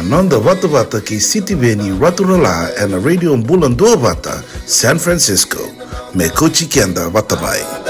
Nanda Vata Vata ki City Veni Raturala and a radio Bulan Dua Vata, San Francisco. Me Kochi Kianda Vatabai.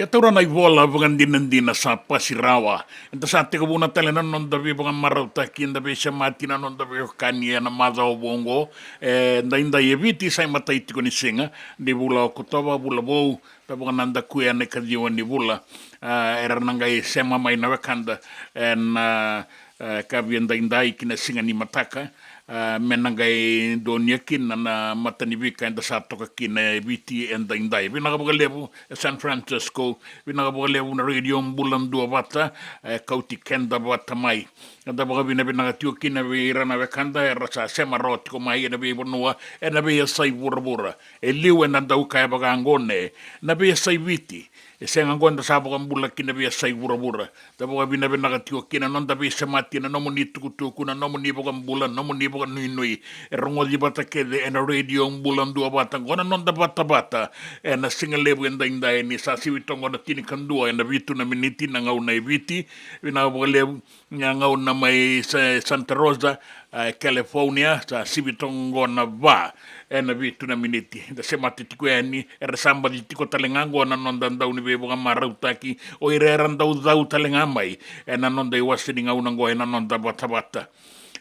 Ya taura nai vola bukan dinandina sa pasirawa. Enta sa te kabuna tale na non davi bukan marauta ki nda be mati na non davi kani na maza o bongo. Nda inda eviti sai matai tiko ni singa di bula kutova bula bou ta bukan nanda kuya ne kajiwa ni bula. Era nangai sema mai na wakanda en kavi nda inda ikina singa ni mataka. Menangai donia kin na matani vika enda satoka kina viti enda indai vinaga levu San Francisco vinaga levu na radio bulan dua bata kauti kenda bata mai enda baga vinaga tio kina virana vekanda era sa sema roti ko mai ena be bonua ena be sai burabura liu ena dau kai baga ngone na be sai viti senga gonda sabo kan bulla kina be sai burabura ta baga vinaga tio kina non da be semati na nomo ni tukutuku na nomo ni baga bulan nomo ni baga nui rongo di bata kede ena radio bulan dua bata gona non da bata ena singa lebu enda inda ni sa siwitongo na tini kandua ena vitu na miniti na ngau na viti vina lebu ngau na mai Santa Rosa California sa siwitongo na va ena vitu na miniti da semati tiko eni era samba di tiko talengango na non dan dau ni bebo ngamaраутaki o ireran dau talengamai ena non da iwasini ngau nango ena non da bata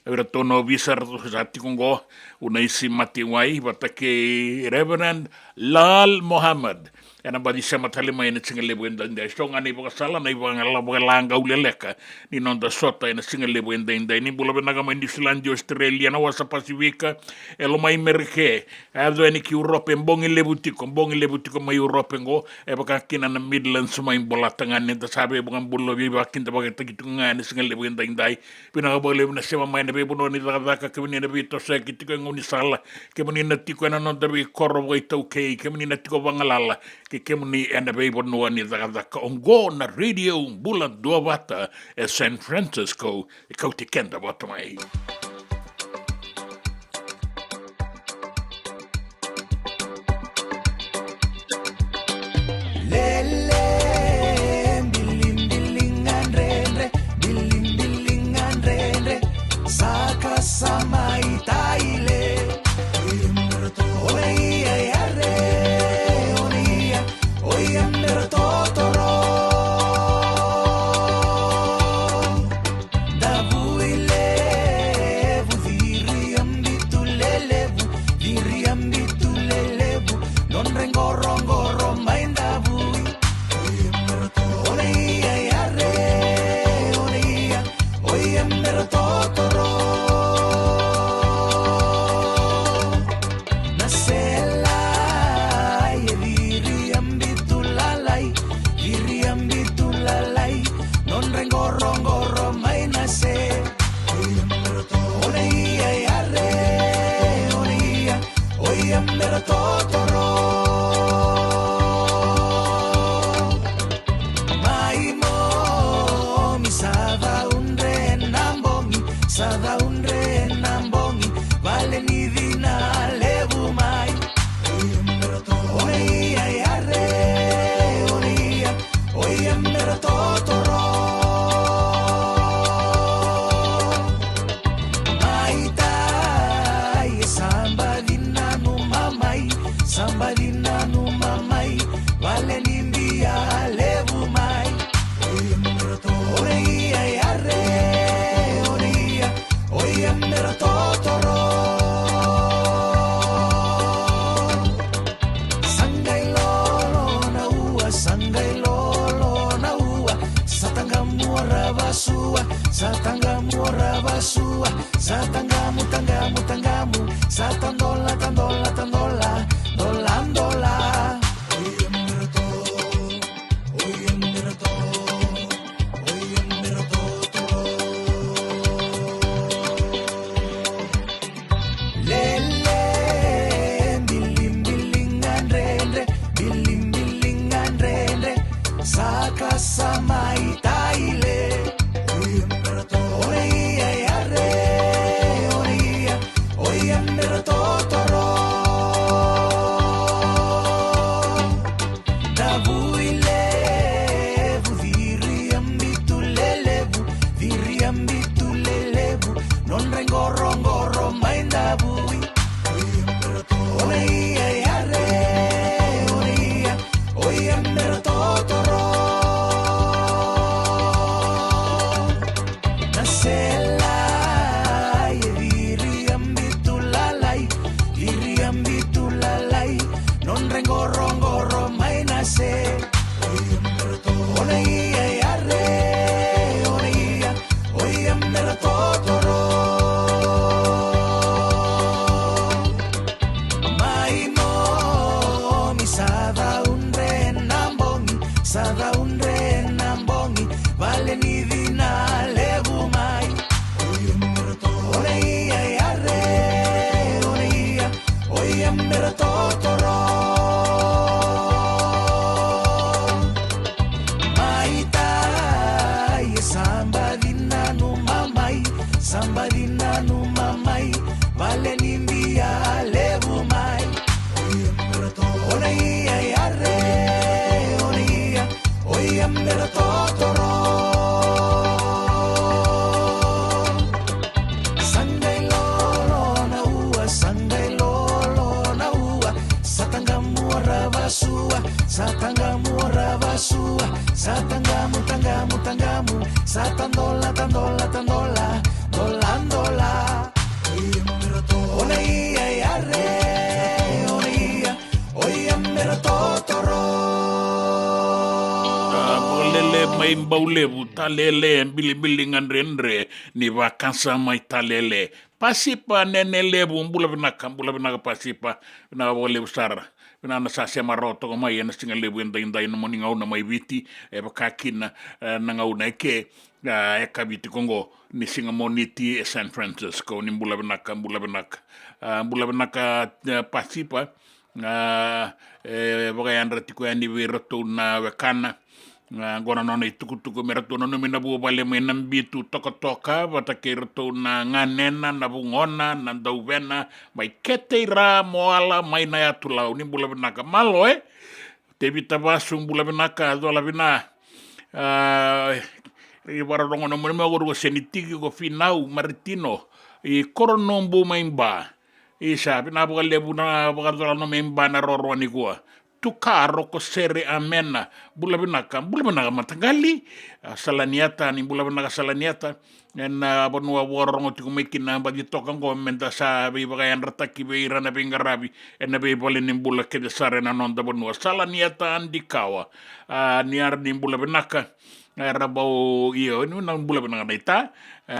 Ora tono visar sa tikongo unaisi mati wai batake Reverend Lal Muhammad ena badi sama talima ena singa lebu enda inda songa ni boka sala na iba ngala boka langa uleleka ni nonda sota ena singa lebu enda ni bula benaga mai New Australia na wasa Pasifika elo mai merke ado eni ki Europe mbongi lebu tiko mai Europe ngo e baka kina na Midlands mai bola tangan enta sabe boka bulo biba kinta baka takitu ngane singa lebu enda pinaga boka lebu na sema mai na be bono ni daga kemini na bito sa kitiko ngoni sala kemini na tiko na non dabi korro boy tauke kemini na tiko bangalala kemuni ena be bono ni daga ongo na radio bulan dua bata San Francisco kauti kenda bata mai Satanggamu, tanggamu, satandola, tandola, dolando basua, satangamu ora basua, satangamu tangamu tangamu, satandola tandola tandola, dolandola. Ona ia yare, ona ia, oia mera totoro. Lele mai mbaulevu talele mbili ngandrendre ni vakansa mai talele pasipa nene levu mbula vinaka pasipa na vole usara na sasa maroto ko mai na singa levu inda no moninga una mai viti e bakakina na ngauna ke e kabiti kongo ni singa moniti e San Francisco ni mbula vinaka pasipa bagayandra tiko yani viroto na wakana gona nona tuku merato nona mina bu vale mena bitu toka vata kerato na nganena na bungona na dauvena mai keteira moala mai na atula ni bula benaka malo te vita vasu bula benaka do la vina i vararongo no mo go senitiki go finau maritino i koronombo maimba isa bina bu lebu na bu no memba na roroni go tukaro ko sere amena bula benaka matagali salaniata ni bula benaka salaniata en bonua worongo tiku mekina bagi toka ngo menta sa be bagayan rataki be irana be ngarabi en be bole ni bula ke sare na nonda bonua salaniata andikawa niar ni bula benaka rabau iyo ni na bula benaka daita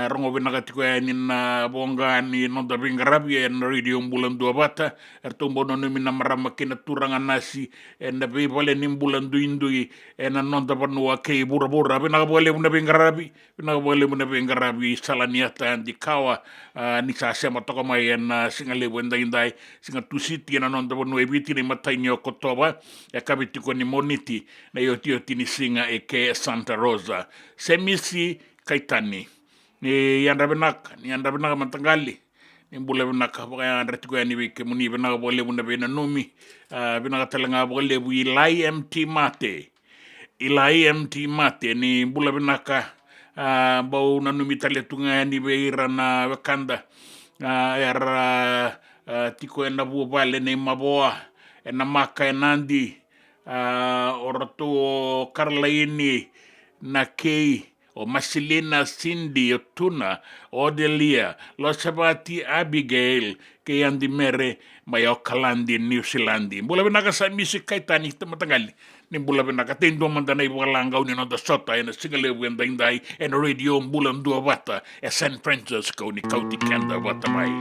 rongo benaka tiku ni na bonga ni nonda be ngarabi en radio bulan dua bata ertumbo no ni na marama kina turanga nasi en be bole ni bulan duindui en nonda bonua ke bura benaka bole na be ngarabi salaniata andikawa ni sa sema toko mai en singa lebu indai singa tusiti na nonda bonu ebiti ni mataini o kotoba e kabiti ko ni moniti na yoti ni singa e ke Santa Rosa semisi kaitani ni yanda benaka matangali ni bule benaka baka yanda tiko yani wike muni benaka bole bunda bena numi benaka talanga bole bu ilai MT mate ni bule benaka bau nanu mitale tunga ni beira na wakanda era tiko ena bu vale ne maboa ena maka enandi orato Karlaini na kei o Masilina Cindy o Tuna Odelia lo sabati Abigail ke andi mere mai o Kalandi New Zealand bula benaka sa misi kaitani tamatangali ni bula benaka tendo mandana ibu langau ni nonda sota ena singale wenda indai ena radio bulan dua bata e San Francisco ni kauti kenda bata mai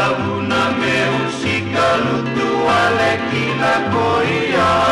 Una me usika lutu ale kina koia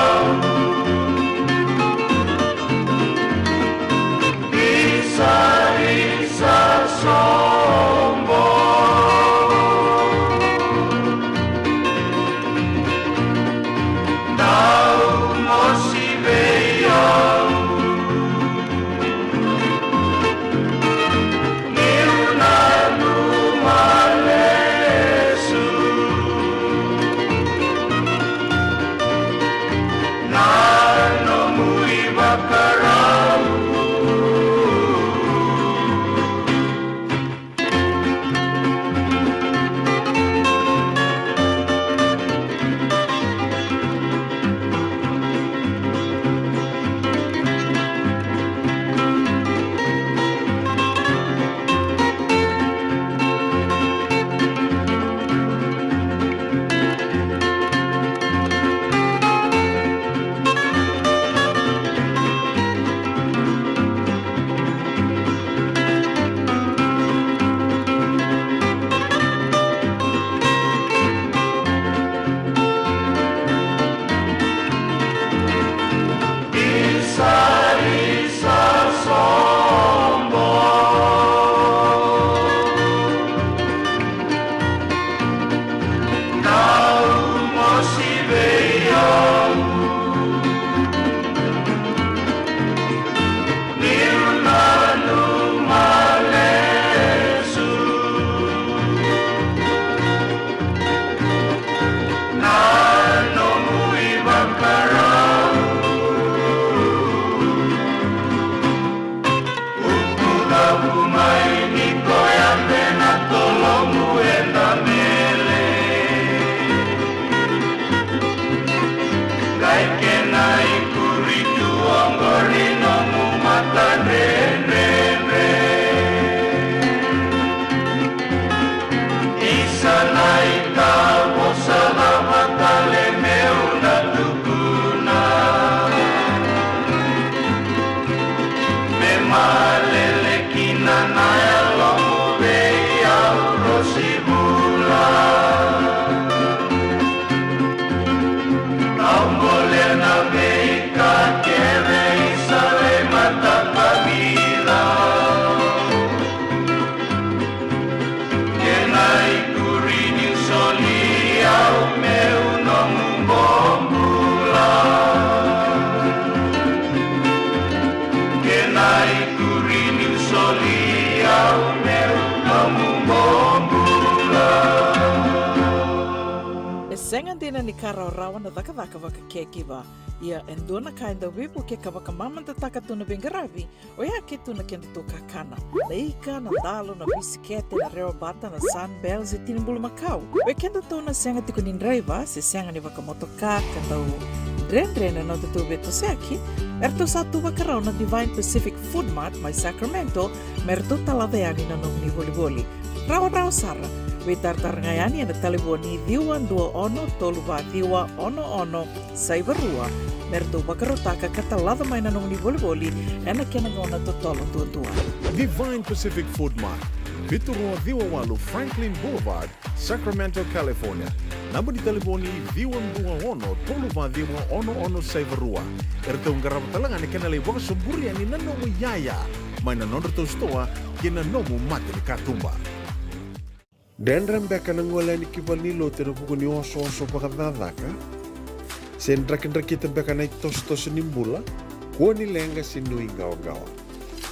Senga dina ni kara rawa na daka waka kekiwa. Ia endona ka enda wipu ke kawaka mamanta taka tuna bengaravi o ia ke tuna kenda to kakana. Leika na dalo na bisikete na reo bata na sunbells e tinimbulu makau. We kenda tona senga tiko ni driver se senga ni waka motoka kandau Rendre na tutu beto seki. Erto satu wakarau na Divine Pacific Food Mart mai Sacramento merto talaveani na nong ni voli. Rawa sara. We tartarngayani na taliboni diwan 21 saivarua. Merto wakarotaka katalada mai na nong ni voli ena kenangona totolo tua. Divine Pacific Food Mart, Viturua Diwawalu Franklin Boulevard, Sacramento, California. Namba di telefoni Diwan 21 saivarua. Erto ngarabatalangan ni kenali waka suburi ani nanomu yaya. Mai na nonderto stoa kina nomu mate ni katumba. Dendram beka nangola ni kibalilo tena buku ni oso pakadadaka. Sen kita beka na tos nimbula. Ko ni lenga sinui gawa.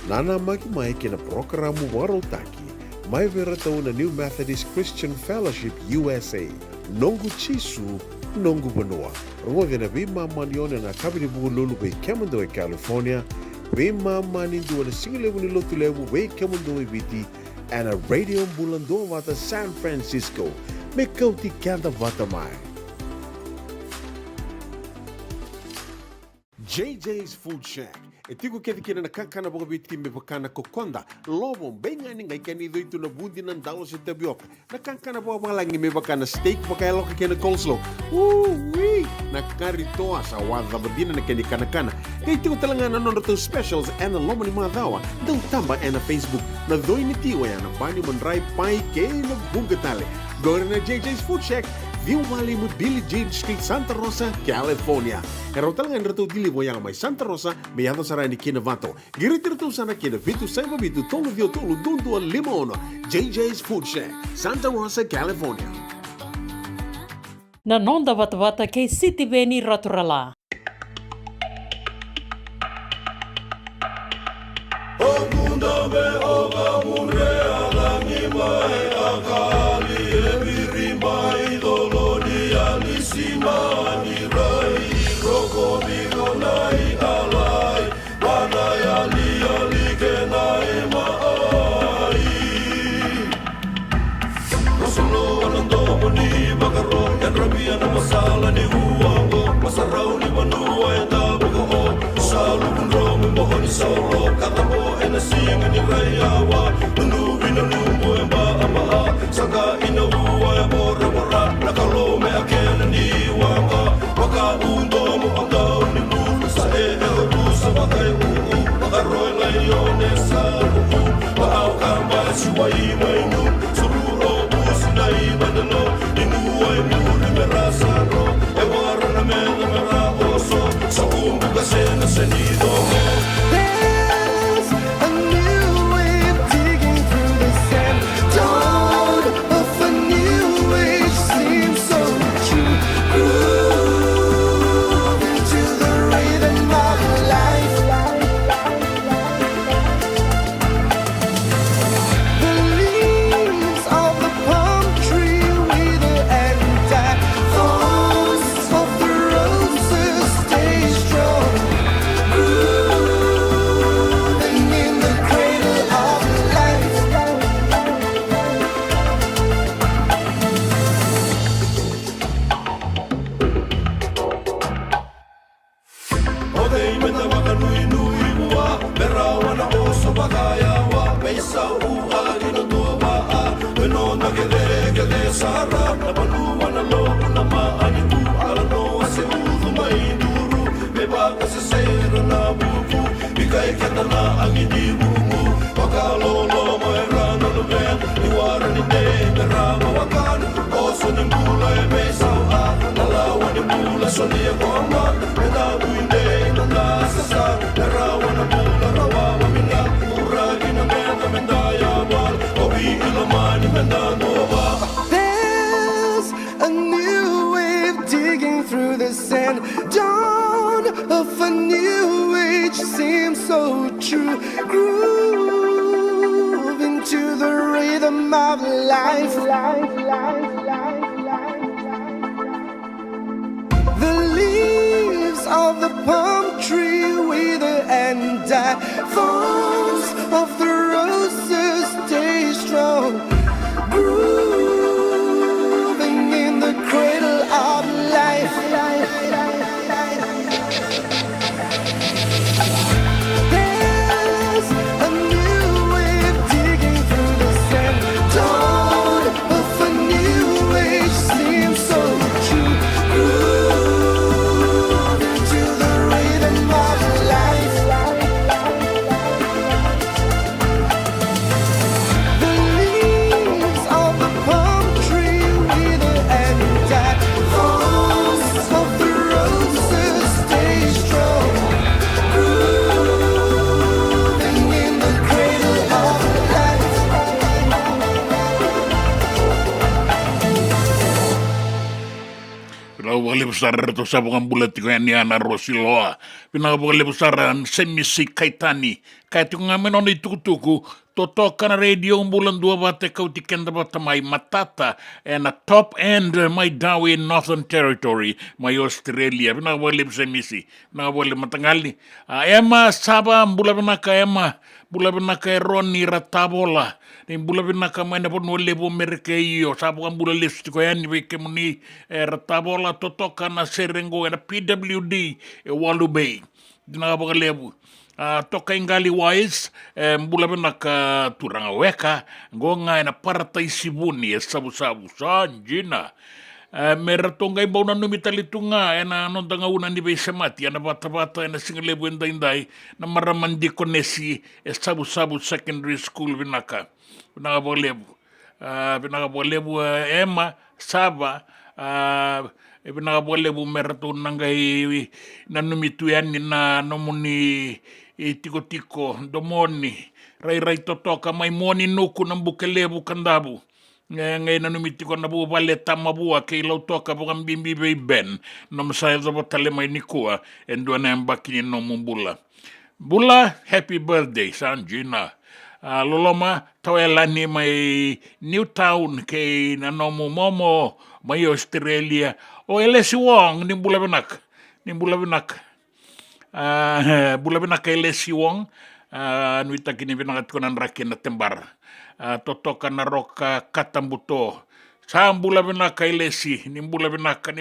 Nana maki mai kina programu warotaki. Mai vera tau na New Methodist Christian Fellowship USA. Nongu chisu, nongu banua. Rwa na bima manione na kabini buku lulu be Kemando California. Bima mani dua na singilewu ni lotu lewu be Kemando biti. And a radio bulando wata San Francisco. Me kauti kanda wata mai. JJ's Food Shack. E tiku kete kena na kakana boka biti me pakana kokonda. Lobo benga ni ngai kani doitu na bundi na ndalo se tapioca. Na kakana boka malangi me pakana steak pakaya loka kena coleslaw. Wee! Na kari toa sa wadha badina na keni kana. Kaya tiku talangana nondo specials and lomo ni madawa. Dau tamba na Facebook. Na doi ni tiwa ya na bani mandrai pai ke na bungatale. Gore na JJ's Food Shack. Viu Valley mo Billy Jean Street, Santa Rosa, California. Karo talagang rato dili mo yang may Santa Rosa, may yato sarani kinavato. Giritirto sana kinavitu sa mabitu tolo vio tolo dundu al limono. JJ's Food Shack, Santa Rosa, California. Na nonda wata kay City Beni Raturala. Masala ni uwango, masarau ni manua ya tabuko o. Salu kunro mimbo ni sauro, katabo ena singa ni rayawa. Nunubi na numbo ya ama sanga ina uwa ya bora, nakalo me akela ni wanga. Waka undo mo ang daw ni mu, sa o sa bakay makaroy layone sa uku. Waaw kamba siwai mainu, sururo usinay badalo, inuway mu. Rasaro, e guarda na mela mera oso, sa umbuka sena senido mo. There's a new way of digging through the sand. Dawn of a new age seems so true. Groove into the rhythm of life. The leaves of the palm tree wither and die. Sarap na paluwa na loko na maaniku alano ase udo mainduru me baka sa sera na buku bigay kita na ang inibumu pakalolo mo erano no ben iwara ni de merama wakan oso ni mula e mesawa nalawa ni mula sonia koma meda uinde na nasasa narawa na mula rawa mamina uragi na meda mendaya wal obi ilamani mendano wa. A new way of digging through the sand. Dawn of a new age seems so true. Groove into the rhythm of life. of the palm tree wither and die. Thorns of the roses stay strong, grooving in the cradle of life. There's a new wave digging through the sand. Dawn of a new age seems so true. Grooving to the rhythm of life. The leaves of the palm tree wither and die. Thorns of the roses stay strong, grooving in the cradle of life. Pinakabukali besar to sa bukan bulat ko yan niya na Rosiloa. Pinakabukali besaran semisi kaitani. Kahit yung ngamin on itukutuku, totoka na radio bulan 2 bate kau tikenda bata may matata and a top end may dawi in Northern Territory, may Australia. Pinakabukali semisi. Pinakabukali matangali. Ema saba bula binaka ema. Bula binaka Ronnie Ratabola. Ni bula binaka may napon wale po Amerika iyo. Sabo kan bula list ko yan. Wike muni Ratabola totoka na serengo na PWD Walu Bay. Dinakabukali toka ingali wise mbula binaka turanga weka ngonga na parata isibuni sabu-sabu sanjina meratonga ibaw na numitalitunga na nondanga una ni besemati na bata-bata na singalebu inday na maramandi konesi sabu-sabu secondary school binaka binakabolebu ema saba binakabolebu meratonanga na numituyan na nomuni tiko-tiko domoni rai totoka may moni nuku ng bukelebu kandabu ngayon na numitiko na buwa baleta mabua kay ilaw toka bukang bimbi ben na masaya sa batale may nikua endo na yung bakinin no mumbula bula happy birthday Sanjina loloma tawela ni may Newtown kay nanomo momo may Australia o elesi wong ni bula benak bula binaka elesi wong nuita kini binakat ko ng rakin na tembar totoka na roka katambuto sa bula binaka elesi nimbula binaka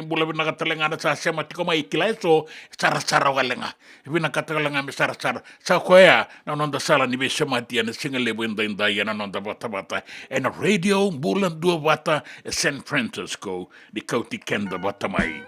talanga na sa siya matiko maikila so sara-sara walenga binaka talanga mi sara-sara sa kuya na nonda sala ni besya matiya na singalebo inday na nonda bata-bata and radio bulan 2 bata San Francisco di kauti kenda batamay.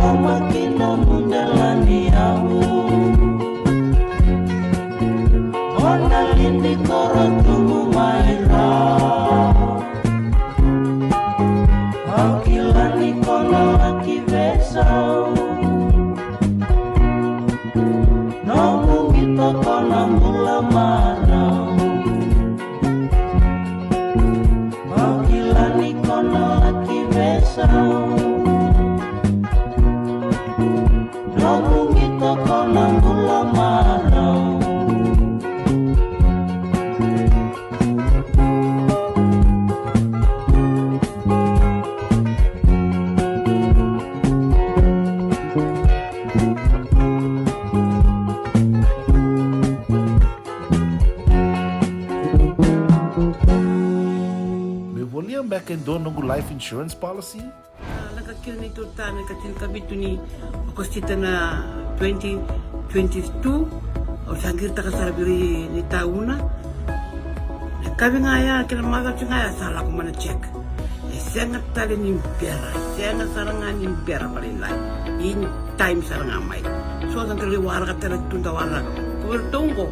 makina mundelani au ona lindi korotumu maira akilani kono akivesau nomu ngito kono mula marau akilani kono akivesau back in doon nungu life insurance policy? Nakakil ni tuta na katil kabitu ni okostita na 2022 o sangir ta kasarabiri ni tauna. Kabi nga ya kila maga nga ya sala ko mana check. Sengat tali ni pera, sengat sarangan ni pera paling lain. In time sarangan mai. So ang kaliwara ka tala tunda wala. Kuwertongko.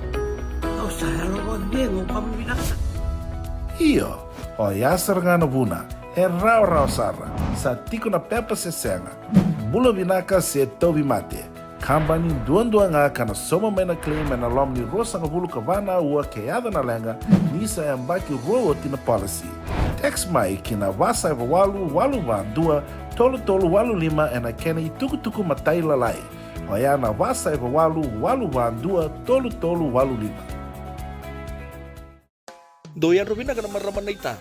O sala ro dengo pambinaksa. Iyo. O yasar nga na buna, rau sara, sa tiko na pepa se senga. Bula vinaka se tobi mate. Kambani duan nga kana soma may na claim na lom ni rosa nga bulu kavana ua keada na lenga nisa ambaki roa tina policy. Text mai kina wasa eva walu van dua tolu walu lima ena kena tuku matai lalai. O ya na wasa eva walu van dua tolu walu lima. Doyan Robina ka naman raman na ita.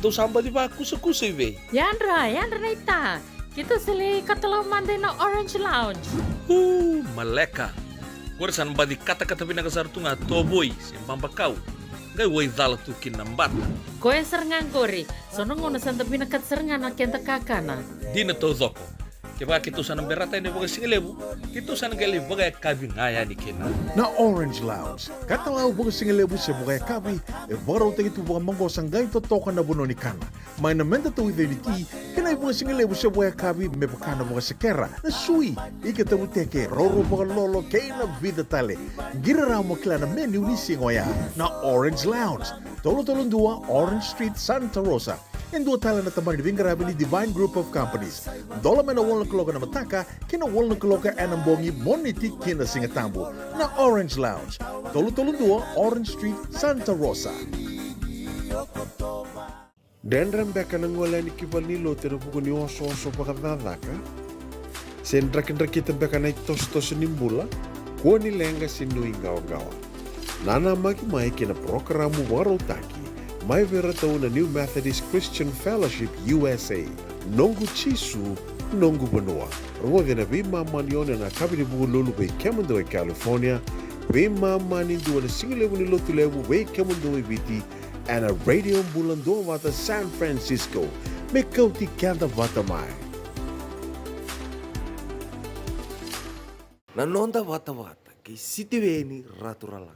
Do samba di ba kusa iwe? Yanra na ita. Kita sili katalaw manday na Orange Lounge. Maleka. Kuwarsan ba di kata-kata pinakasar tu nga toboy, simpang bakaw. Gay way dala tu kinambat. Koe serengan kori, sono ngono santa pinakat serengan na kenta kakana. Di na to zoko. Kaya kita sana berata ini bagai singelebu, kita sana gali bagai kabi ngaya ni kena. Na Orange Lounge, katalaw bagai singelebu sa bagai kabi, baraw tayo ito bagai manggosang gay totokan na buno ni kana. May namenda to with unity, kanay bagai singelebu sa bagai kabi, may baka na bagai sekera, na sui, ikatabuteke, roro bagai lolo, kay na vida tale. Giraraw mo kila na menu ni singoya, na Orange Lounge, tolo-tolong dua, Orange Street, Santa Rosa. And dua tala na tamang ni Bingarabi ni Divine Group of Companies. Dola may na walang kaloka na mataka, kina walang kaloka anambongi moniti kina singatambo na Orange Lounge. Tolo-tolong dua, Orange Street, Santa Rosa. Dendram beka nang wala ni kibal ni lote na buko ni oso pakadadaka. Sendra-kendra kita beka na itos-tos nimbula, kuha ni lenga sinuing gawa-gawa. Nana magi-mai kina programo warotaki, may veratao na New Methodist Christian Fellowship USA, nongu chisu, nongu banua. Rode na bimama nione na kabini buko lulu bay Kemundo e California, bimama nindu na singilewu ni lotulewu bay Kemundo e Viti, and a radio bulando vata San Francisco, me kauti kanda vata mai. Nanonda vata kay sitiweni raturala.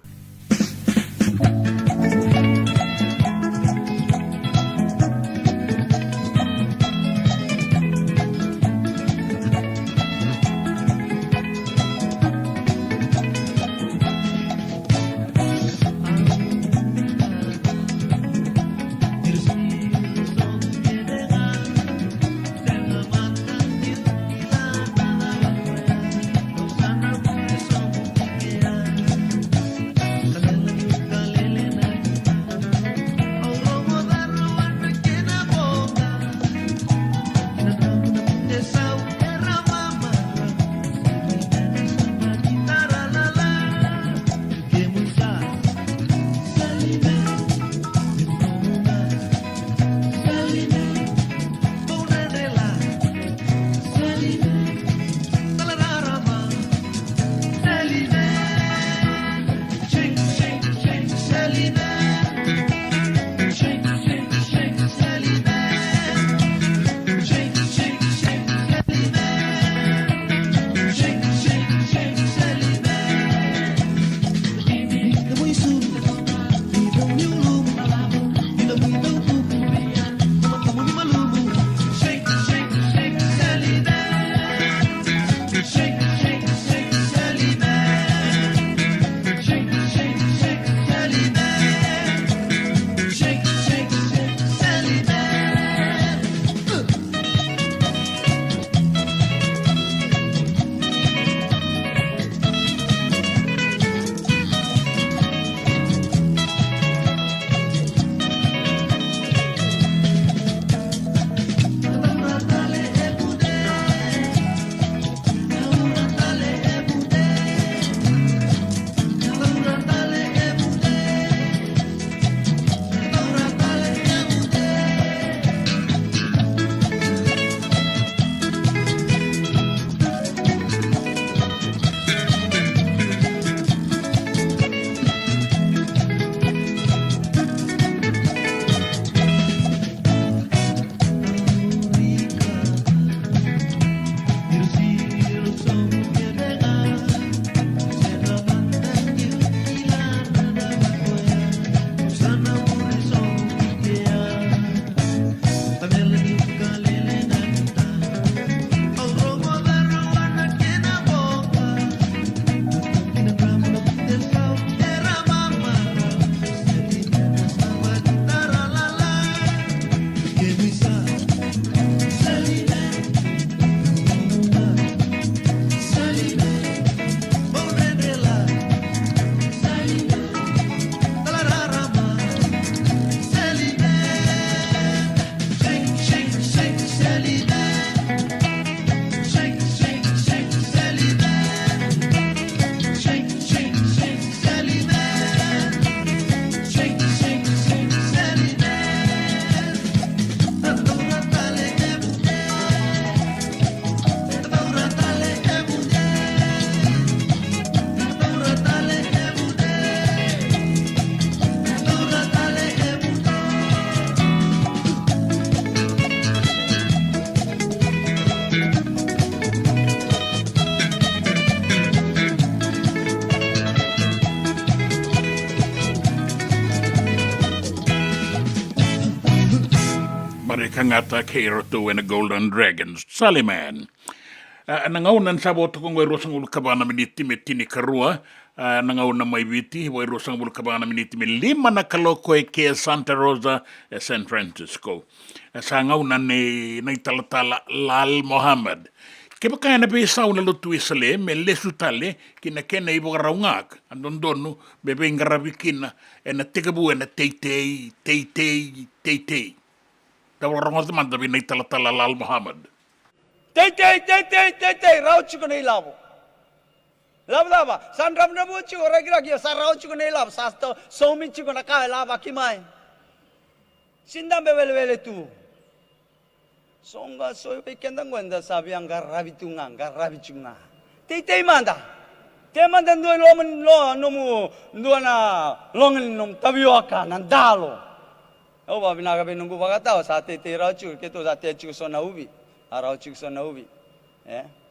tangata K-Roto and the Golden Dragons. Saliman. Nangaunan sabot kung way rosang ulkabana miniti metini karua. Nangauna may biti, way rosang ulkabana miniti lima na kaloko ke Santa Rosa e San Francisco. Sa ngaunan ni talatala Lal Mohammed. Kaya kaya na besaw na lutu isale, me lesu tale, kinakena ibo raungak, andon donu, bebe ngarabikin na, na tigabu na teitei. Dawa rangot man dabi na talatala Lal Mohammed. Teitei, rauchi ko na ilabo. Laba, san ram na buchi ko ragi, sa rauchi ko na ilabo, sa somichi ko na kaya laba kimay. Sindang bebele tu. Songa soy kendang gwenda sabi ang garabi chunga. Tei manda. Te manda ndoi lomen lo nomu ndona longen nom tabioka nandalo. O ba binaga binunggu bagataw sa tei rauchu keto sa tei chu so na ubi. Rauchu so na ubi.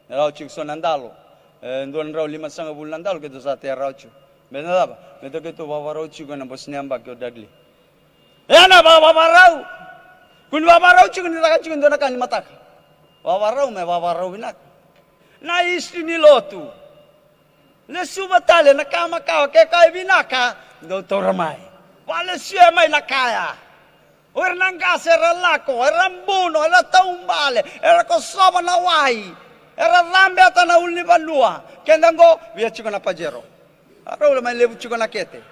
Rauchu so nandalo. Ndon raw 5 bulan nandalo keto sa tei rauchu. Benada ba? Meto keto baba rauchu ko na bosniamba ko dagli. Na baba raw. Kun babarau cikun ditakan cikun dona kan mataka. Babarau binak. Na istri ni lotu. Le subatale na kama kawa ke kai binaka do toramai. Wale sia mai na kaya. Wer nangase relako, rambuno, era taumbale, era kosoba na wai. Era rambe ata na ulni balua. Kendango via cikun na pajero. Arau mai lebu cikun na kete.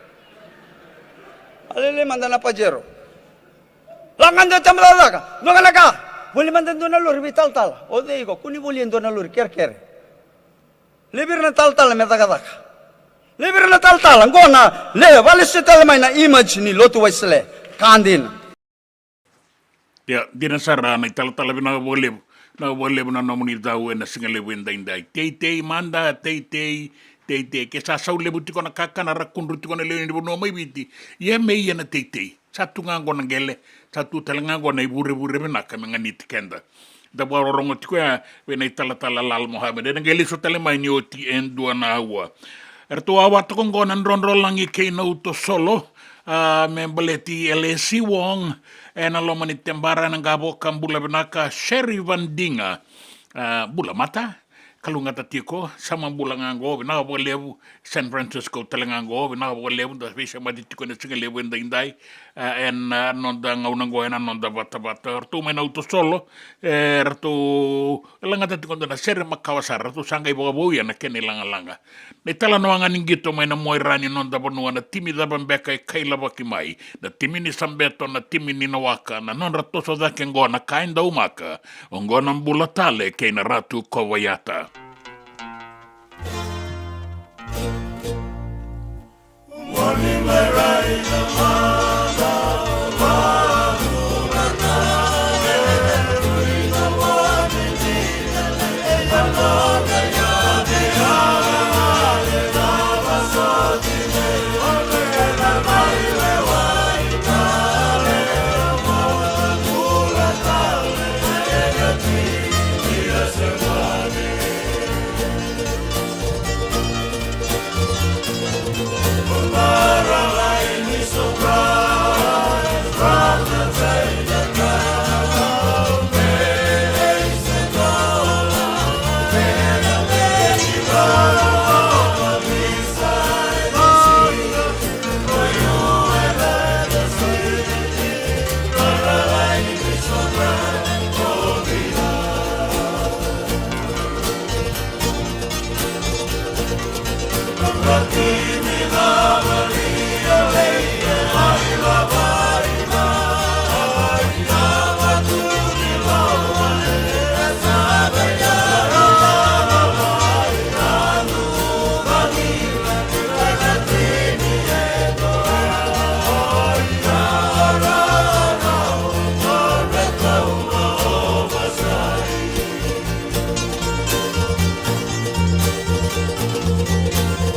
Alele mandana pajero. Langan do tamlalaga, no kalaga. Boleh mandan do nalur vital. O deigo, kuni boleh do nalur ker. Lebir na tal metaka. Lebir na tal ngona le vale setal mai na image ni lotu waisle kandin. Ya, dinasara na tal bina boleh na nomuni daw na singale wenda indai. Tei manda tei ke sa saule buti ko na kakana rakun ruti ko na le ni no mai biti. Ye me ye na tei. Satu ngango na gele, satu talangango na ibure benaka menganit kenda. Da baro rongo tiko ya wena talatala Lal Mohammed. Na gele so tale mai ni oti endua na awa. Erto awa to kongo nan ronrol langi kei na uto solo. Membeleti LSC Wong. Na lomani tembara na gabo kambula benaka Sherry Vandinga. Bula mata. Kalunga tatiko sama bulangango bina bolebu San Francisco talangango bina bolebu da bisa maditiko na singa lebu indai en nonda ngaunango en nonda bata tu mena auto solo tu langa tatiko na ser makawasar tu sanga ibo boya na kene langa ne tala no anga ningito mena moirani nonda bonua na timi da bambeka kaila bakimai na timi ni sambeto na timi ni nawaka na non ratoso da kengo na kainda umaka ongona mbulatale kena ratu kowayata.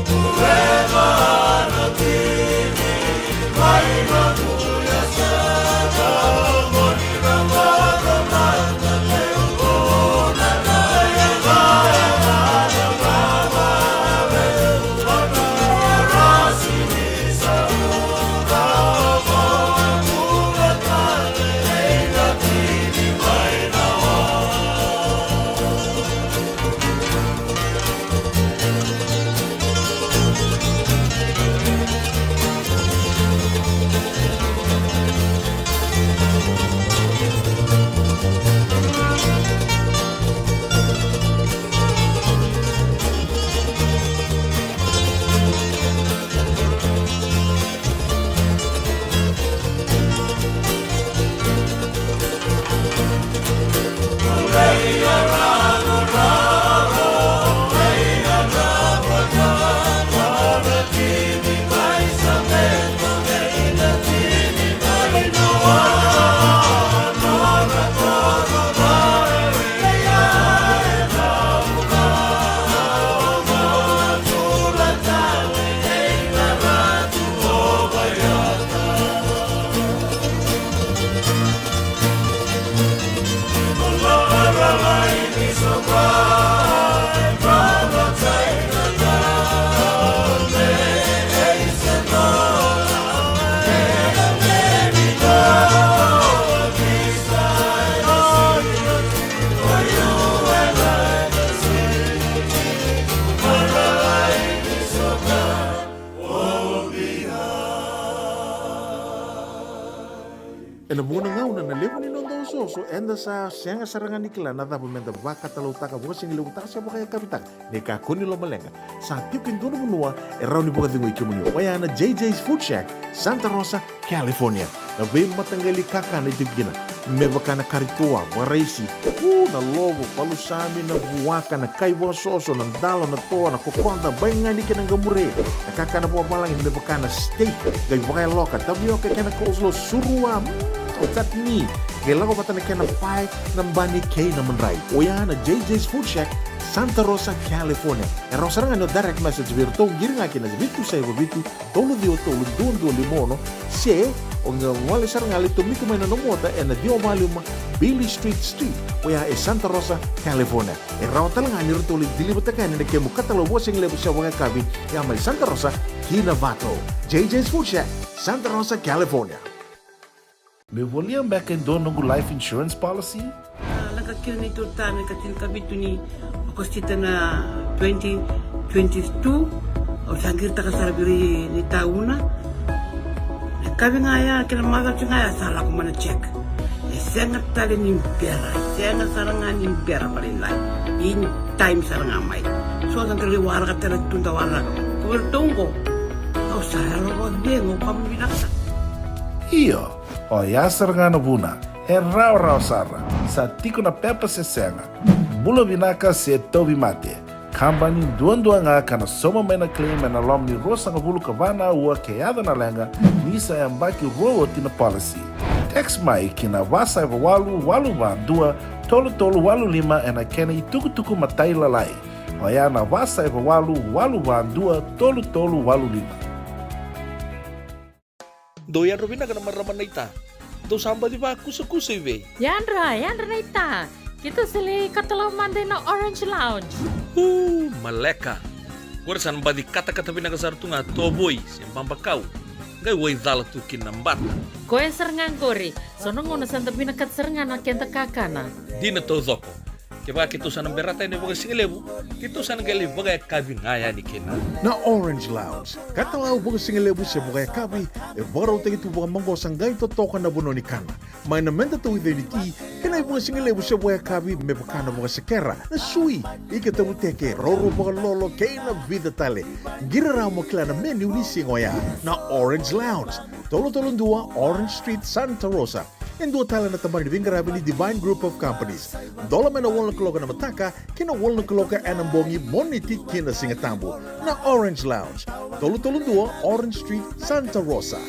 Hooray! E na muna ngauna na levo ni nondo soso enda sa senga sarangan nikila na dapat menda baka talau taka buka sing lewu taka siapa kaya kapitak ne ka kuni lo malenga sa tipin dono munua e rauni buka dingo ikimuni waya na JJ's Food Shack Santa Rosa California na be matangali kaka na tipgina me baka na karitua waraisi na lobo palusami na buwaka na kaiwa soso na dalo na toa na kokonda bainga ni kena gamure na kaka na buwa balang me baka na steak gai baka loka tabioka kena coleslaw surua Otat ni, kailan ko bata na kaya na pie ng bani kay na manray. O yan na JJ's Food Shack, Santa Rosa, California. E rosa nga no direct message virto, giri nga kina vitu sa iba vitu, tolo dio tolo dundo limono, se, o nga wali sa nga lito miko may nanomota, e na dio maluma Billy Street. O yan e Santa Rosa, California. E raw talaga ni rito ulit dilibata ka na kaya mo katalawo sing lebo sa mga kabi, yan may Santa Rosa, Kinavato. JJ's Food Shack, Santa Rosa, California. Me volia back in dono ngu life insurance policy? Nakakil na ito tayo katil kabito ni Agostita na 2022 o sagir ta kasarabiri ni tauna. Kabi nga ya kinamaga nga ya sala ko mana check. Sengat tali ni pera, sengat sarangan ni pera palinlay. In time sarangan may. So ang kaliwara ka talaga tuntawara. Kuwertong o saya ro dengo pamilaksa. Iyo. O yasar nga na buna, e rau sarra, sa tiko na pepa se senga, bulo vinaka se tobi mate, kambani duan nga kana soma mena claim na lom ni rosa nga bulu kavana ua keada na lenga, nisa e ambaki rowo tina policy. Text mai kina wasa eva walu van dua, tolu walu lima e na kena ituku matai lalai. O ya na wasa eva walu van dua, tolu walu lima. Doyan Robina ka naman raman na ita. Do samba di ba kusa iwe? Yandra na ita. Kita sili katalaw Monday na Orange Lounge. Maleka. Warasan ba di kata-kata pinakasartunga toboy siyang pambakaw. Gay way dala tukin ng bata. Koe sarangan kori. Sonong na santa pinakat sarangan na kenta kakana. Di na to zoko. Kaya kito sa nang berata ni baga singalebu, kito sa nang gali baga kabing ngaya ni kina. Na Orange Lounge, katalaw baga singalebu siya baga kabi, e baraw tayo ito baga manggo sanggay totokan na buno ni kana. May namenda to ito ni ti, kanay baga singalebu siya baga kabi, may baka na baga sakera, na sui, ikatabu teke, roro baga lolo, kay na vida tale. Giraraw mo kila na menu ni singoya, na Orange Lounge, tolo-tolong dua, Orange Street, Santa Rosa. En dua tala na tabar ni Vingarabi ni Divine Group of Companies. Dola may na wala kaloka na mataka, kina wala kaloka anambongi moniti kina singatambo na Orange Lounge. Tolo-tolong dua, Orange Street, Santa Rosa.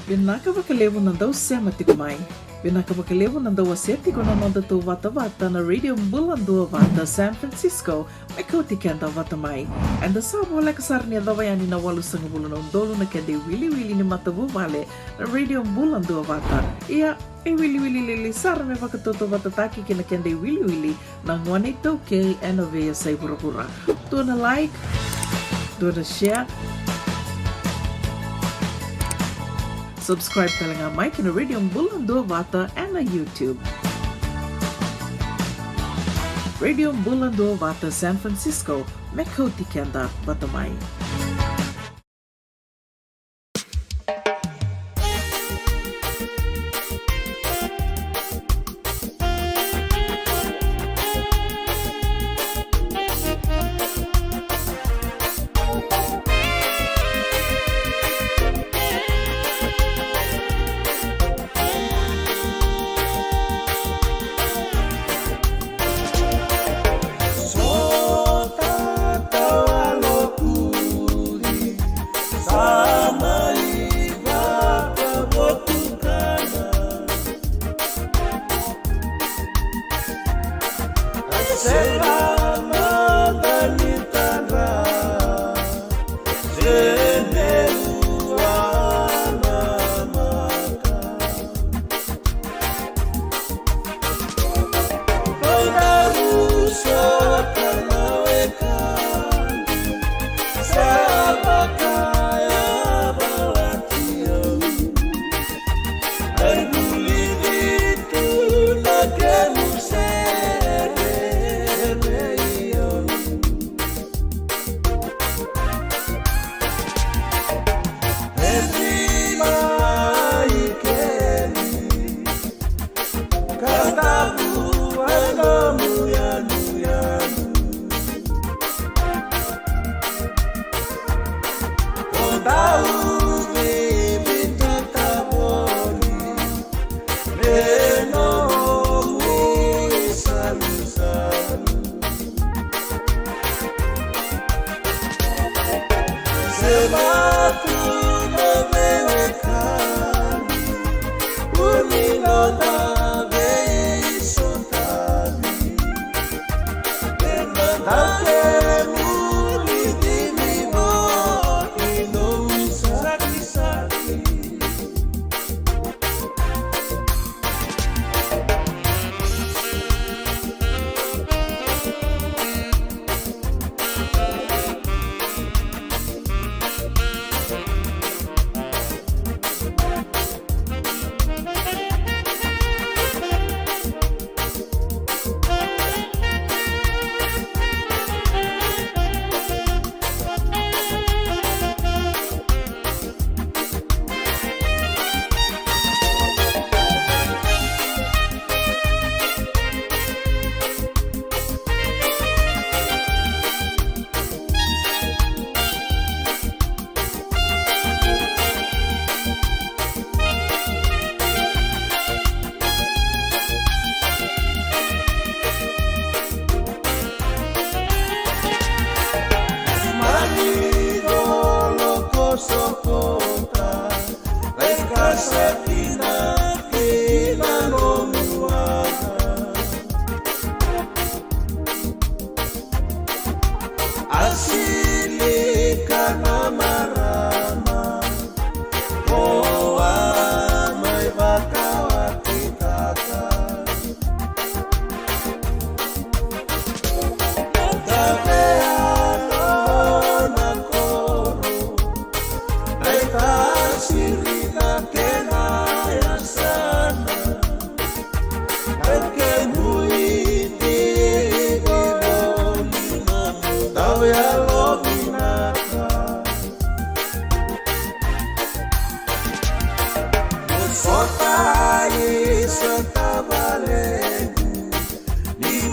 Binakabakalevo ng daw siya matikumay. Binakabakalevo ng daw aseti ko na nanda to vata-vata na Radio Bulandua Vata San Francisco may kautikan daw vatamay. And the sabo wala kasar niya daw yan inawalu sa ngabulo ng dolo na kende wili-wili ni matabu vale na Radio Bulandua Vata. Iya, ay wili-wili sar may pagkatuto vatataki kina kende wili-wili ng 182K Enovea sa Iburabura. Do na like, do na share, subscribe talaga Mike na Radio Bulandua Vata and na YouTube. Radio Bulandua Vata San Francisco, Mekoti Kenda Batamay.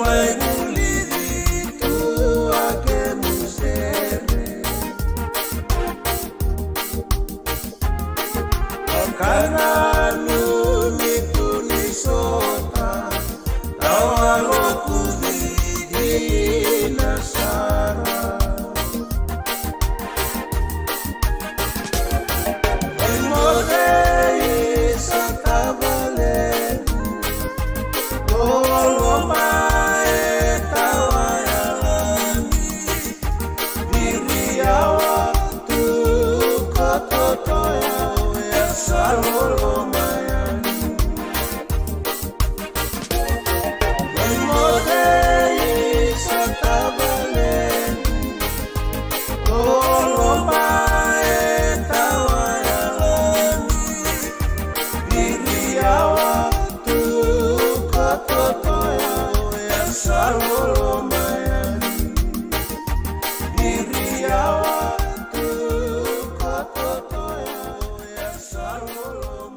vai mulidi tu ake musere Kananu mituni sota Tawaroku di nasara Emorei satabale Golo mae tawayalami Diriawa tu kototoya Salolo mayani Memorei satabale Golo mae tawayalami Diriawa tu kototoya Salolo mayani Diriawa tu kototoya Salolo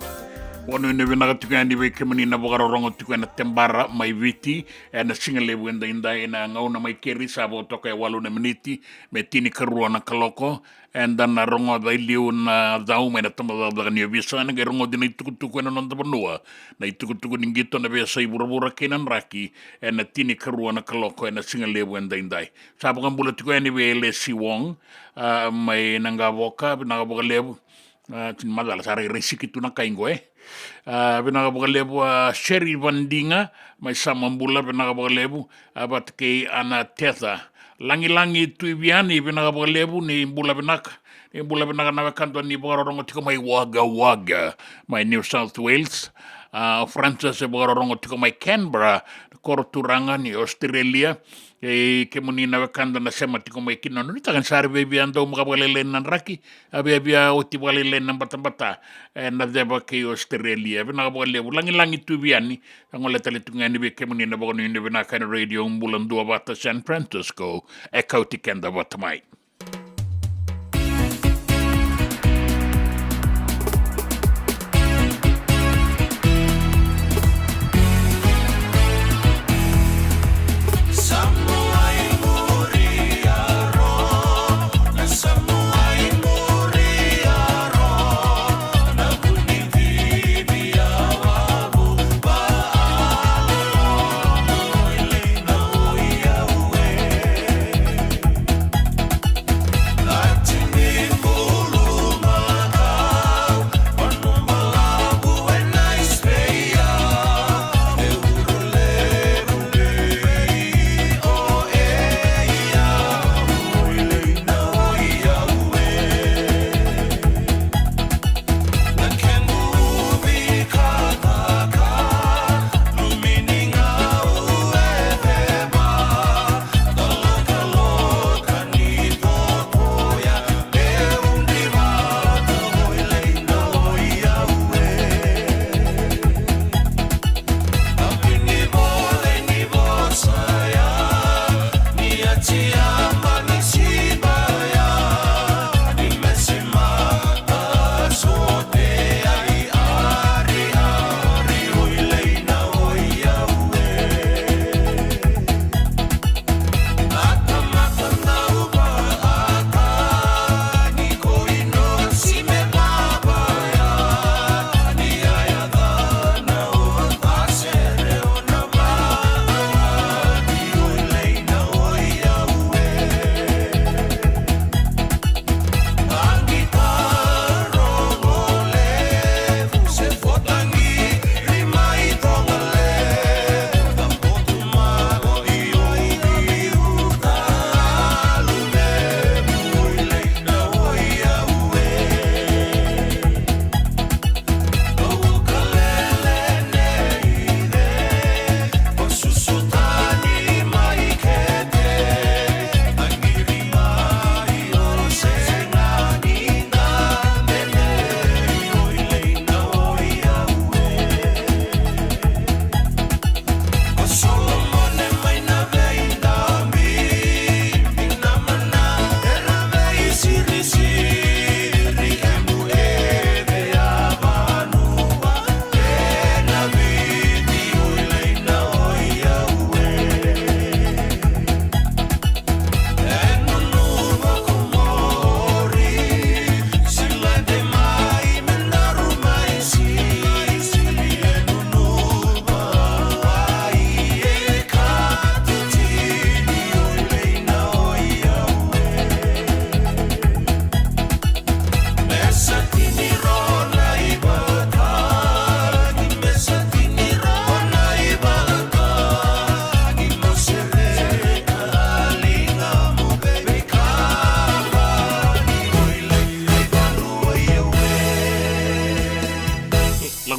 Wano ina vinaga tukani weke mani na wakarorongo tukana tembara mai viti na singale wenda inda ina ngauna mai keri sabo toka e walu na miniti me tini karua na kaloko and dan na rongo dai liu na dau mai na tamada da ni visa na rongo dina itukutuku na nonda banua na itukutuku ningito na vesa ibura kenan raki na tini karua na kaloko na singale wenda inda sabo kambula tukani we le siwong mai nanga voka lebu madala sara resiki tu na kaingo binakapakalebu Sherry Vandinga may samambula binakapakalebu abat kay ana tetha langi tuibiani binakapakalebu ni bula binaka na kanto ni bagarongo tiko may waga may New South Wales Francis bagarongo tiko may Canberra Korturanga ni Australia kemuni na wakanda na sema tiko mai kino no takan sare bebi ando makabalele nan raki abi oti balele nan bata na deba ke Australia bina kabale langi tubiani ngole tale tungani be kemuni na bogoni ne bina kan radio mbulando bata San Francisco e kauti kenda batamai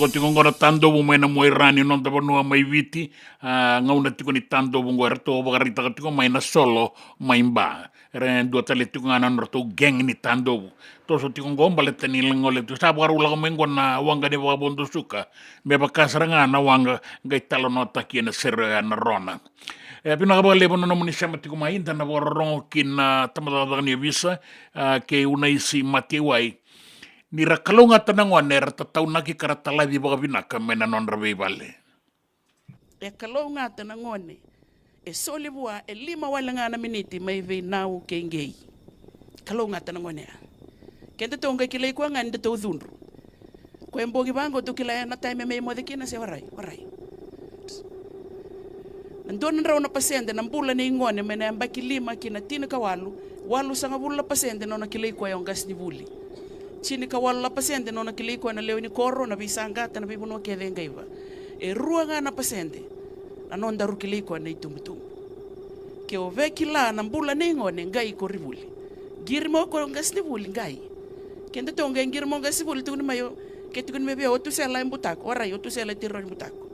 ko tiko ngora tando mo mai na mo irani non tapa nua mai viti ngauna tiko ni tando mo ngora to bagarita tiko mai na solo mai mba ren dua tali tiko ngana norto geng ni tando to so tiko ngomba le tani ngole to sa baru la mengo na wanga de wa bondo suka me ba kasranga na wanga ngai talo no taki na serra na rona pina ka le bono no ni sama tiko mai na borong kin tamata ni visa ke una isi matiwai ni rakalonga tanangwa ne ratatau naki karatala di baga binaka mena non rabe vale. E kalonga tanangone e solibua e 5 walanga na miniti mai ve nau ke ngei. Kalonga tanangone. Kente tonga kilei kwa ngande to dhundru. Ko embogi bango to kilai na time me mo de kina se warai. Ndona rauna pasende na mbula ni ngone mena mbaki 5 kina tina walu sanga bula pasende nona kilei kwa yongas ni buli. Chini ka wala pasende nona kiliko na leo ni koro na bisanga na bibuno ke denga iba e ruanga na pasende na nonda rukiliko na itumutum ke o vekila na mbula ningo ne ngai ko ribuli girmo ko ngasni buli ngai kende to ngai girmo ngasi buli tu ni mayo ke tu ni mebe o tu sela imbutako ora yo tu sela tiro imbutako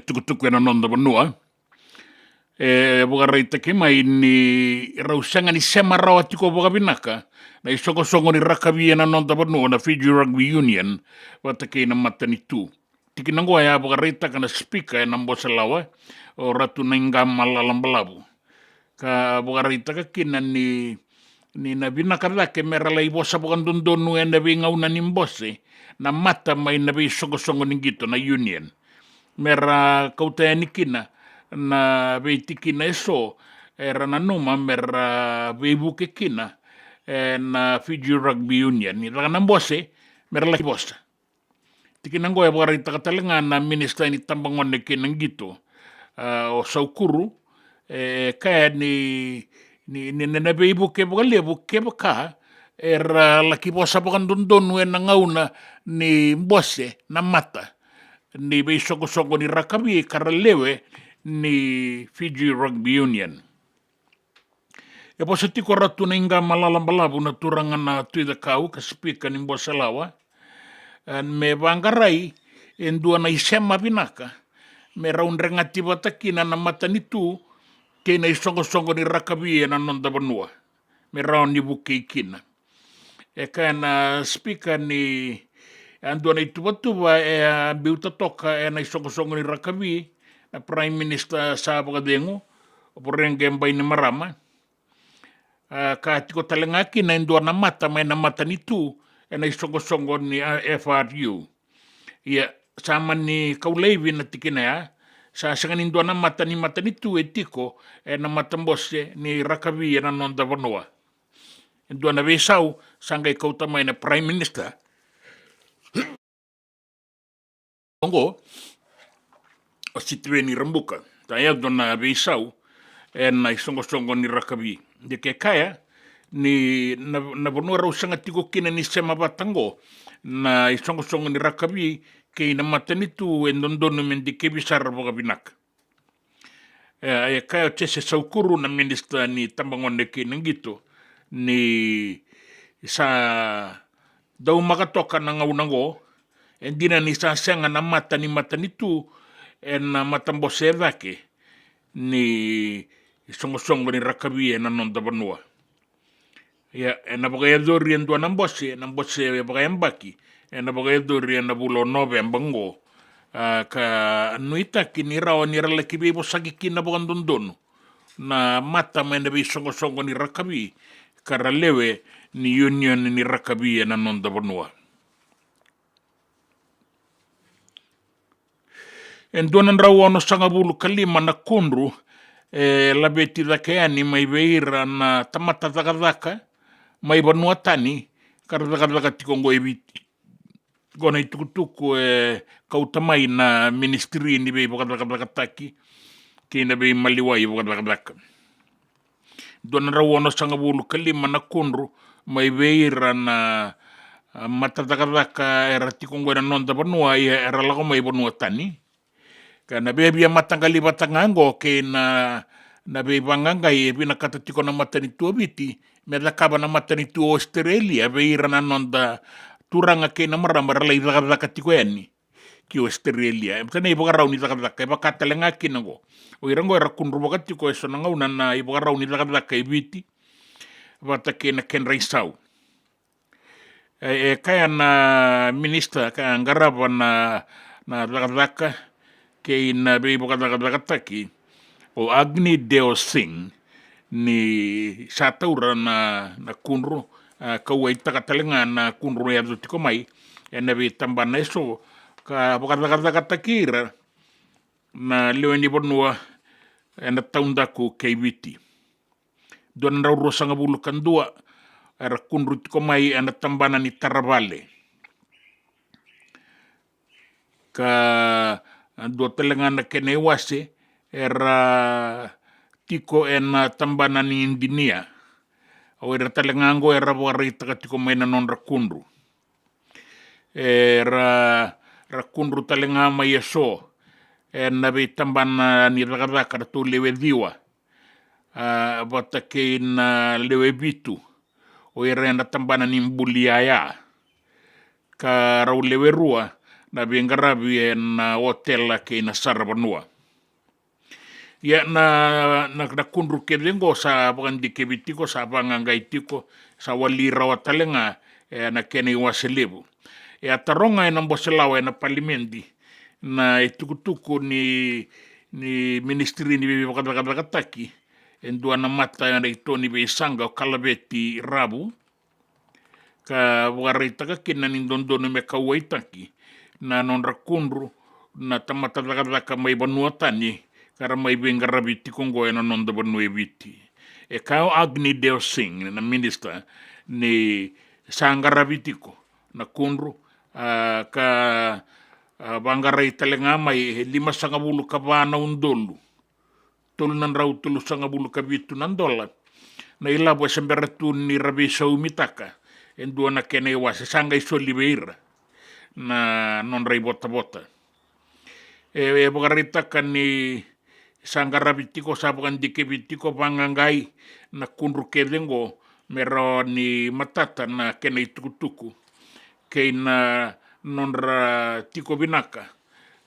tukutuku na nonda banua boga reita ke mai ni rausanga ni sema rawa tiko boga binaka na isoko songo ni rakabi na nonda banua na Fiji Rugby Union wata ke na matani tu tiki nango ya boga reita kana speaker na mbosa lawa o ratu na inga malalam balabu ka boga reita ka kina ni na binaka ke merala ibosa boga ndondonu na binga una ni mbose na mata mai na bi isoko songo ni gito na union mera kauta nikina na veitikina eso era na numa mera veibuke kina na Fiji Rugby Union ni rana mbose mera laki bosta tikina ngoe bora itakatalanga na minister ni tambangone kina ngito o saukuru kaya ni na veibuke boka lebuke boka era laki bosa boka ndondonu na ngauna ni mbose na mata ni bei soko ni rakabi karalewe ni Fiji Rugby Union. E po se tiko ratu na inga malalambalabu na turanga na tuida kau ka speaker ni Mbosalawa. Me vangarai en dua na isema vinaka. Me raunrenga tiba takina na matanitu ke na isongo-songo ni rakabi na nonda vanua. Me raun ni buke ikina. E ka na speaker ni andua na ituba-tuba e biuta toka e na isongo-songo ni rakabi na Prime Minister sa Pagadengo o porenge mbai ni marama. Ka tiko talengaki na indua na mata mai na mata ni tu e na isongo-songo ni FRU. Ia sama ni kauleivi na tikina ya sa sanga ni indua na mata ni tu e tiko e na mata mbose ni rakavi e na nonda vanoa. Indua na vesau sanga i kauta mai na Prime Minister. Ongo o sitwe ni rambuka. Taya dona vesau e na isongo-songo ni rakavi. De ke kaya ni na vanua rau sanga tiko kina ni sema batango na isongo-songo ni rakavi ke ina matanitu e nondono men di ke bisara boga binak. E kaya tese saukuru na minister ni tambangone ke nangito ni sa dau makatoka na ngaunango e dina ni sa senga na matanitu e na matambose vake ni songo-songo ni rakavi e na nonda vanua. Ya, e na bagayadori en dua nambose e bagayambaki, e na bagayadori en na bulo nove en bango, ka nuita ki ni rao ni ralaki bebo sagi ki na bagandondono, na mata me na bi songo-songo ni rakavi, ka ralewe ni union ni rakavi e na nonda vanua. En duanan rao ano sangabulu kalima na kondru, labeti dhakeani mai veira na tamata dhakadhaka, mai vanua tani, kara dhakadhaka tikongo e viti. Gona i tukutuku kautamai na ministry ni vei vakadhakadhakataki, kina vei maliwai vakadhakadhaka. Dona rau ano sangabulu kalima na kondru, mai veira na matadhakadhaka era tikongo e na nonda vanua era lago mai vanua tani. Kana bebia matangali batangango ke na bebanganga e bina kata tiko na matanitu abiti me lakaba na matanitu Australia beira na nonda turanga ke na marama rala idaka tiko yani ki Australia tane iboga rauni daka baka talenga kinango o irango era kunru boga tiko eso na ngauna na iboga rauni daka ibiti bata ke na ken raisau kaya na minister kaya ngaraba na daka ke ina beibo kadakataki o Agni Deo Singh ni sataura na kunru kaua itakatalenga na kunru ya tiko mai e na be tambana eso ka kadakataki na leo ni bonua e na taundaku KBT. Doan rau rosanga bulu kandua era kunru tiko mai e na tambana ni Taravale. Ka dua telengana kene wase era tiko ena tambana ni Indinia. O era telengango era warita ka tiko maina non rakundru. Era rakundru telengama yeso. Ena be tambana ni rakadaka tu lewe diwa. Bata ke na lewe bitu. O era ena tambana ni Mbuliaya. Ka rau lewe rua. Na bengarabi na hotel ke na Saravanua. Ya na kundru ke dengo sa bandi ke bitiko sa bangangai tiko sa walira wa talenga na kene waselebu. Ya taronga na mboselawa na parlimendi na itukutuku ni ministry ni bibi bakataki endua na mata na itoni be sanga kalabeti rabu ka warita ka kinani dondono me kawaitaki na non rakundru na tamata daka mai banua tani kara mai bengarabi tikongo na non da banua viti e kao Agni Deo Singh na minister ni sangarabi tiko na kundru ka bangarai talenga mai 5 ka bana undolu tolu nan rau tolu sangabulu ka bitu nan dola na ilabo semberatu ni rabi saumitaka endua na kene wase sanga iso libeira na non rei bota-bota. Bogarita kan ni Sangarabitiko sabukan dikebitiko pangangai na kunru kedengo mero ni matata na kena itukutuku kei na nonra tiko binaka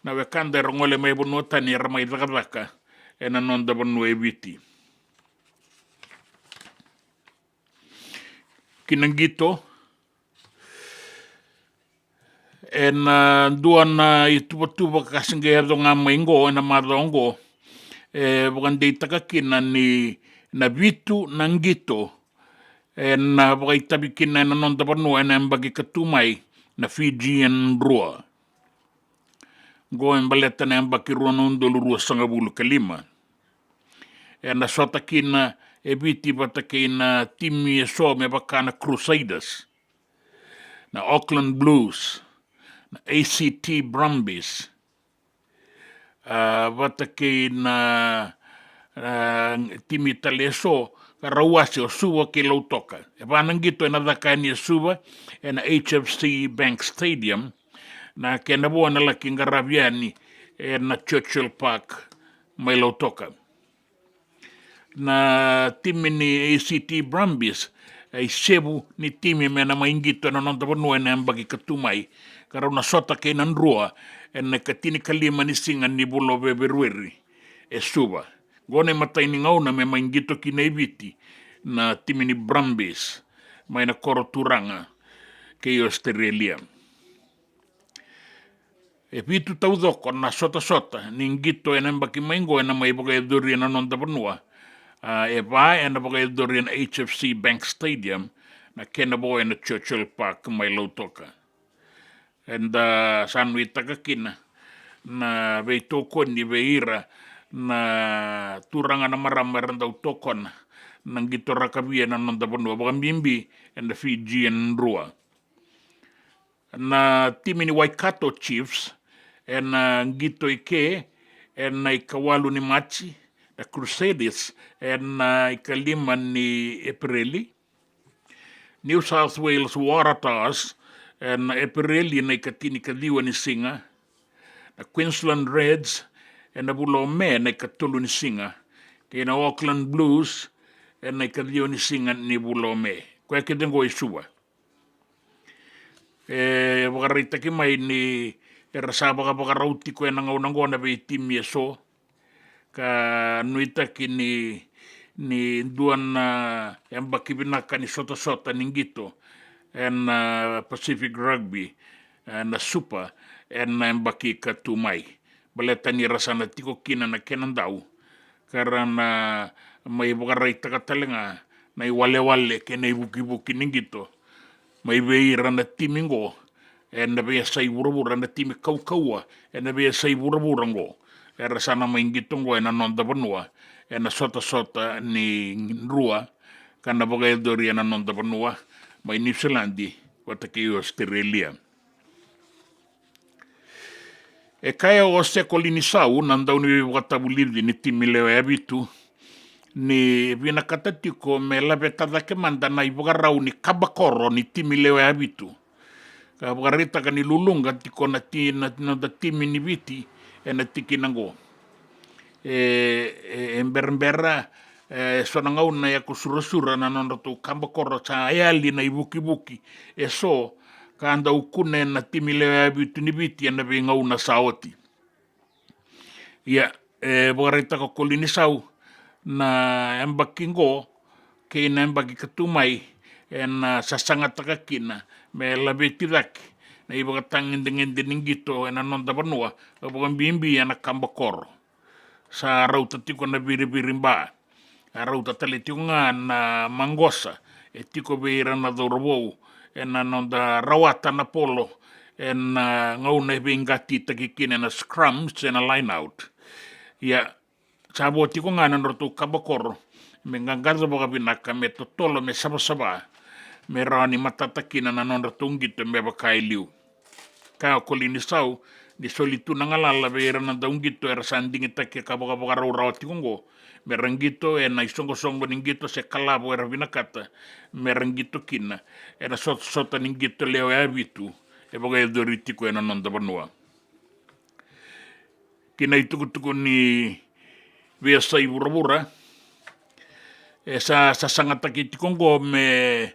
na wekanda rongole mai bonota ni ramai dakadaka ena nonda bonu ebiti kinangito ena duana ituba kasinge donga maingo ena madongo bukan deitaka kina ni na vitu nangito na bukai tabi kina na nonda banu ena bagi katumai na Fijian rua go embaleta na baki rua nondolu rua sangabulu kalima ena sota kina ebiti bata kina timi so me bakana Crusaders na Auckland Blues na ACT Brumbies bata kina timi taleso karawasi o suwa ke lautoka. E panangito na dakani suwa na HFC Bank Stadium na kena buwa na laking Garabiani na Churchill Park may lautoka. Na timi ni ACT Brumbies ay sebu ni timi mena maingito na nontabanua na bagi katumai karaw na sota kay nanrua na katini kalima ni singan ni bulo beberueri e suba. Gone matay ni ngaw na may maingito kinaibiti na timi ni Brumbies may na koroturanga kay Australia. E pitu taudoko na sota-sota ninggito na baki maingo na may bagay durian na nontabanua e ba na bagay durian HFC Bank Stadium na kenabo na Churchill Park may lautoka. And sanwi takakina na beitokon ni beira na turanga na maramar daw tokon nang gitora kabiya na nondabanua baka bimbi and the Fijian rua. Na timi ni Waikato Chiefs and gito ike and na ikawalu ni Machi the Crusaders and ikalima ni Epireli. New South Wales Waratahs and Epireli na ikatini kadiwa ni Singa. Na Queensland Reds and Bulome na ikatulo ni Singa. Kaya na Auckland Blues and na ikadiwa ni Singa ni Bulome. Kaya kidengo isuwa. Wakarita kimay ni erasaba ka bakarauti ko na ngaw na be timi so ka nuita kini ni duan na yang bakibinaka ni sota-sota ninggito and Pacific Rugby na Super and yang baki katumay baleta ni rasana tiko kina na kenandau karena may bakarita katalinga na iwale-wale kena ibuki-buki ninggito may beira na timingo and na beya sa ibura-bura na timi kau-kaua and na beya sa ibura-burango era sana mainggitong na nondabanua na sota-sota ni rua kana bagay dori na nondabanua may New Zealandi wata kayo Australia. E kaya o sekoli ni sau nandaw ni watabulivdi ni timilewa abitu ni vinakatatiko me labetata ke manda na ibugarau ni kabakoro ni timilewa abitu. Kabugarita ka ni lulunga tiko na timi ni biti na tikinango. Embera sonangau na ya kusura-sura na nondoto kabakoro sa ayali na ibuki-buki. So kanda ukune na timilewa abitu ni biti na bingau na saoti. Ya, bugarita ka kolinisau na embakingo kay na embagi katumay na sasangat takakina me labetidak na ibakatangin dengan dinggito na nondabanua abang bimbi na kambakor sa rauta tiko na biribirimba rauta taliti nga na mangosa etiko beira na dorbo na nonda rawata na polo na ngau na bingati takikina na scrums na line out ya saboti ko nga nanroto kabakor me nganggaza baka binaka me totolo me saba-saba me rani matatakina na nanroto ngito me baka iliu kaya kolinisau di solitu nangalala beira na daunggito era sanding itake kabaka rawati kongo me ranggito na isongo-songo ninggito se kalabo era binakata me ranggito kina era sota ninggito leo abitu baka edoritiko na nondabanua kina itukutuko ni via sai vura e sa sangata ki tikongo me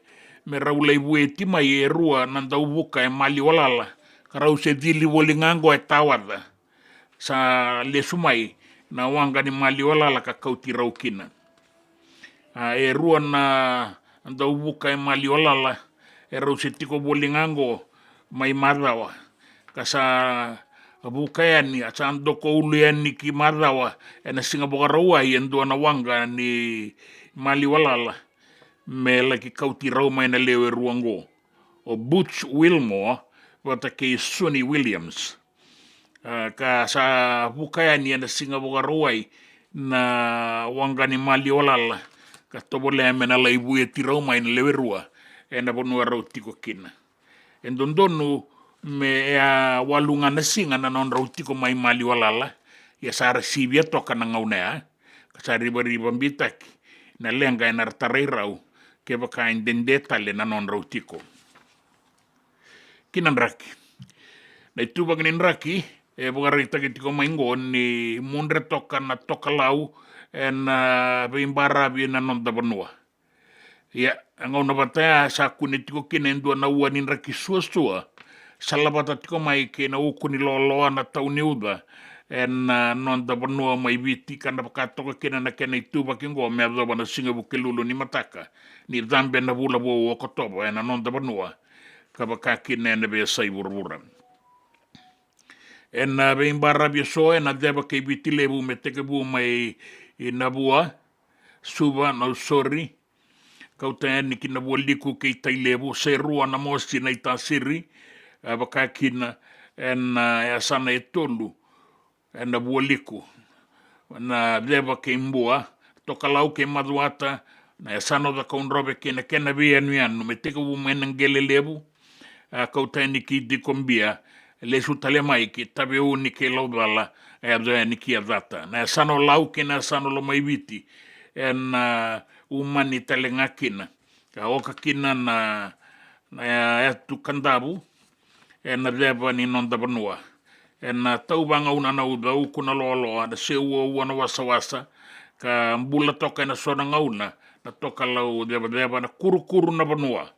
raulei vueti mai e rua nanda ubuka e mali walala karau se dili wolingango e tawada sa lesu mai na wanga ni mali walala ka kauti raukina e rua na nanda ubuka e mali walala e rau se tiko wolingango mai madawa kasa abukayani asa andoko uliani ki madawa e na singa bokaraua i endo na wanga ni mali walala me laki kauti rau mai na leo e ruango o Butch Wilmore wata ke Sonny Williams ka sa bukayani na singa bokaraua na wanga ni mali walala ka tobole mena lai bue ti rau mai na leo e rua e na bonu rau tiko kina endondonu me walunga na singa na non rautiko mai mali walala ya sa resibia toka na ngaunea ka sa riba mbitaki na lenga na tarai rau ke baka indendeta le na non rautiko kinan raki na ituba ganin raki e bugarita kitiko maingo ni mundre toka na toka lau en bimbara bi na non da banua ya ngauna bataya sa kunitiko kinendua na uanin raki suasua salabata tiko mai ke na ukuni loloa na tauniuda en non da banua mai viti kana pakatoka kena na kena ituba kingo me ado na singa bukelulu ni mataka ni dambe na bula bo kotobo en non da banua ka bakaki ne be sai burbura en be imbarra bi so en deba ke viti lebu me teke bu mai inabua suba no sorry kauta ni kina boliku ke tailebu se rua na mosi na itasiri bakakina en sana etolu en boliku na deba ke mbua toka lau ke maduata na sano da konrobe kena bianuan me teke bu menengele lebu kauta ni ki di kombia le sutale mai ki tabe uni ke laudala ni ki adata na sano lau ke na sano lo mai viti en umani talengakina ka oka kina na tu kandabu en deba ni non da banua en tau banga una na uda ukuna lolo ada seua wana wasa ka mbula toka na sona ngauna na toka lau deba na kuru na banua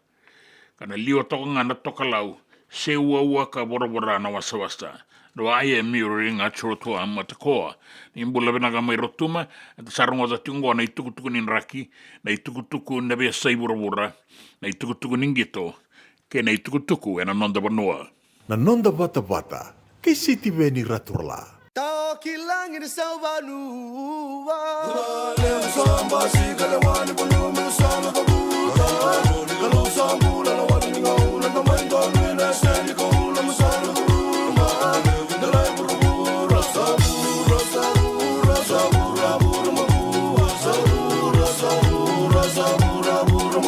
kana liwa toka ngana toka lau seua ka bora na wasa do ai mirroring a choto amatakoa imbula bena ga mai rotuma sarungo za tingo na itukutuku nin raki na itukutuku na be sai bora na itukutuku ningito ke na itukutuku ena nonda banua na nonda bata ke siti veni raturla Tao kilangin sa vanua Leo samba si kalawani bono mo sana kabuta Kalau sambu la wani ngau la tamando na sani ko la masana kuruma Dalai buru sabura buru sabura buru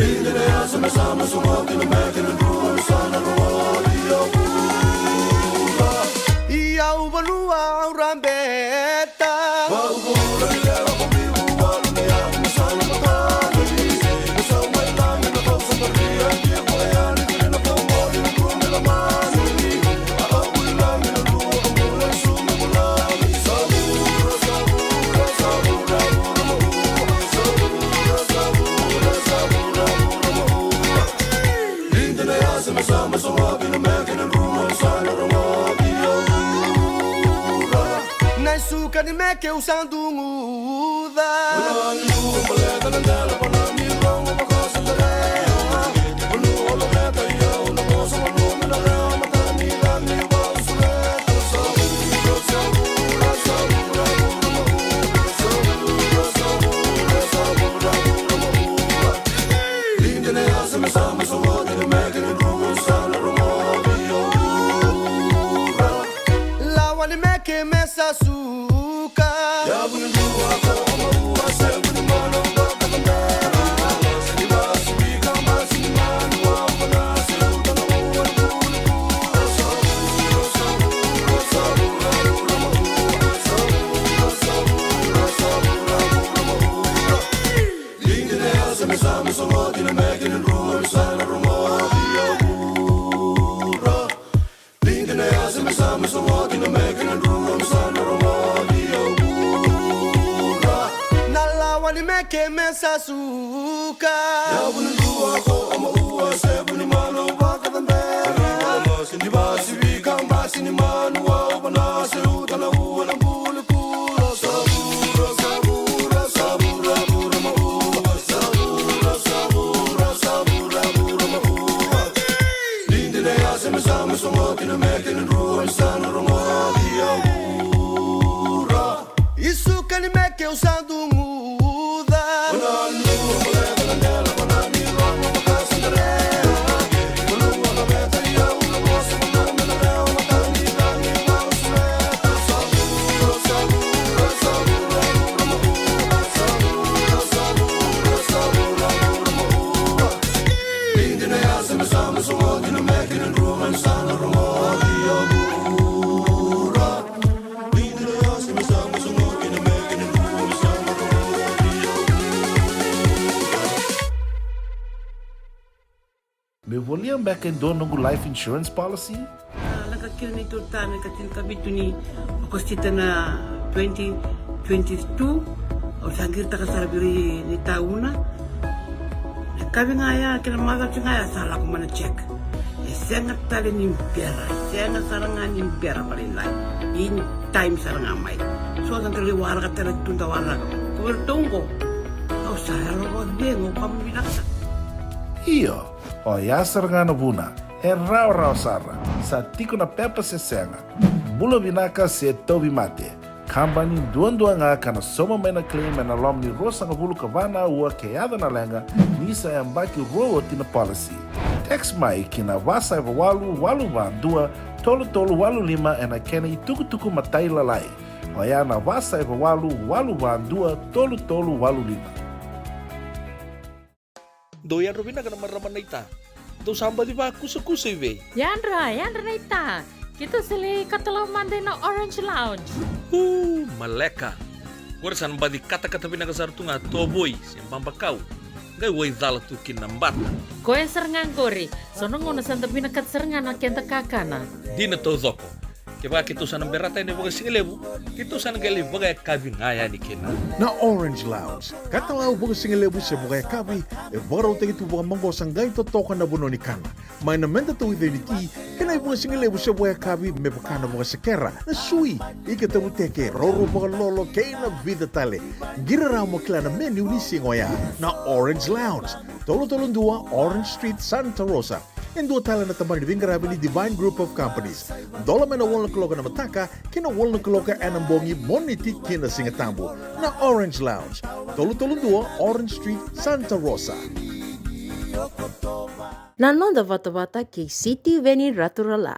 Indene asame sama sumo kina mekin ruwa sana ruwa Iau vanua rambeta Suka ni me que usando muda Lawa ni me que me sasuka ya Sama so walking and making and room sana room que me açúcar. Ya bunun dua ko ama uwa se buni mano ba kadande. Mama sindi ba sibi kamba sini manu wa bana se utala uwa na bulu kula sabura sabura sabura bura ma uwa sabura sabura sabura bura ma uwa. Linde ne ase me sama somo kina mekin ruwa sana romo dia bura. Isso que ele me que usando muda. Me voliam back in dono ngu life insurance policy? Nakakil ni tuta na katil kabitu ni okostita na 2022 o sangir ta kasarabiri ni tauna. Kabi ngaya kila maga ngaya salah ko mana check. Sengat tali ni impera, sengat sarangan impera palilai. In time sarangan mai. So ang tali warga tali tunda warga. Kubertungo. Au saya lo dengo kamu binasa. Iyo, o yasar ngana buna, rau sarra, sa tiko na pepa se senga, bula binaka se tobi mate, kambani duandua nga kana soma mena claim na lomni rosa nga bulu kavana ua keada na lenga, nisa yambaki roa tina policy. Text mai kina wasa eva walu vandua, tolu walu lima ena kena ituku matai lalai. O ya na wasa eva walu vandua, tolu walu lima. Doyan Robina kana maraman na ita. Do samba di ba kusa iwe. Yandra na ita. Kita sili katalaw mande na Orange Lounge. Maleka. Gurasan ba di kata-kata pinakasartunga toboy simpang bakau. Gay way dala tu kinambata. Koe serengan kori. Sono ngono santa pinakat serengan na kenta kakana. Di na to zoko. Kaya kita sana berata ini bagai singlebu, kita sana gali bagai kabi ngaya ni kena. Na Orange Lounge, kata lau bagai singlebu se bagai kabi, baru tegi tu bagai manggo sanggai to toka na buno ni kana. Mai na menta tu ide ni ti, kena bagai singlebu se bagai kabi me bakana bagai sekera. Na sui, ika tabu teke roro bagai lolo kena vida tale. Gira ramo klana menu ni singoya. Na Orange Lounge, tolong dua Orange Street Santa Rosa. Yang dua tala na tamang divingarabi ni Divine Group of Companies. Dola mena wala kaloka na mataka, kina wala kaloka anambongi moniti kina singatambo. Na Orange Lounge. Tolo dua Orange Street, Santa Rosa. Nanonda vata-vata ki City Veni Raturala.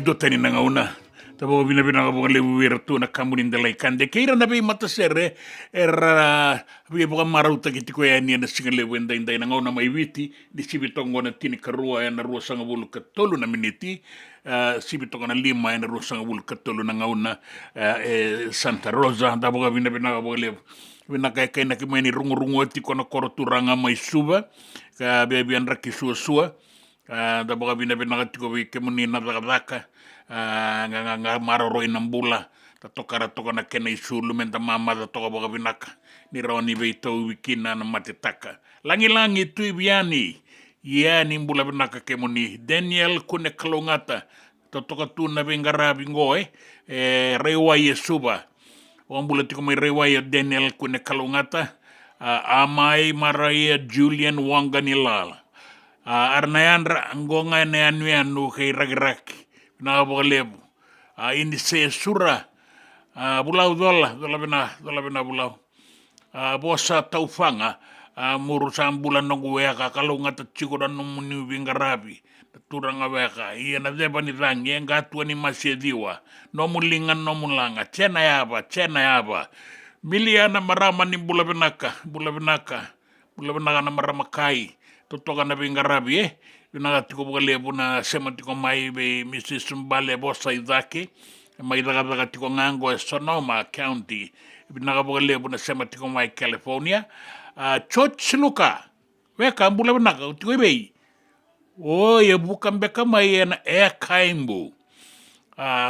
do tani na ngauna. Tabo vina ka bo le wirtu na kamunin de lai kande keira na be mata sere era be bo marauta ki tiko ya ni na singale wenda inda na ngauna mai witi di sibitongo na tini karua na rua sanga bulu ka tolu na miniti sibitongo na 5 na rua sanga bulu ka tolu na ngauna Santa Rosa tabo vina ka bo le vina kai kai na ki mai ni rungu tiko na koroturanga mai suba ka be bian raki sua da boga bina ka tiko ke muni na daka nga maroro ina mbula ta toka na kena isulu menta mama da toka boga binaka ni roni beito wikina na matitaka langi tu ibiani yani mbula binaka ke muni Daniel kune kalongata ta toka tu na bengara bingoe rewa yesuba wambula tiko mai rewa ya Daniel kune kalongata amai maraya Julian Wanganilal Arnayandra ngonga ne anuanu kay ragiraki na bolebu ini se sura bulau dola bina bulau bosa taufanga murusan bulan nongu weka kalau ngata chiko dan nomuni bingarabi turanga weka iya na deba ni rangi enga tua ni masediwa nomulingan nomulanga cena yaba miliana marama ni bulabinaka na marama kai totoka na bingarabi Vina tiko bole buna sema tiko mai be Mrs. Mbale bosa idake mai daga tiko ngango Sonoma County vina bole buna sema tiko mai California Church Luka weka mbula buna tiko bei ye bukan beka mai na kaimbu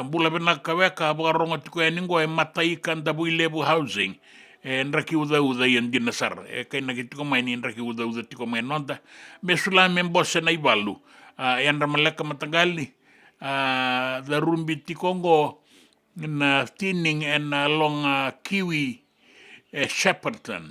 mbula buna weka borongo tiko eningo matai kan dabu lebu housing nraki uda yan dinasar kay nagitiko may ni nraki uda tiko may nonda mesula membose na ibalu yan ramalaka matagali the rumbi tikongo na tining and along Kiwi Shepperton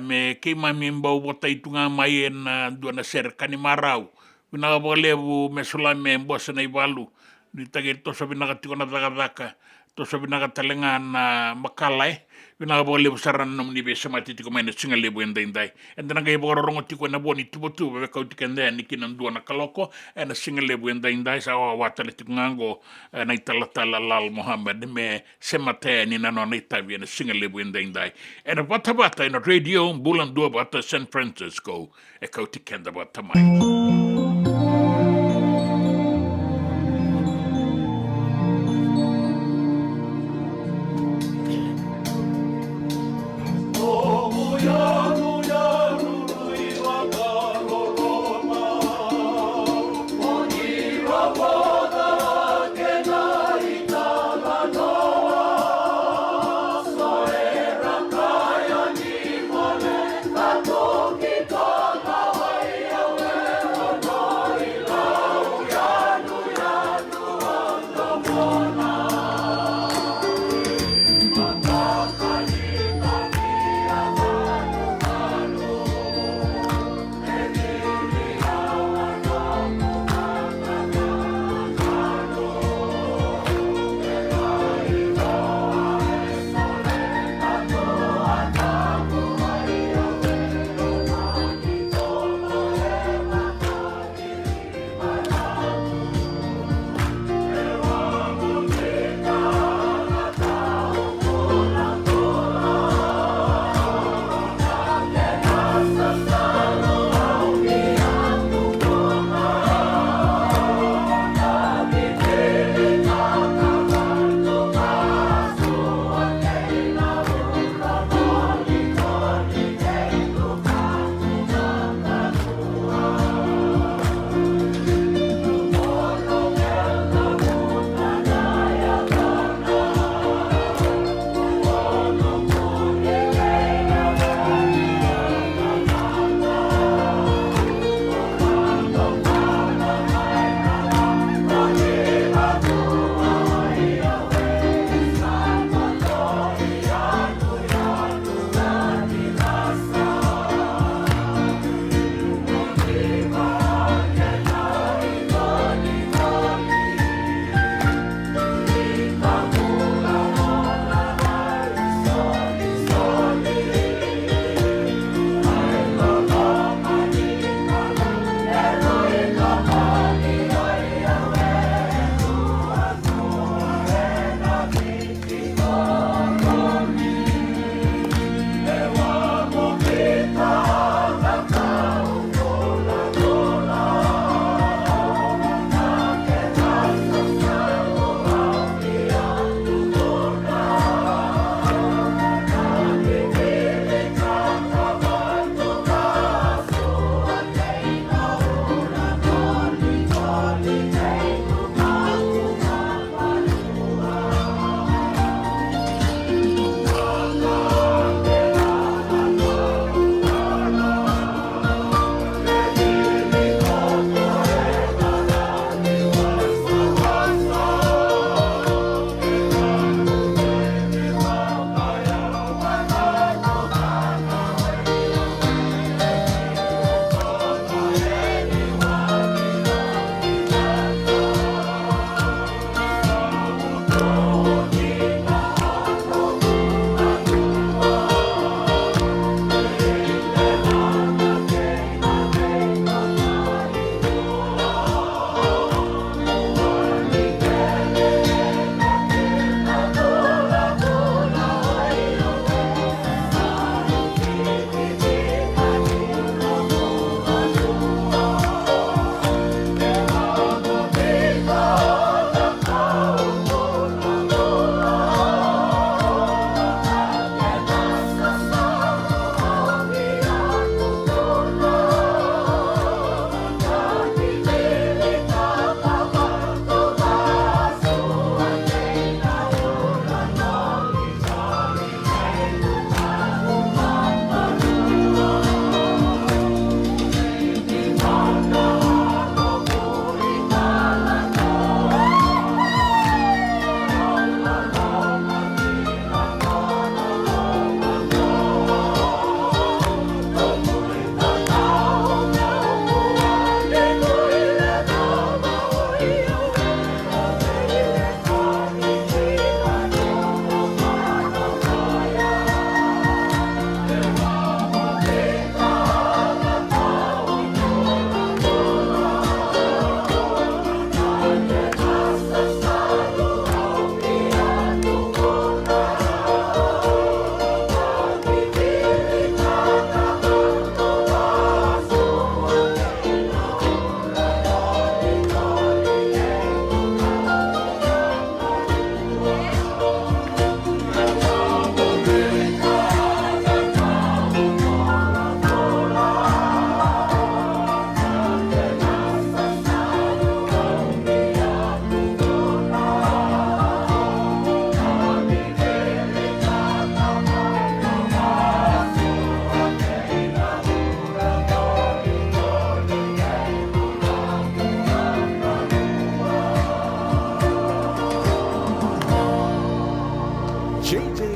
me kay mamimbaw botay tunga may na duana ser kanimarau binakabalebu mesula membose na ibalu ditagito sa binakatiko na dagadaka to sa binakatalengan na makalay binakabalebu saran nom ni besa matitiko may na singalebu inday and then ngay bororong tiko na boni tubo beka utikende ni kinandua na kaloko na singalebu inday sa watale tiko ngango na italatala lal Muhammad me semate ni nanonita na singalebu inday and bata in radio bulan dua bata San Francisco eka utikende bata mai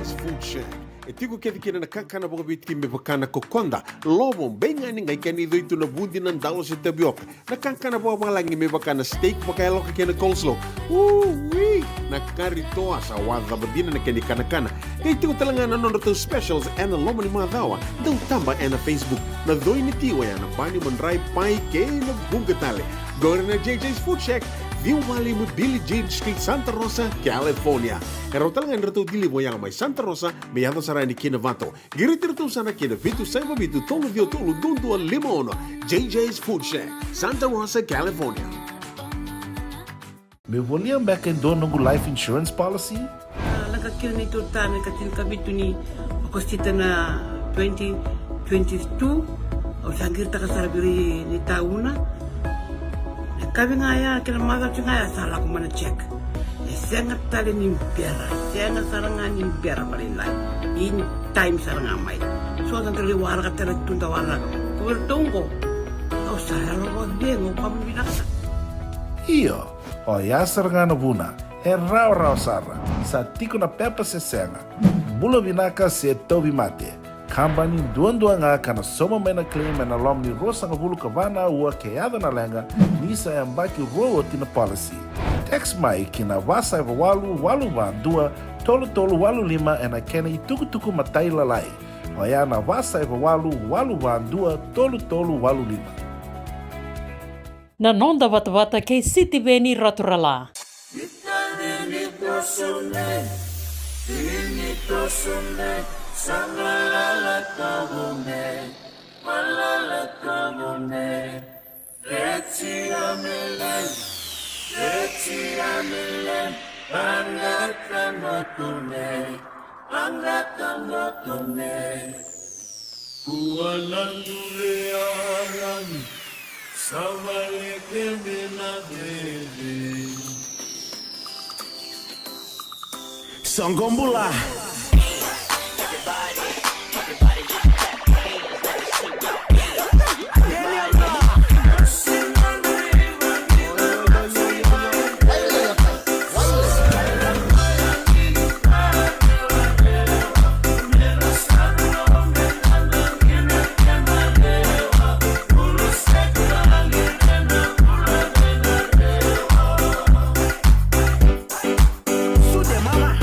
JJ's Food Shack. E tiku kena na kankana boka bitki me bakana kokonda. Lobo benga ni ngai kani do itu na bundi na dalo se tabioka. Na kankana boka malangi me bakana steak baka elo kena coleslaw. Wee! Na kari toa sa wadha badina na keni kana. Kay tiku talangana no to specials and lomo ni madawa. Dau tamba na Facebook. Na doi ni tiwa ya na bani manrai pai ke na bunga tale. Gore na JJ's Food Shack. Viu Valley mo Billy Jean Street, Santa Rosa, California. Pero talagang rito dili mo yang may Santa Rosa, may ato sa rani kinavato. Girit-rito sana kinavitu sa mabitu tolo dio tolo dundo limono. JJ's Food Shack, Santa Rosa, California. Me voliam back in doon ng life insurance policy? Nagkakira nito tayo katil kabitu ni akostita na 2022 o sangir ta kasarabiri ni tauna. Kami ngaya kila mara ngaya salah ko mana check. Sengat tali ni pera, sengat sarangan ni pera malilay. In time sarangan mai. So ang kaliwara ka tala tunda wala. Kuwertongo. Au saya lo dengo kami binasa. Iyo, o yasar nga na buna, raw sarra, sa tiko na pepa sesenga. Bulo binaka se tobi mate. Kambani duan nga kana soma mena claim na lom ni rosa nga bulu kavana ua keada na lenga nisa yang baki roa tina policy. Text mai kina wasa eva walu van dua tolu walu lima ena kena ituku matai lalai. Oya na wasa eva walu van dua tolu walu lima. Na nonda wata kei siti veni raturala. Sangalala kabune, malala kabune, reti amelen, angatangotune, kualandulealan, savaleke minagrevi. Songombula. Sude mama.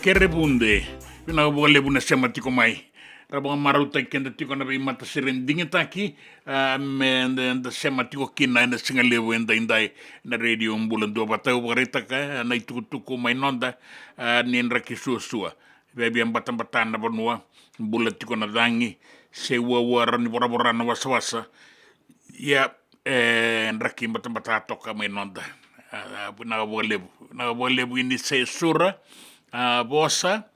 kere bunde pina bole buna sema tiko mai rabang marau tai kenda tiko na mata serendingi taki me nda sema tiko kina na singale wenda indai na radio bulan do batau barita ka na tuku mai nonda nin raki suasua bebi ambatan na bonua bulan tiko na dangi se wawara ni bora na wasa ya raki mbatan toka mai nonda na bole ini se sura bosa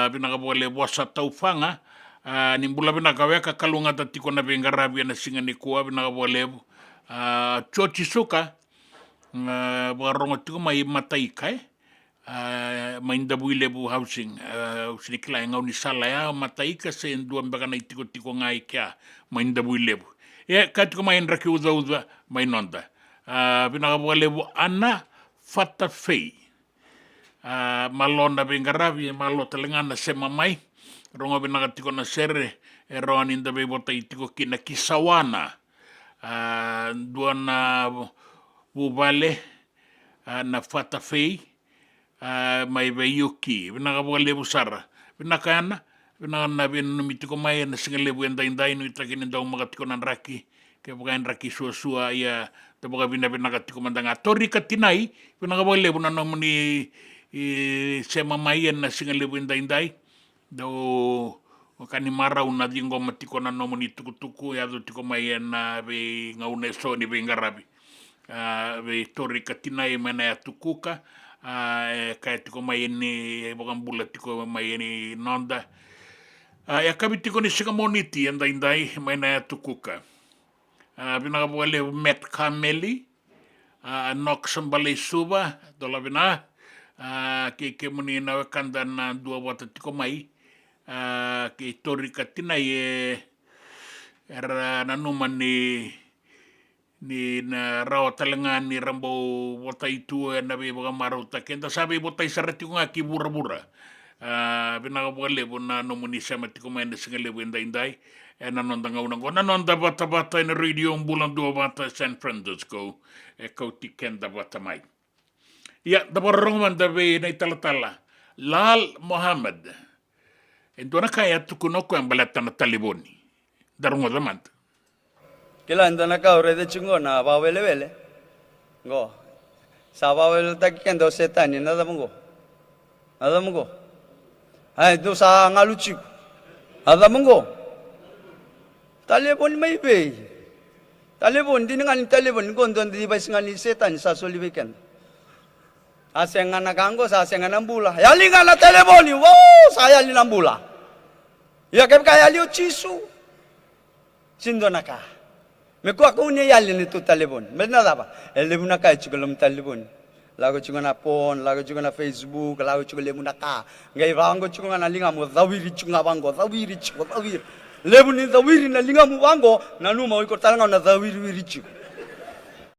binaga bole bosa taufanga ni bula binaga weka kalunga tatiko na bengarabi na singa ni kuwa binaga bole chochi suka barongo tiko mai matai kai mainda builebu housing sinikla ngau ni sala ya matai ka se ndua mbaka na tiko ngai kya mainda builebu katiko mai ndraki uza mai nonda binaga bole ana fata fei malona bengaravi malo telengana sema mai rongo binaga tiko na sere roan inda be bota tiko kina kisawana duana bubale na fata fei mai be yuki binaga bole busara binakana binana bin mitiko mai na singale buenda inda inu itakini ndau magatiko na raki ke bukan raki suasua ya taboga binaga tiko mandanga tori katinai binaga bole bunana muni sema mai na singale buenda indai do kani mara una dingo matiko na nomoni tuku ya do tiko mai na be ngaune so ni bengarabi be tori katina mena ya tukuka ka tiko mai ni bogam bula tiko mai ni nonda ya kabitiko ni sigamoniti indai mena ya tukuka binaga bole met kameli nok sambale suba dola bina ke muni na kanda na dua wata tiko mai ke tori katina era na numan ni na rawa talenga ni rambo wata itu na be baga marauta kenda sabe wata isarati ko ngaki bura binaga bole bona no muni sama tiko mai na singale wenda indai na nonda ngaunango na nonda bata in radio bulan dua bata San Francisco kau tikenda bata mai. Ya, dapat orang mandabe na italatala. Lal Muhammad. Ito na kaya tukunoko ang balatan na taliboni. Darungo zaman. Kila ito na ka ore de chungo na bawele. Go. Sa bawele takikendo setani na damungo. Adamungo. Ay, do sa ngaluchik. Adamungo. Talibon may be. Talibon, di nga ni talibon. Kondon di ba singali setan sa solibikan. Asenga na kango sa asenga na mbula. Yali nga na telefoni. Wow! Saya yali na mbula. Ya kaya yali o chisu. Sindo na ka. Mekuwa ko niya yali nito telefon. Mena ba? Elebu na ka chugalom telefon. Lago chuga na phone, lago chuga na Facebook, lago chuga lebu na ka. Ngai bango chuga na linga mo zawiri chuga bango, zawiri chuga zawiri. Lebu ni zawiri na linga mo bango na numa iko talanga na zawiri chuga.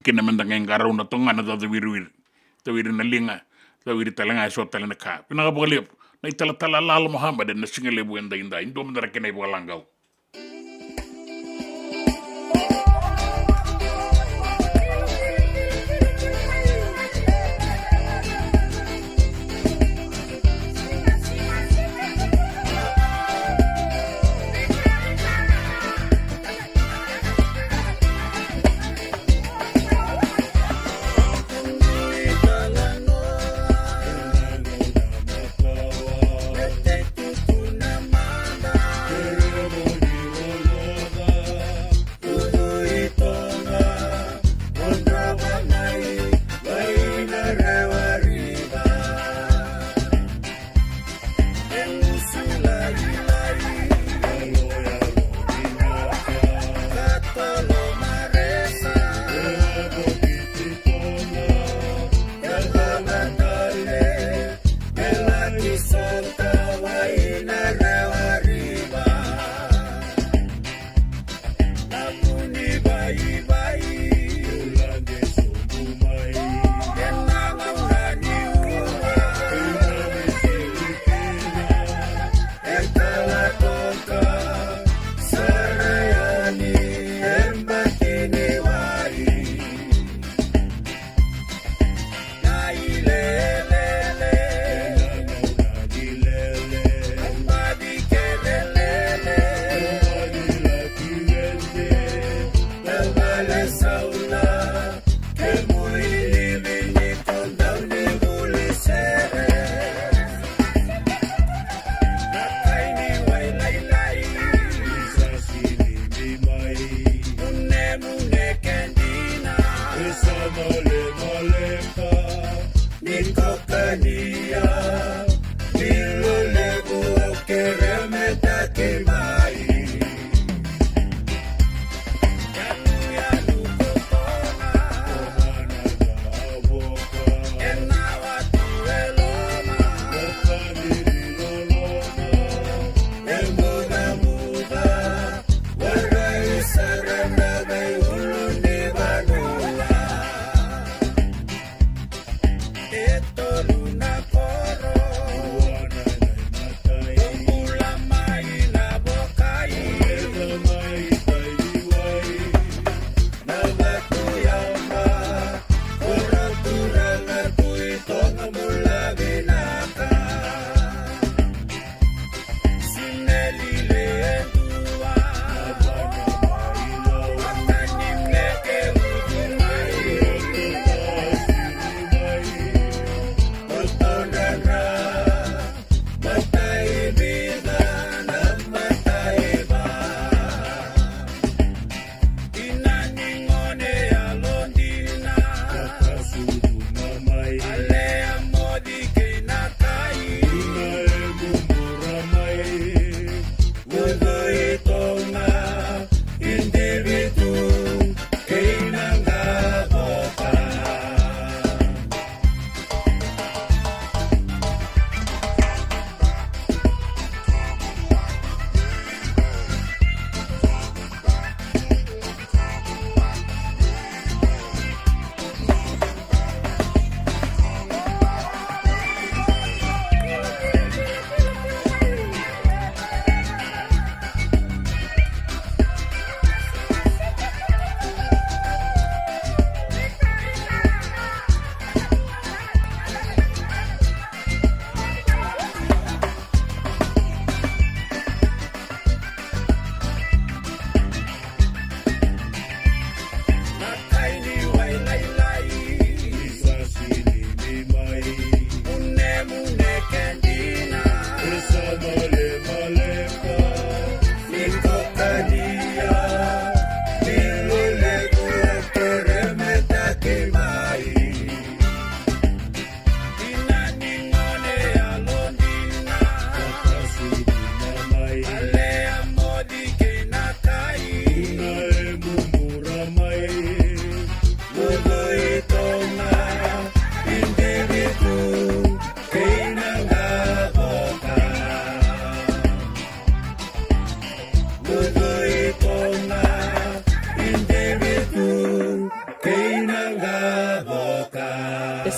Kina mendang ngaro na tonga na zawiri. Tawiri na linga, tawiri talanga so talana ka. Pinaga boleh, na itala Lal Muhammad na singale buenda inda. Indo mendara kena ibu langau.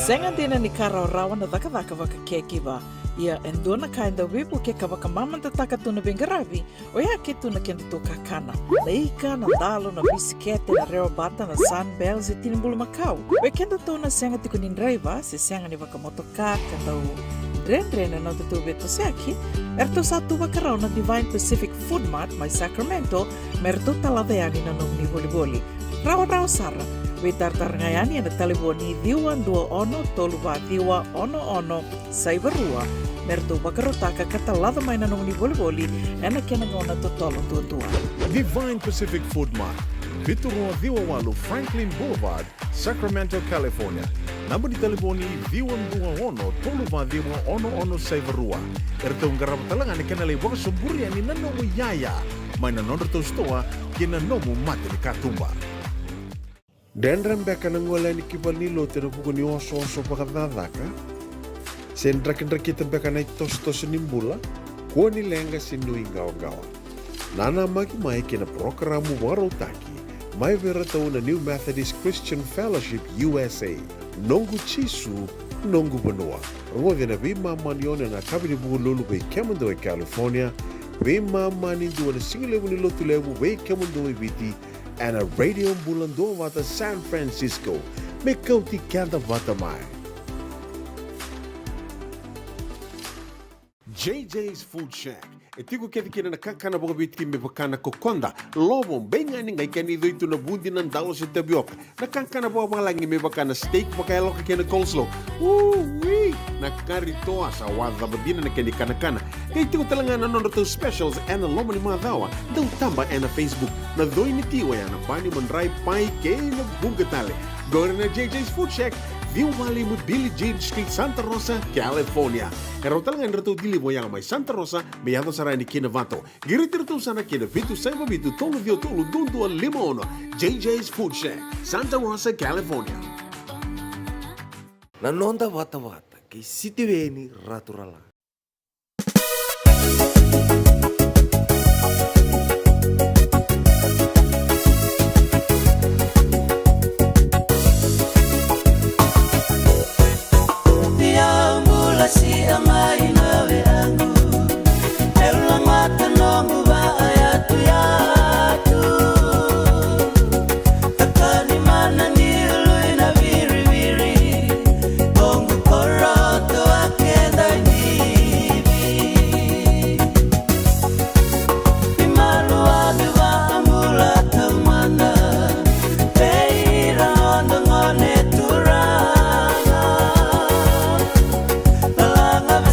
Senga dina ni kara rawa na daka waka kekiwa. Ia endona kainda wipu ke kawaka mamanta taka tuna bengaravi, o ia ke tuna kenda to kakana. Na ika, na dalo, na bisikete, na reo bata, na sunbells e tinimbulu makau. We kenda to na senga tiko ni driver, se senga ni waka motoka, kanda u dren na tutu beto seaki, erto satu wakarau na Divine Pacific Food Mart, mai Sacramento, merto talaveani na nung ni boli. Rawa sara. We tartarngayani na telefoni diwa 21 saibarua merto bakarotaka katalada mai na nung ni boli ena kena ngona totolo tutua. Divine Pacific Food Mart, Viturua Diwawalu Franklin Boulevard, Sacramento, California. Namba di telefoni Diwa saibarua. Erto ngarapatalangan kena lewak sumburi ani nanomu yaya. Mai na nondro stoa kena nomu mate ni katumba. Dendram beka na ngola ni kibalilo tero buku ni oso pakadadaka. Sendra kita beka na tos nimbula. Kuo ni lenga sindu ingawa. Nana magi mai kina programu warotaki. Mai vera tau na New Methodist Christian Fellowship USA. Nongu chisu, nongu benua. Rongo na vima manione na kabini buku lulu bei kemendo e California. Vima mani dua na singilewu ni lotu lewu bei kemendo e viti. And a radio bulando vata San Francisco. Me kauti kanta vata mai. JJ's Food Shack. E tiku kete kina na kakana boka biti me bakana kokonda. Lobo benga ni ngai kani doitu na bundi nan dalo se tabioka. Na kakana boka malangi me bakana steak baka loka kena coleslaw. Wee! Na karitoa sa wadha badina na kani kana. Kay tiku talanga na nono specials and the lomo ni madawa. Daw tamba na Facebook. Na doi ni tiwa ya na bani mandrai pai kay na bungatale. Go na JJ's Food Shack. View Valley mo Billie Jean Street, Santa Rosa, California. Karo talagang rito dili mo yang may Santa Rosa, may yato saray ni Kinavato. Girit-rito sana Kinavitu, Saiba Vitu, Tolo Dio Tolo, Dundo, Limon, JJ's Food Shack, Santa Rosa, California. Nanonda wata-wata kay City Veni Raturala. Si amai nawe angu Eula mata nongu ba ayatu yatu Takani mana ni ului na viri Bongu koroto akenda nivi Pimalu adu wa amula tamana Peira ondo ngone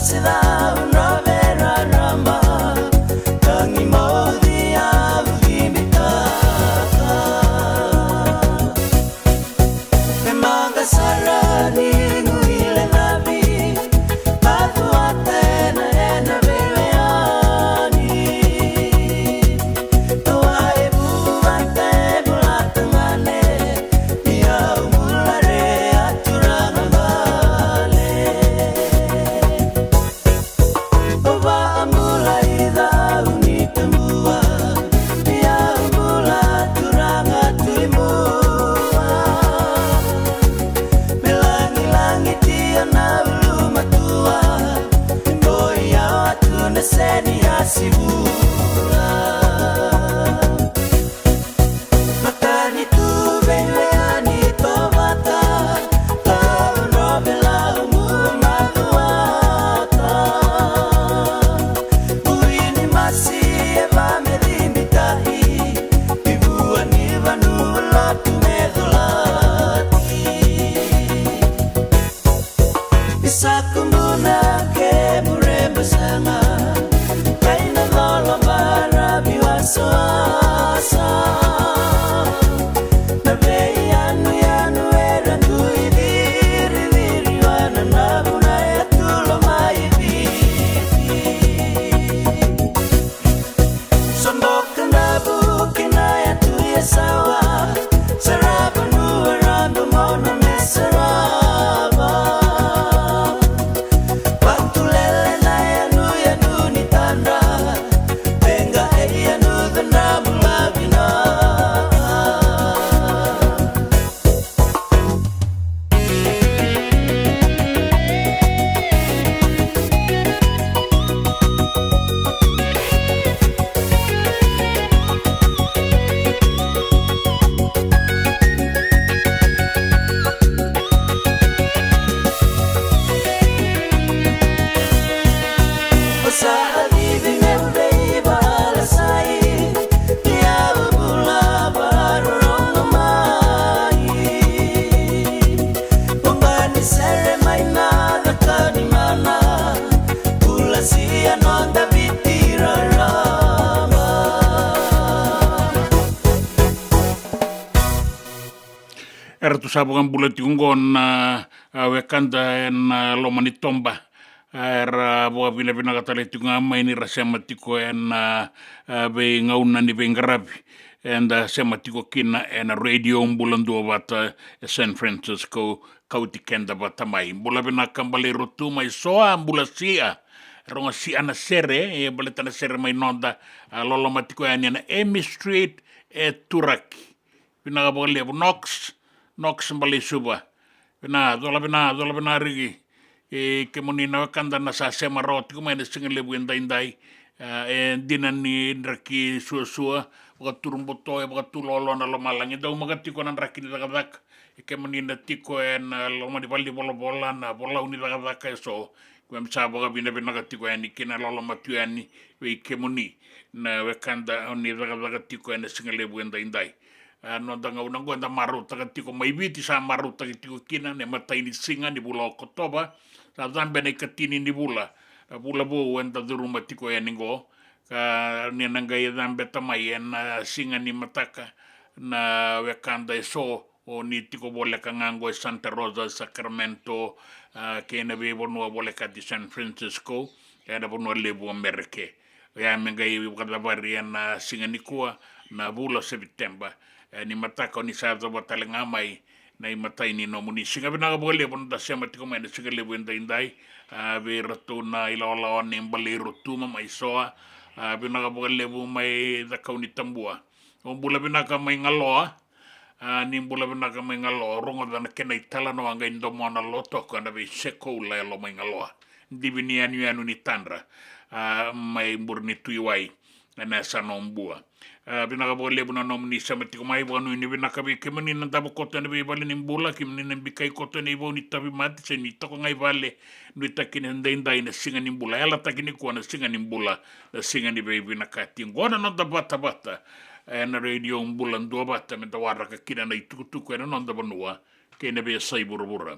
Sila unrovera ramba Tangi modi avimita Memanga sarani nguile nabi Batu atena ena beweani Toa ebu vante mulatangane Ia umulare aturana vale Seni asibula Matani tu beleani tomata Novela umumanuata Uini masi eva melimitahi Ibua nivanula tumedolati Isa kumbuna ke muremba sana Kaina lolo era tu sabungan bulat yungon wekanda en lomani tomba era boa pina katale tunga mai ni rasematiko en be ngauna ni bengarabi and sematiko kina en radio mbulando bata San Francisco kauti kenda bata mai mbula pina kambale rotu mai soa mbula sia ronga si ana sere e baletana sere mai nonda lolo matiko en Amy Street e Turaki pina kabole Knox mbale suba pina dola pina rigi e ke monina kanda na sa sema roti kuma ina singa lebu indai e dinan ni raki sua baka turumboto e baka tulolo na lomalangi dau magatiko na raki ni tagadak e ke monina tiko en loma di bali bola na bola uni tagadak so kwem sa baka bina gatiko en kina lolo matu en we ke moni na wekanda oni tagadak tiko en singa lebu indai no danga unang ganda maru tagatiko mai biti sa maru tagatiko kina ne matai ni singa ni bula Oktoba sa zambe na ikatini ni bula bo wenda duruma tiko yaningo ka ni nangai zambe tamai na singa ni mataka na wekanda so o ni tiko bole kangango Santa Rosa Sacramento ke na be bonua bole ka di San Francisco ya na bonua lebu Amerike ya mengai kada bari na singa ni kua na bula September ni mataka ni sa zo batalenga mai na matai ni no muni singa bina bole bon da sema tiko mai singa lebu indai be ratu na ilaola ni mbali rutu mai soa bina bole bu mai da kauni tambua on bula bina ka mai ngaloa ni bula bina ka mai ngaloa rongo da kena itala no anga indomo na loto kana be seko la lo mai ngaloa divini anu ni tandra mai burni tuiwai na sanombua bina ka bole buna no muni sama tiko mai bonu ni bina ka be kemani na dabo kota na be bale ni mbula kimni na bikai kota ni boni tabi mati se ni toko ngai bale ni takini ndai na singa ni mbula ela takini ko na singa ni mbula na singa ni be bina ka tingona no da bata na radio mbula ndo bata me tawara ka kina na itukutuku na no da bonua ke na be sai burubura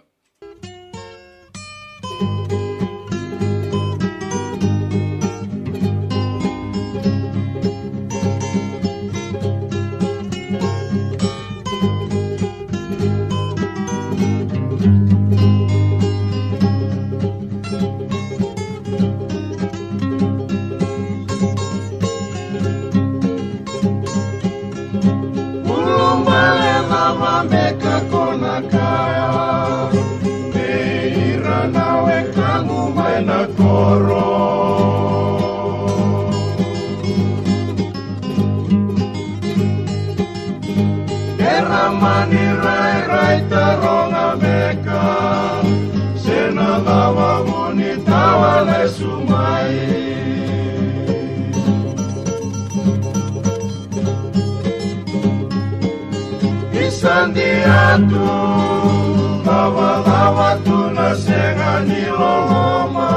Sandiatu lawa tu na sengani loloma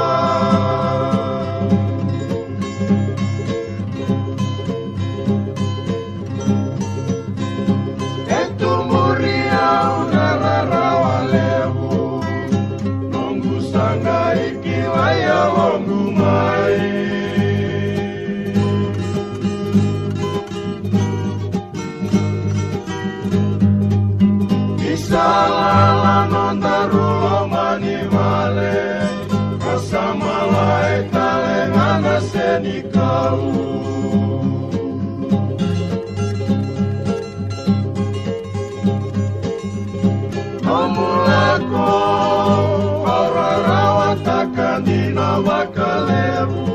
etu muria unara rawa lebu nongu sanga ikiwaya longu mai Salala nonda rulo mani vale Kasamala etale ngana seni kau Nomulako Para rawat akan dinawakalebu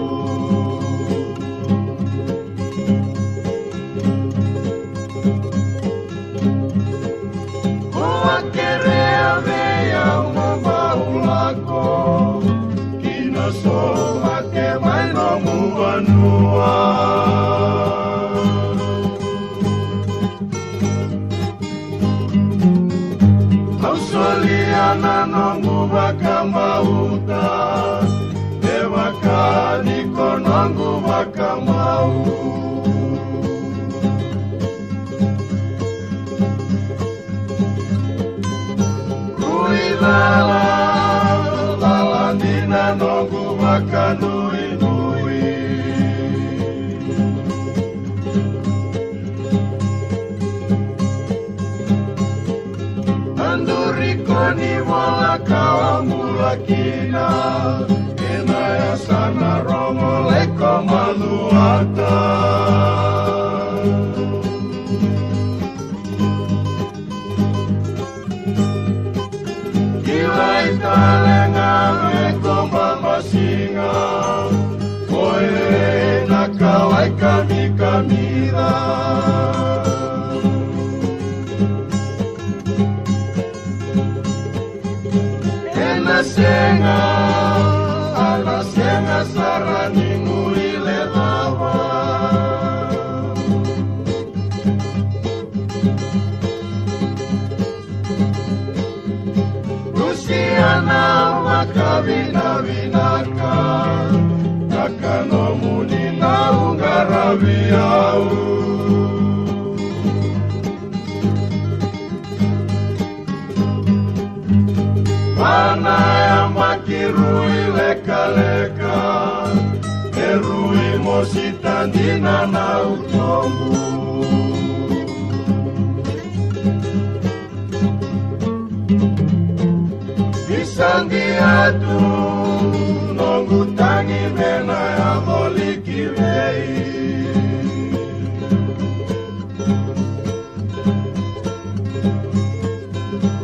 Australiana nongu bakamauta Dewaka niko nongu bakamau Kuilala Lalandina nongu bakanui makina Ina ya sana romo leko maluata Kila italenga meko mama singa Koe nakawai kami kamira Senga, ala senga sarani ngurile lava. Luciana makavina vinaka, kakano munina ungaraviau. Mana yang makirui leka-leka Erui mosita dina na utombu Bisang diatu nonggu tangi mena ya moliki vei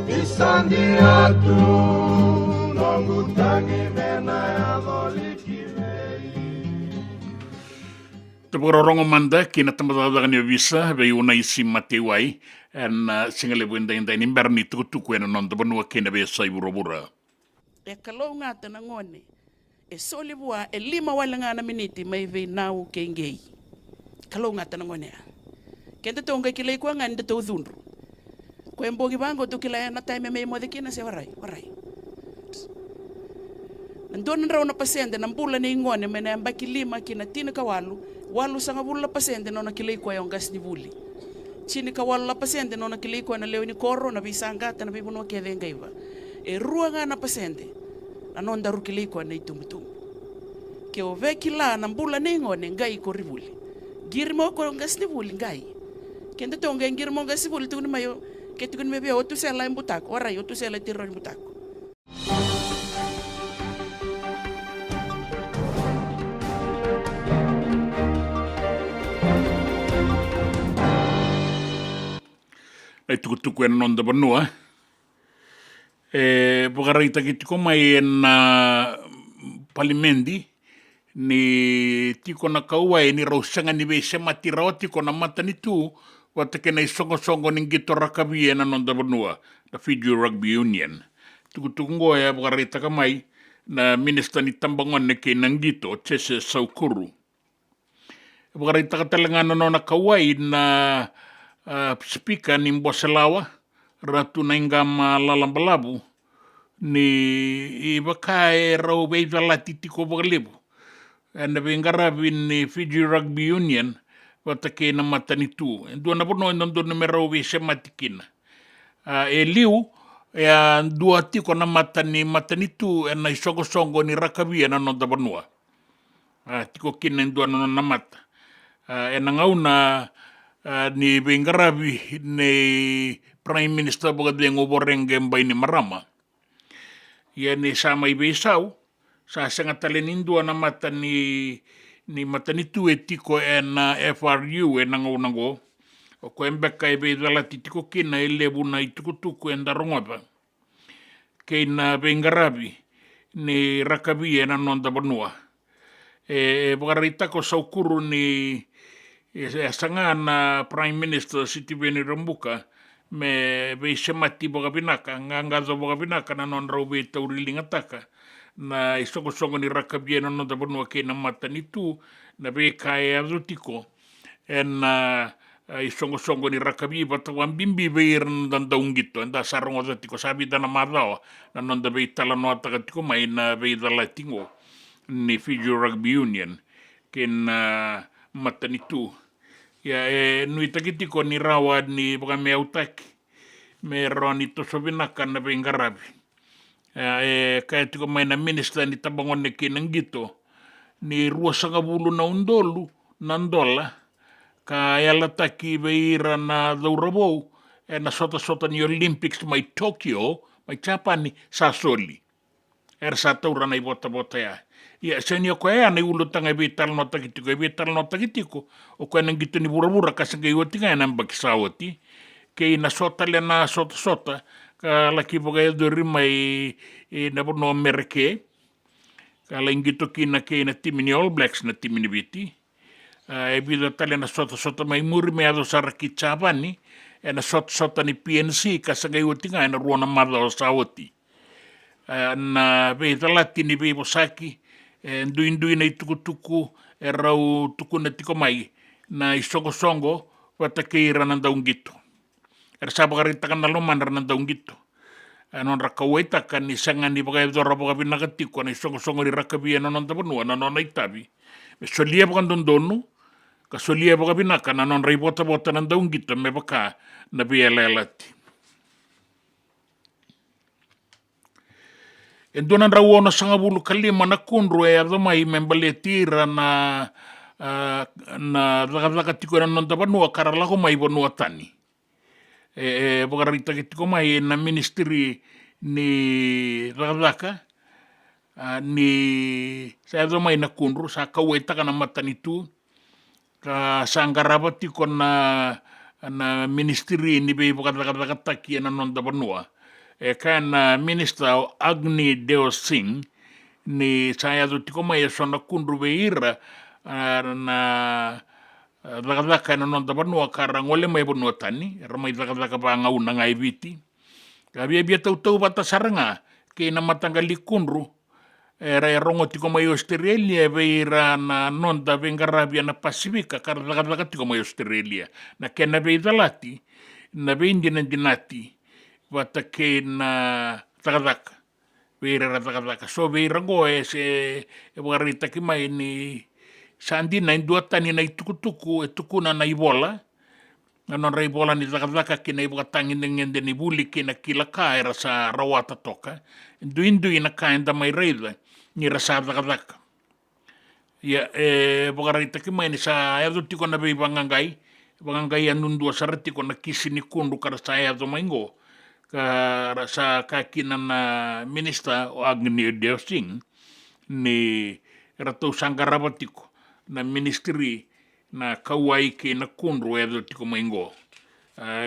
Bisang diatu Taparorongo manda kina tamatadaga ni visa be una isi matewai en singale buenda inda ni berni tukutuku ena non tabanua kina be sai burabura. E kalau ngata na ngone. E soli bua e 5 wala nga na miniti may vei nau kengei. Kalau ngata na ngone. Kenta tonga kilay ko nganda to dhunru. Ko embogi bango to kilay na time may mo de kina se warai. Nandun raw na pasyente ng pula ni ngone mena ambaki 5 kina tina kawalu. Walu sanga bula pasyente no nakilay ko yung gas ni buli. Chini kawalu la pasyente no nakilay ko na leo ni koro na bisanga ta na bibuno kaya denga iba. E rua nga na pasyente. Anon daru kilay ko na itumutum. Kaya veki la ng bula ni ngone ngai ko ribuli. Girmo ko yung gas ni buli ngai. Kaya to ngai girmo gas ni buli tu ni mayo. Kaya tukun mebe otu sela yung butak. Waray otu sela tiro yung butak. Ai tukutuku ena non tabanua. Pagaraita kitiko mai ena palimendi ni tiko na kauai ni rausanga ni veise matirao tiko na mata ni tu watake na isongo-songo ni gito rakabi ena non tabanua na Fiji Rugby Union. Tukutuku ngoya pagaraita kamai na minista ni tambangon na kay nang gito Chese Saukuru. Pagaraita katalangana no na kauai na speaker ni Mboselawa ratu na ingama lalambalabu ni ibakae rau beidala titiko bagalebu and bengarabi ni Fiji Rugby Union watake na matanitu ndo na bono ndo na merau be sematikina liu ya dua tiko na matanitu na isongo ni rakabi na no dabanua tiko kina ndo na mata na ngauna ni bengarabi ni Prime Minister Bogadengo Borenge mbay ni Marama. Yan ni sama ibesau sa sangatalenindo na mata ni matanitu etiko na FRU nango o ko embeka ibe dala titiko kina elebu na itukutuku endarongoba. Kena bengarabi ni rakabi na nonda banua. Bogarita ko Saukuru ni sanga na Prime Minister Siti Beni Rambuka me be semati boga binaka nganga boga binaka na non robe tauriling ataka na isongo ni rakabie na non tabanua ke na mata nitu na be kaya azutiko en isongo ni rakabi batawan bimbi beir dan daungito enda sarong azutiko sabi dana madao na non da be talano ataka tiko mai na be dala tingo ni Fiji Rugby Union ken mata nitu ya nui takitiko ni rawad ni baka me autaki me roni to sobinaka na bengarabi kaya tiko may na minister ni tabangon ni kinanggito ni ruasanga bulu na undolu nandola kaya lataki beira na daurabo na sota ni Olympics may Tokyo may Japan ni Sasoli sa taura na i bota ya. Ia se ni ko ya nei ulu tanga vital no takitiko o ko nang gitu ni bura kasanga i otinga na mbaki saoti ke na sota le na sota ka laki boga e dori mai na bono Amerike ka la ingito kina ke na timini All Blacks na timini viti e vida tale na sota mai muri me ado saraki chavani e na sota ni PNC kasanga i otinga na ruona mada o saoti na veita lati ni vei bosaki ndui na tuku e rau tuku na tiko mai na isongo wata keira na daungito sabagarita kan nalo mandar na daungito non rakaweta kan ni sanga ni bagai dora bagai binakatiko na isongo di rakabi na non tabunua na non itabi solia bagan dondonu ka solia bagai binaka na non ribota na daungito me baka na bielelati e donan rawo na sanga bulu kalima na kunru e adamai membaletira na daga tiko na non tabanua karalago mai bonua tani e bagarita tiko mai na ministry ni daga ni sa adamai na kunru sa kaweta kana matani tu ka sangaraba tiko na ministry ni be daga taki na non tabanua e kan minister Agni Deo Singh ni saya do tiko mai sona kunru beira na daga na non tabanua karangole mai bonua tani ramai daga ba ngauna ngai viti ka bia tau bata saranga ke na matangali kunru era rongo tiko mai Australia beira na non da vengarabia na Pasifika kar daga tiko mai Australia na kena be dalati na be dinati wata ke na tagadaka beira tagadaka so beira go se warita ki mai ni sandi na indua tani na tuku na ibola na non ibola ni tagadaka ki na ibola tangi ngende ni buli ki na kilaka era sa rawata toka indu na kaenda mai reida ni rasa tagadaka ya warita ki mai ni sa edo tiko na be bangangai anundua sarati ko na kisi ni kundu kara sa edo maingo ka rasa kakina na minister o Agni Deo Singh ni rato sangarabatiko na ministry na kawai ke na kunru edo tiko maingo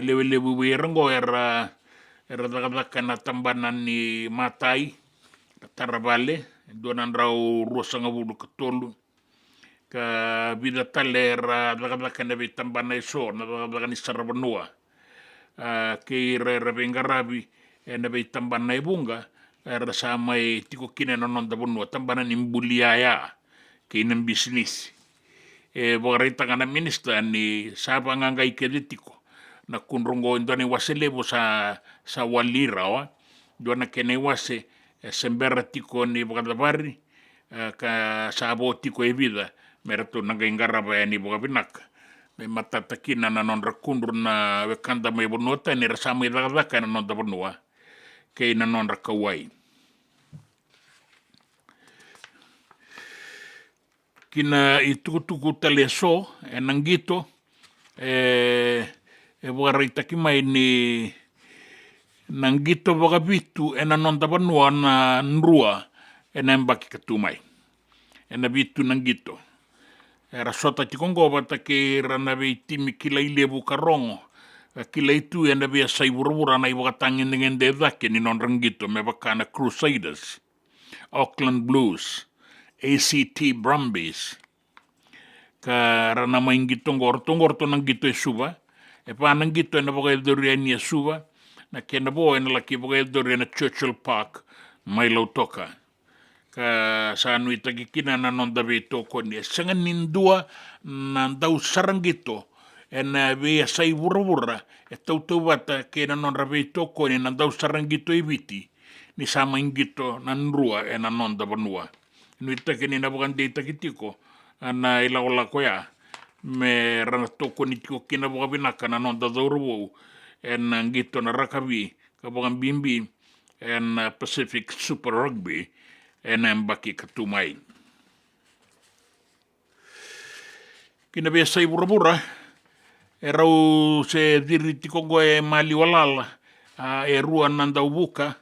lewe rango era daga na tambanan ni matai tarabale donan rau rosanga bulu katolu ka vida talera daga na be tambana iso na daga ni sarabanua ke ravengarabi na be tambana ibunga era samai tiko kine no non dabunua tambana nimbuliaya ke inem business borita kana minister ni sabanga ngai ke tiko na kunrongo ndani waselebo sa walira wa dona kene wase sembera tiko ni bogadavari ka sabo tiko e vida merato nanga ingaraba ni bogabinaka me matata kina na non rakundur na wekanda mai bonota ni rasama idagaka na non dabonua ke na non rakawai kina itukutuku taleso nangito warita ki mai ni nangito bogabitu na non dabonua na nrua na mbaki katumai na bitu nangito era sota tikongo bata ke rana be timi kilai lebu karongo kilai tu ena be sai burubura na iwa tangin dengan dake ni non rangito me bakana Crusaders Auckland Blues ACT Brumbies ka rana maingito ngorto nang gito e suba e pa nang gito ena boga eldoriani e suba na kena bo ena laki boga eldoriani Churchill Park mai lautoka ka sa nui takikina na non dabe toko ni sanga nindua na dau sarangito na be sai burubura e tau bata ke na non rabe toko ni na dau sarangito ibiti ni sama ingito na nrua na non dabanua nui takini na bukan de takitiko na ilaola ko ya me rana toko ni tiko kina buka binaka na non dadauruwo na ngito na rakabi ka bukan bimbi na Pacific Super Rugby ena mbaki katumai. Kina be sai burabura rau se diri tikongo e mali walala e rua nanda ubuka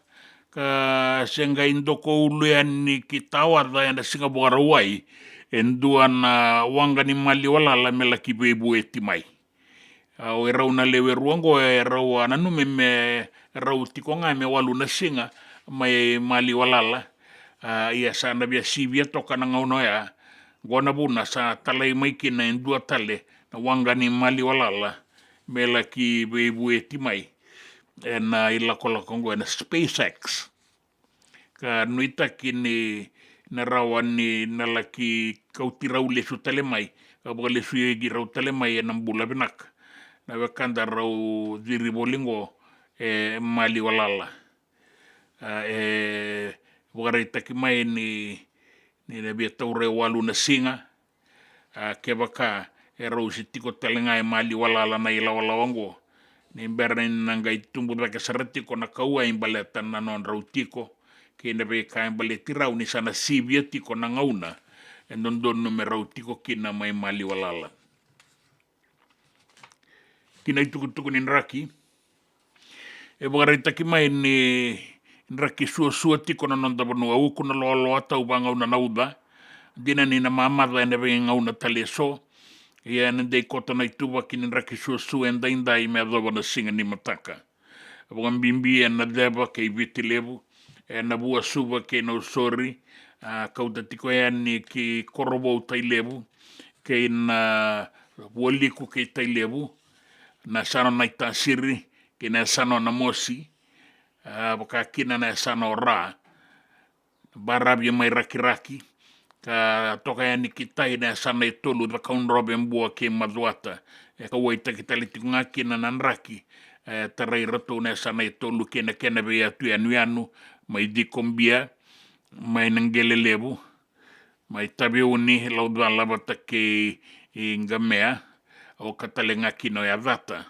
ka senga indoko uluan ni kitawar da yana singa buarawai enduan wanga ni mali walala mela kibebu etimai o e rau na lewe ruango e rau ananu me rau tikonga me walu na singa mai mali walala ia sana bia sibia toka na ngauno ya gona buna sa talai mai kina endua tale na wanga ni mali walala mela kibebu etimai na ila kola kongo na SpaceX ka nuita kini na rawan ni nalaki kautirau lesu tale mai ka boga lesu yegi rau tale mai na mbula binak na wakanda rau diri bolingo mali walala boga reita ki mai ni na bia taure walu na singa ke baka rau sitiko tale ngai mali walala na ila walawango ni berin nanga itumbu baka sarati ko na kaua imbaleta na non rau tiko kina be kain baleti rau ni sana sibia tiko na ngauna endon me rau tiko kina mai mali walala kina itukutuku ni nraki bogarita ki mai ni nraki sua tiko na non dabanu au kuna lo atau ba ngauna nauda dina ni na mamada ene be ngauna taleso ia nende kota na ituwa kini nraki sua enda i me adoba na singa ni mataka bogambimbi na deba ke viti levu na bua suba ke no sori kautatiko ni ki korobo tailevu ke na woliku ke tailevu na sano na itasiri ke na sano na mosi baka kina na sano ra barabia mai rakiraki ka toka ni kitai na sana itolu da kaunrobe mbua ke maduata ka waita kitaliti ngaki na nanraki tarai rato na sana itolu kena be atu anu mai di kombia mai nangele lebu mai tabi uni laudwa labata ke ngamea o katalenga kino ya data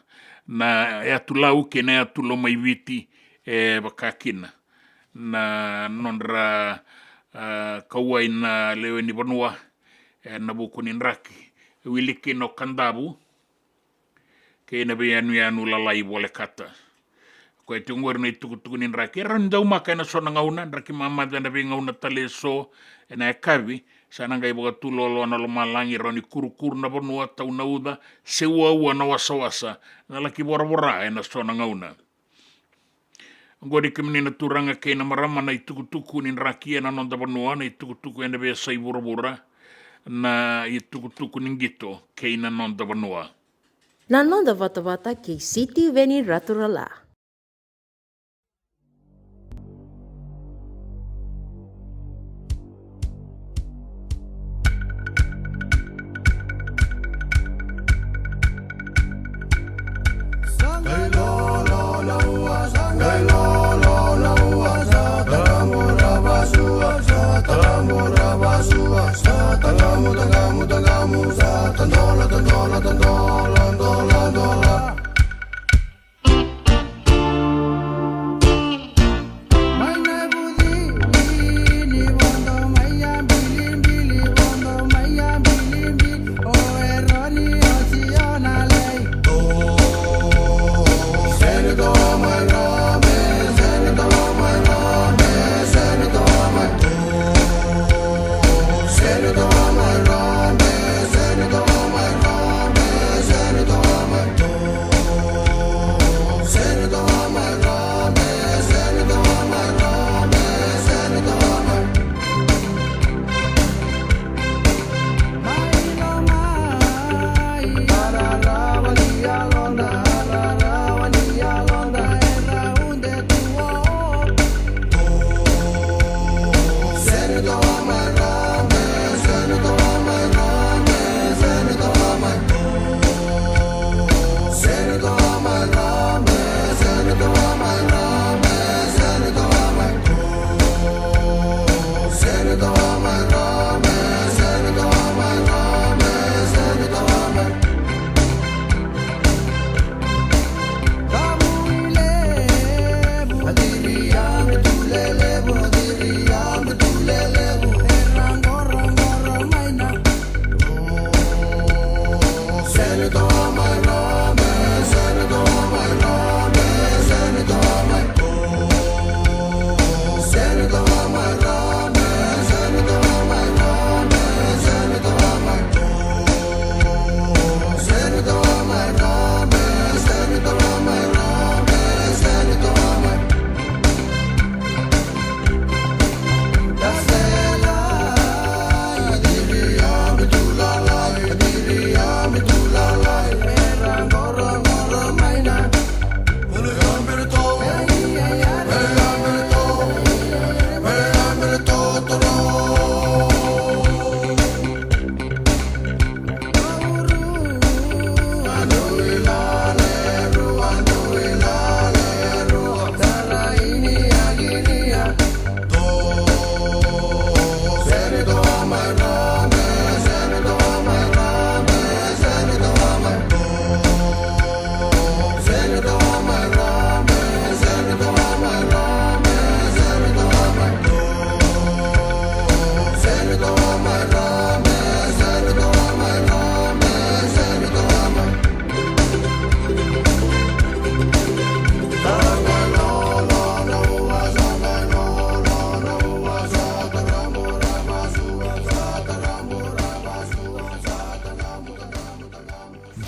na atu lau kena atu lo mai viti bakakina na nonra kawai na lewe ni banua na buku ni nraki wiliki no kandabu ke na be anu lalai bole kata ko e tungor na itukutuku ni nraki randau maka na sona ngauna nraki mama da be ngauna taleso na kavi sana ngai boga tulolo na lo malangi roni kurukuru na banua tau nauda sewa na wasawasa na laki bora na sona ngauna ngori kemenina turanga ke na marama na itukutuku ni nraki na nonda banua na itukutuku ene be sai bora na itukutuku ni ngito ke na nonda banua na nonda vata ke City Veni Raturala.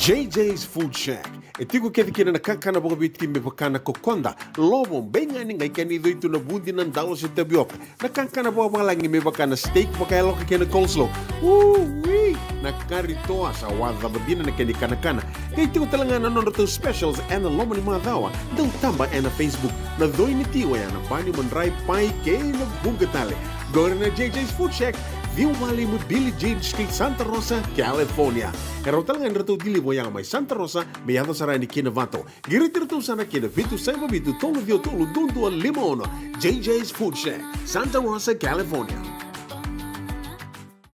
JJ's Food Shack. E tiku kena na kankana boka bitki me bakana kokonda. Lobo benga ni ngai kani do itu na bundi nan dalo se tabioka. Na kankana boka langi me bakana steak boka elo kena coleslaw. Wee! Na kari toa sa wadha badina na kani kana. Kay tiku talangana non to specials and the lomo ni madawa. Dau tamba na Facebook. Na doi ni tiwa ya na pani mandrai pai ke na bugatale. Gore na JJ's Food Shack. Viu Valley mo Billy James Street, Santa Rosa, California. Pero talagang rito dili mo yang may Santa Rosa, may ato sa rani kinavato. Giritirto sana kinavitu sa mabitu tolo dio tolo dundu al limono. JJ's Food Shack, Santa Rosa, California.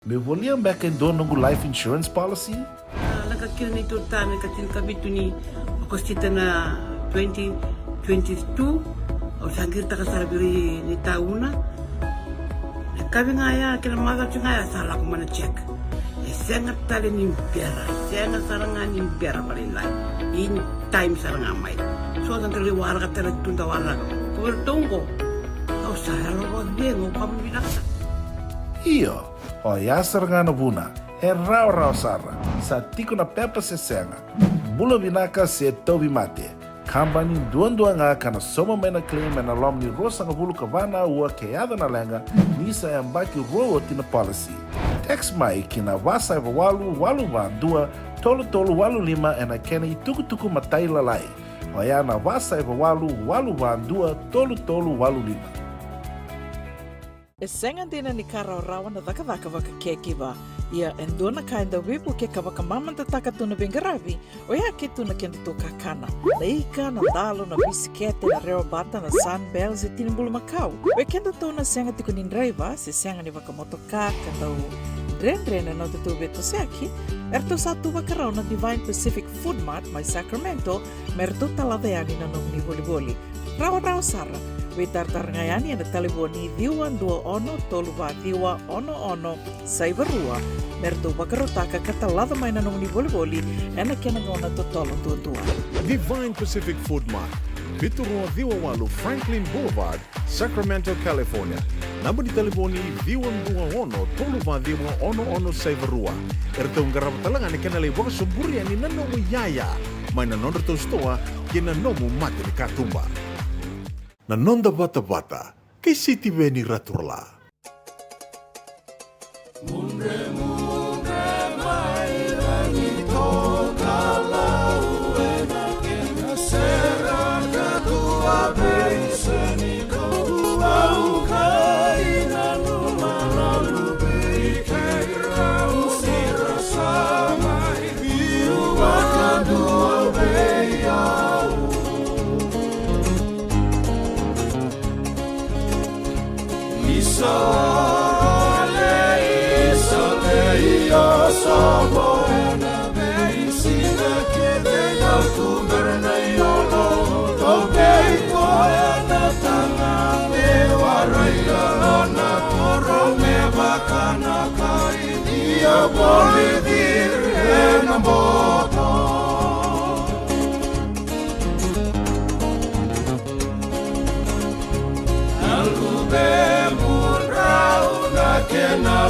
Me voliam back and do nungu life insurance policy? Nakakira na ito tayo katil kabitu ni akostita na 2022 o sangir takasarabiri ni tauna. Kami ngaya kila mara tu ngaya salah aku mana cek. Sangat tali ni biara, sangat sarangan ni biara paling lain. In time sarangan mai. So kan terli warga terli tunda warga. Kau tunggu. Kau saya lawan dia ngau bilang. Iyo, o ya sarangana buna, rau sarra, sa tiku na pepa se senga. Bula binaka se tobi mate. Kambani duan-duan kana soma mena claim na lom ni rosa nga bulu kavana ua keada na lenga nisa e mbaki roa tina policy. Text mai kina wasa eva walu va dua tolu walu lima e na kena i tuku matai lalai. Oya na wasa eva walu va dua tolu walu lima. E senga dina ni kara rawa na daka waka kekiwa. Ia endona kainda wipu ke kawaka mamanta taka tuna bengaravi, o ia ke tuna kenda to kakana. Leika na dalo na bisikete na reo bata na sunbells e tinimbulu makau. We kenda to na senga tiku nindreiva, se senga ni waka motoka, kanda u drendre na te beto seaki, erto satu wakarau na Divine Pacific Food Mart mai Sacramento, merto talaveani na nung ni boli. Rawa sara. We tartarangayani na taliboni diwa dua ono toluwa diwa ono saivarua merto bakarotaka katalada mai na nung ni boli ena kena ngona to tolo tua. Divine Pacific Food Mart, Viturua Diwawalu Franklin Boulevard, Sacramento, California. Namba di taliboni diwa dua ono toluwa diwa ono saivarua. Erto ngarap talangan ni kena lewa suburi ani nanomu yaya. Mai na nondra to stoa kena nomu mate ni katumba. Na nonda bata-bata, kay City Veni Raturla.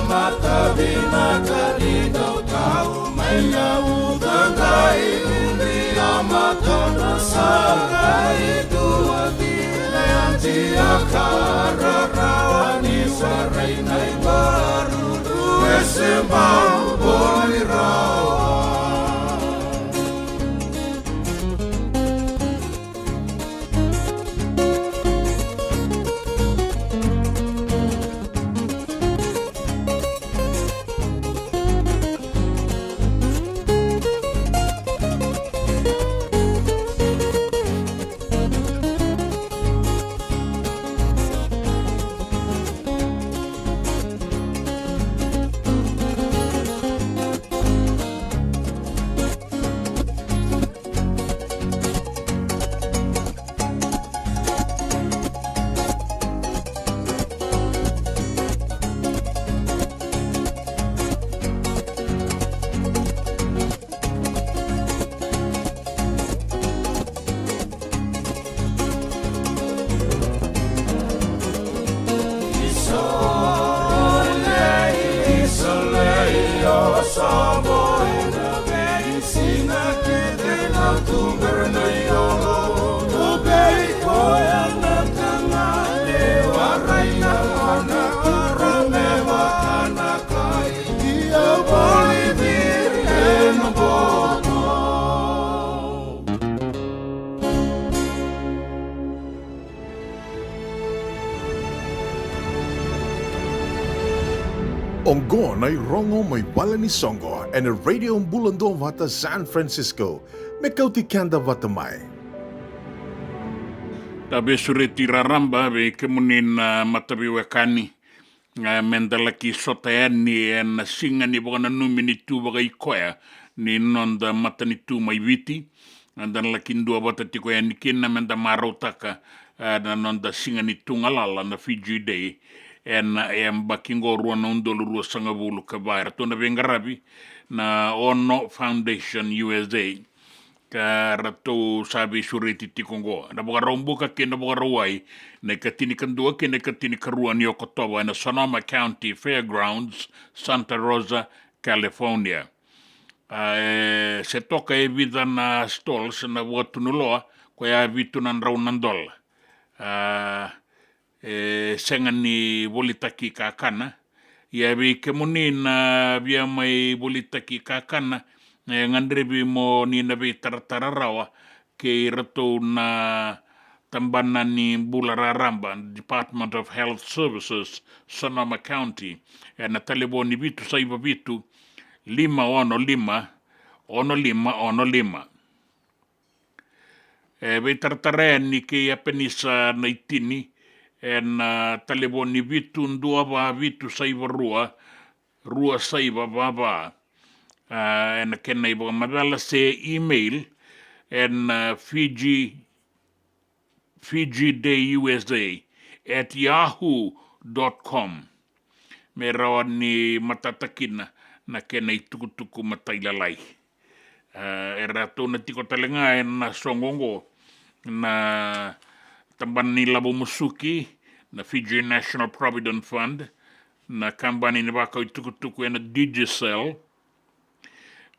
Mata bina karido kau maya udangai undi amata nasagai dua dile anti akara rawani sarai nai baru dua sembang boli rawa. Ongo na rongo may wala ni Songo and a radio bulando vata San Francisco. Mekauti kanda vata mai. Tabe sureti raramba be kemunin matabi wakani. Mendalaki sotaani en singa ni bwana numini tu baga ikoya ni nonda matani tu mai viti. Dan laki ndua bata tiko ya nikina menda marotaka na nonda singa ni tungalala na Fiji Day. En bakingo ruana undolu rua sangavulu kabaira. Tuna vengarabi na Ono Foundation USA. Ka rato sabi sureti tikongo. Na boga rombuka kena boga rawai. Na katini kandua kena katini karua ni Okotoba na Sonoma County Fairgrounds, Santa Rosa, California. Se toka e vida na stalls na watunuloa kwa ya vitu na raunandola. Senga ni volitaki kakana. Ya bi kemuni na bia mai volitaki kakana. Ngandrebi mo ni na bi taratararawa ke rato na tambana ni Bulararamba, Department of Health Services, Sonoma County. Na talebo ni vitu saiba vitu 515. Be tartare ni ke apenisa na itini. Na talebo ni vitu ndua ba vitu saiba rua saiba baba. En kena ibo madala se email en FijiDayUSA@yahoo.com. Me rawa ni matatakina na kena itukutuku matailalai. Rato na tiko talenga en songongo na tamban ni Labo Musuki na Fiji National Provident Fund na kambani ni baka itukutuku en Digicel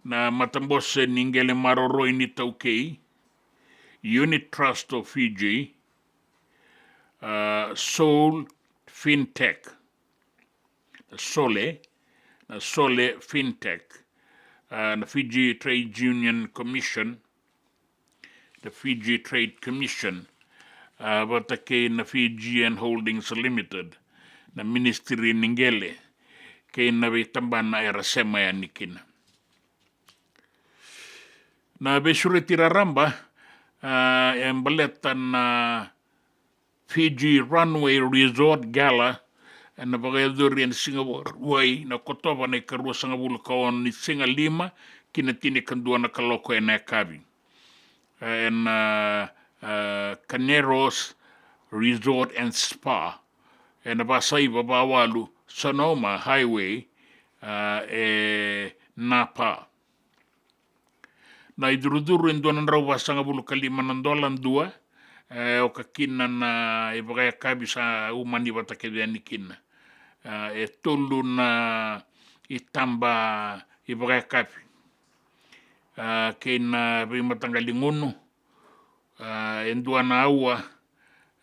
na matambose ningele maroro ini taukei Unit Trust of Fiji, Soul Fintech, Sole Fintech, the Fiji Trade Union Commission, the Fiji Trade Commission, Watake na Fijian Holdings Limited, the Ministry Ningele, ke na vitambana era sema ya nikina. Na besureti raramba, embaletan Fiji Runway Resort Gala na bagayaduri en Singapore way na kotoba na ikarua sangabulu kaon ni singa 5 kinatini kandua na kaloko na kabi en Caneros Resort and Spa en basai babawalu Sonoma Highway Napa na iduruduru en donan rawa sangabulu kalima nandolan 2 o kakina na ibagaya kabi sa umani batakedeani kina tolu na itamba ibagaya kabi kena bimatangalingono endua na aua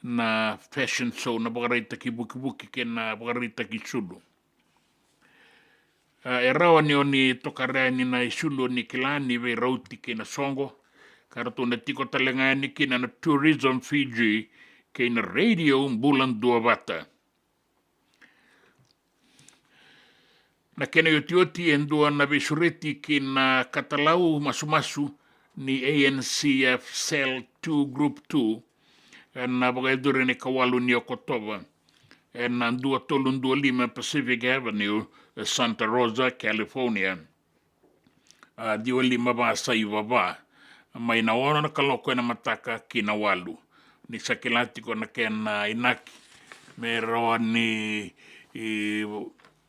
na fashion show na bagarita kibuki kena bagarita kisulu erawa ni oni tokarani na isulu ni kilani ve rauti kena songo karato na tiko talenga ni kina na Tourism Fiji kena radio bulan 2 bata na kena yotioti endua na besureti kina katalau masu ni ANCF Cell 2 Group 2 na bagayadure ni kawalu ni Okotoba na ndua tolundua 5 Pacific Avenue Santa Rosa, California. Diwa 5 ba sa ibaba may naona na kaloko na mataka kinawalu ni sakilati ko na kena inaki meron ni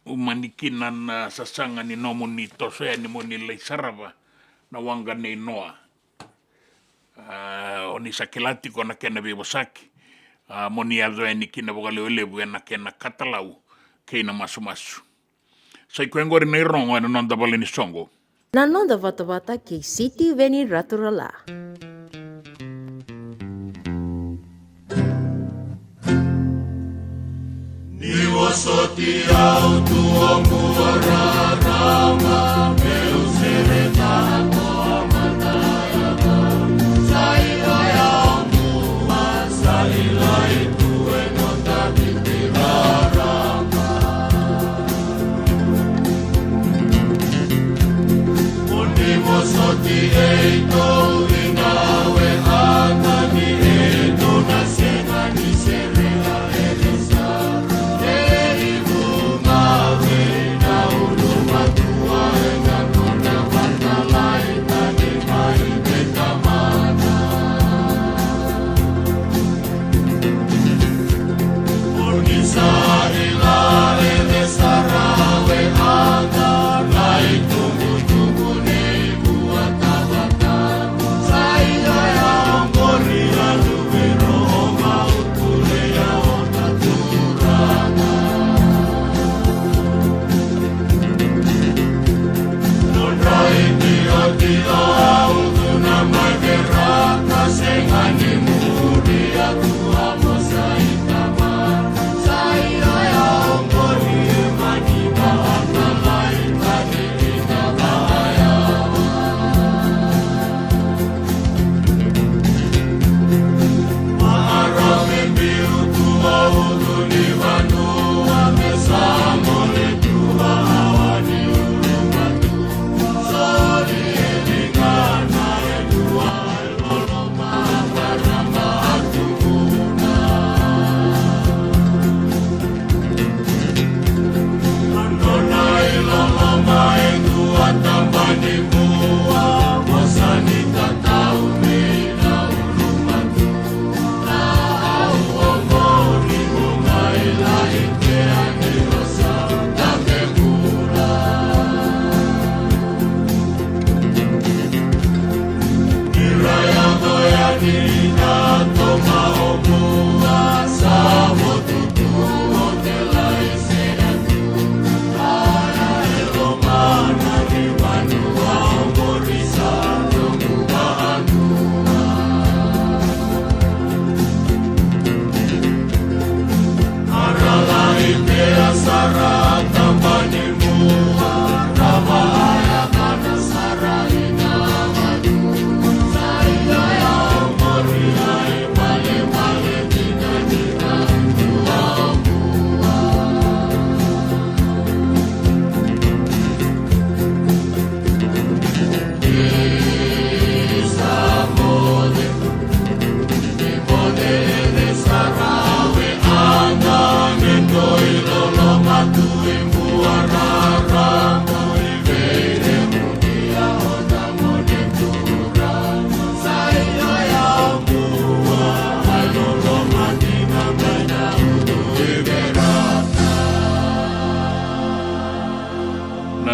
umanikinan na sasanga ni nomo ni Tosea ni mo nilay saraba na wanga ni Noa o ni sakilati ko na kena bibosaki mo ni azo ni kinabogaleolebu na kena katalau kena masu sa ikuengori na irongo na nondabali ni songo Nanonda vata-vata kei City Veni Raturala. Niwasoti au tua muararama meu sereta toa mataya saila ya mua saila itu enota bitirarama Niwasoti eito inawe agani eto nasena ni serela elisa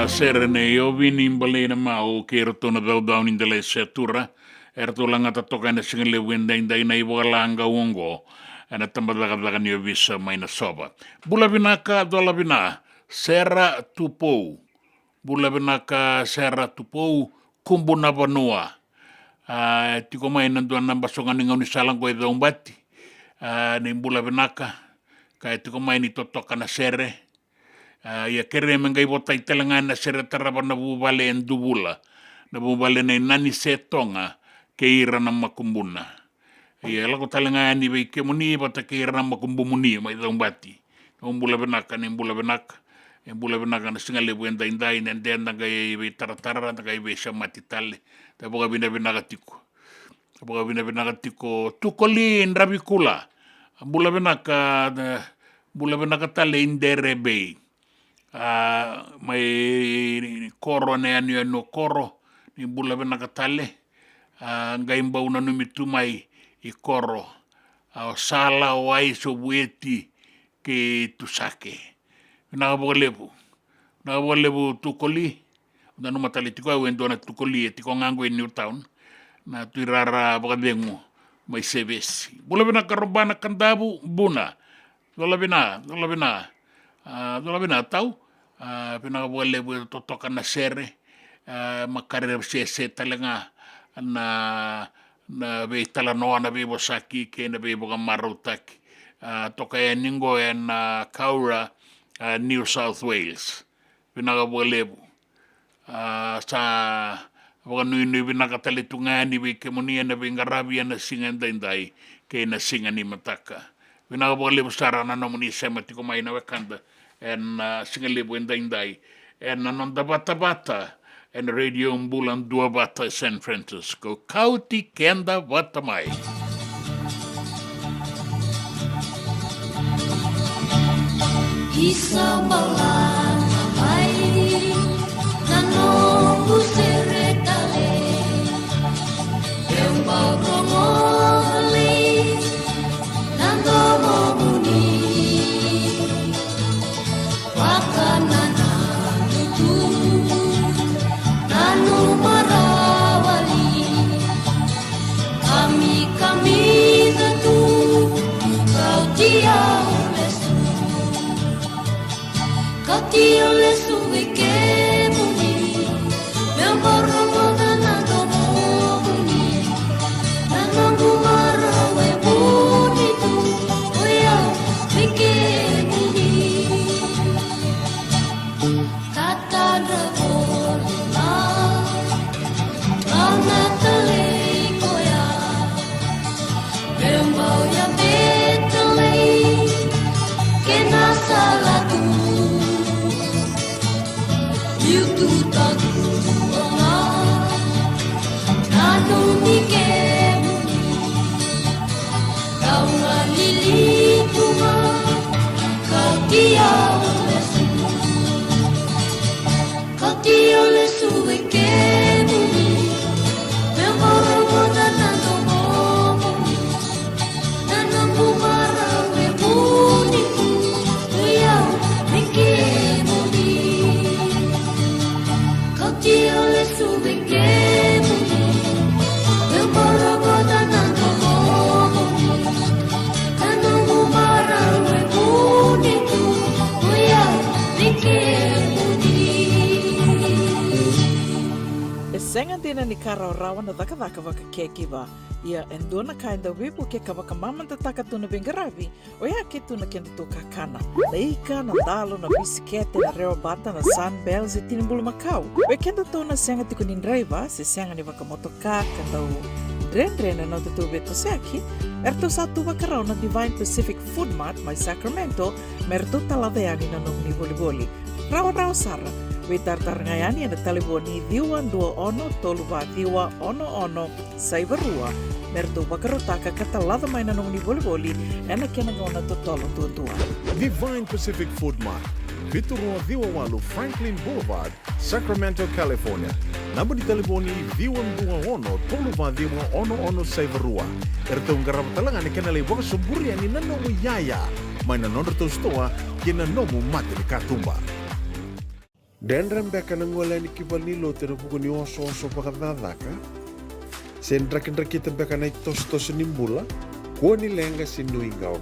serene o vini imbalena mau ke rotona daudau in dele setura ertolanga tatoka na singale wenda inda ina iwalanga wongo ana tambadaga ni visa maina soba bula binaka dola bina sera tupou bula binaka sera tupou kumbuna banua tiko maina doana basonga ninga ni salang ko ida umbati ni bula binaka kai tiko maini totoka na sere ia kere mengai botai telenga na sere taraba na bubale endubula na bubale na nani setonga ke ira na makumbuna ia lako telenga ni be ke muni bata ke ira na makumbumuni mai dombati umbula benaka ni umbula benaka na singale buenda indai nende na gai be taratara na gai be shamati tale ta boga bina benaka tiko tukoli ndrabikula umbula benaka tale inderebe mai koro ne anu no koro ni bula bena katale ngai mbau na numitu mai I koro o sala o ai so bueti ke tusake na bolebu tukoli na no matali tiko wendo na tukoli tiko ngango in Newtown na tuirara bagadengu mai sevesi bula bena karobana kandabu buna dola bena tau pina wale totoka na sere makarir se talenga na be talanoa na be bosaki ke na be boga marutaki toka e ningo na Kaura New South Wales vinaga bolebu sa boga nui vinaga talitunga ni be ke monia na be ngarabi na singa ndai ke na singa ni mataka vinaga bolebu sarana no moni semati ko mai na wakanda en singa lebu ndai en non da bata en radio mbulan dua bata San Francisco kauti kenda watamai Isa balang mai nano buseretale yang bagomoli nando moni wakanana itu nanu marawali kami tentu kau dia Dio le sue che muni, mio borro da nato muni, da non gumaro e muni tu, oia, mi che muni. Tata dravolina, Natale koya, bembau ya betale, che nasala tu. Tu tanto amar, nanu mikemu, kau ngalili tuma, kau tiao lesu ekemu, memoro moda nando momu, nanu bumara webuniku, uyau mikemu. Dio le sue che muni, eu moro guardando momo, quando umara e bonito, uia, me che muni. E senga dina ni kara o rawa na daka waka kekiwa. Ia endona kainda wipu ke kawaka mamanta taka tuna bengaravi, o ia ke tuna kenda tō kakana. Leika na dalo na bisikete na reo bata na sunbells e tinimbulu makau. O kenda tō na senga tiko ni driver, se senga ni waka motoka kanda o dren na tō beto seaki, erto sa tu wakarau na Divine Pacific Food Mart mai Sacramento, merto talaveani na nong ni boli. Rawa sara. We tartarngayani na telefoni diwa 21 saivarua merto wakarotaka katalada mai na nong ni boli ena kena ngona totolo tutua. Divine Pacific Food Mart, Viturua Diwawalu Franklin Boulevard, Sacramento, California. Namba di telefoni diwan 21 saivarua. Erto ngarabatalanga ni kena le waka suburi ani nanomu yaya. Mai na nondro to stoa kena nomu mate ni katumba. Dan rembeka na ngola ni kibalilo tero puko ni oso pakadadaka. Sen kita beka na tos nimbula, ko ni lenga sinui gawa.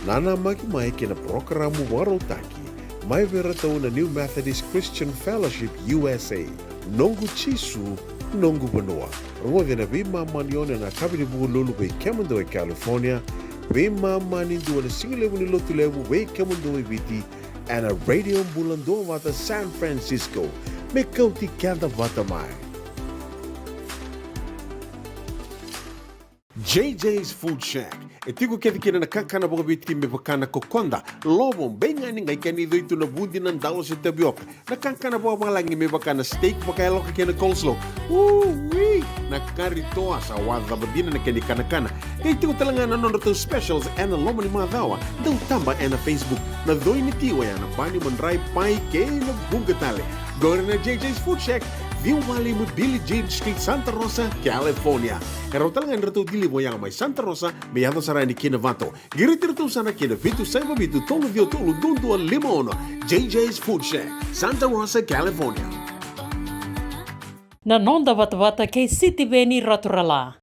Nana mai kina programu warotaki, mai vera tau na New Methodist Christian Fellowship USA, nongu chisu, nongu banoa. Rua na bima manione na kabini buku lulu bei Kemando e California, bima mani dua na singilewu ni lotu lewu bei Kemando e biti, and a radio bulando wata San Francisco. Me kauti kanda wata mai. JJ's Food Shack. E tiku kete kina na kakana boka biti me pakana kokonda. Lobo benga ni ngai kani doitu na bundi nan dalo se tabioka. Na kakana boka malangi me pakana steak pakai loka kena coleslaw. Wee! Na kari toa sa wadha badina na kani kana. Kaya tiku talanga na nondo specials and the lomo ni madawa. Dau tamba na Facebook. Na doi ni tiwa ya na bani mandrai pai ke na bungatale. Gore na JJ's Food Shack. Viu Valley mo Billie Jean Street, Santa Rosa, California. Karo talaga nrito dili mo yang may Santa Rosa, may yato sarani kinavato. Giritirito sana kinavitu sa mabitu tolo vio tolo dundu al limono. JJ's Food Shack, Santa Rosa, California. Na nonda wata kei City Veni Rotorala.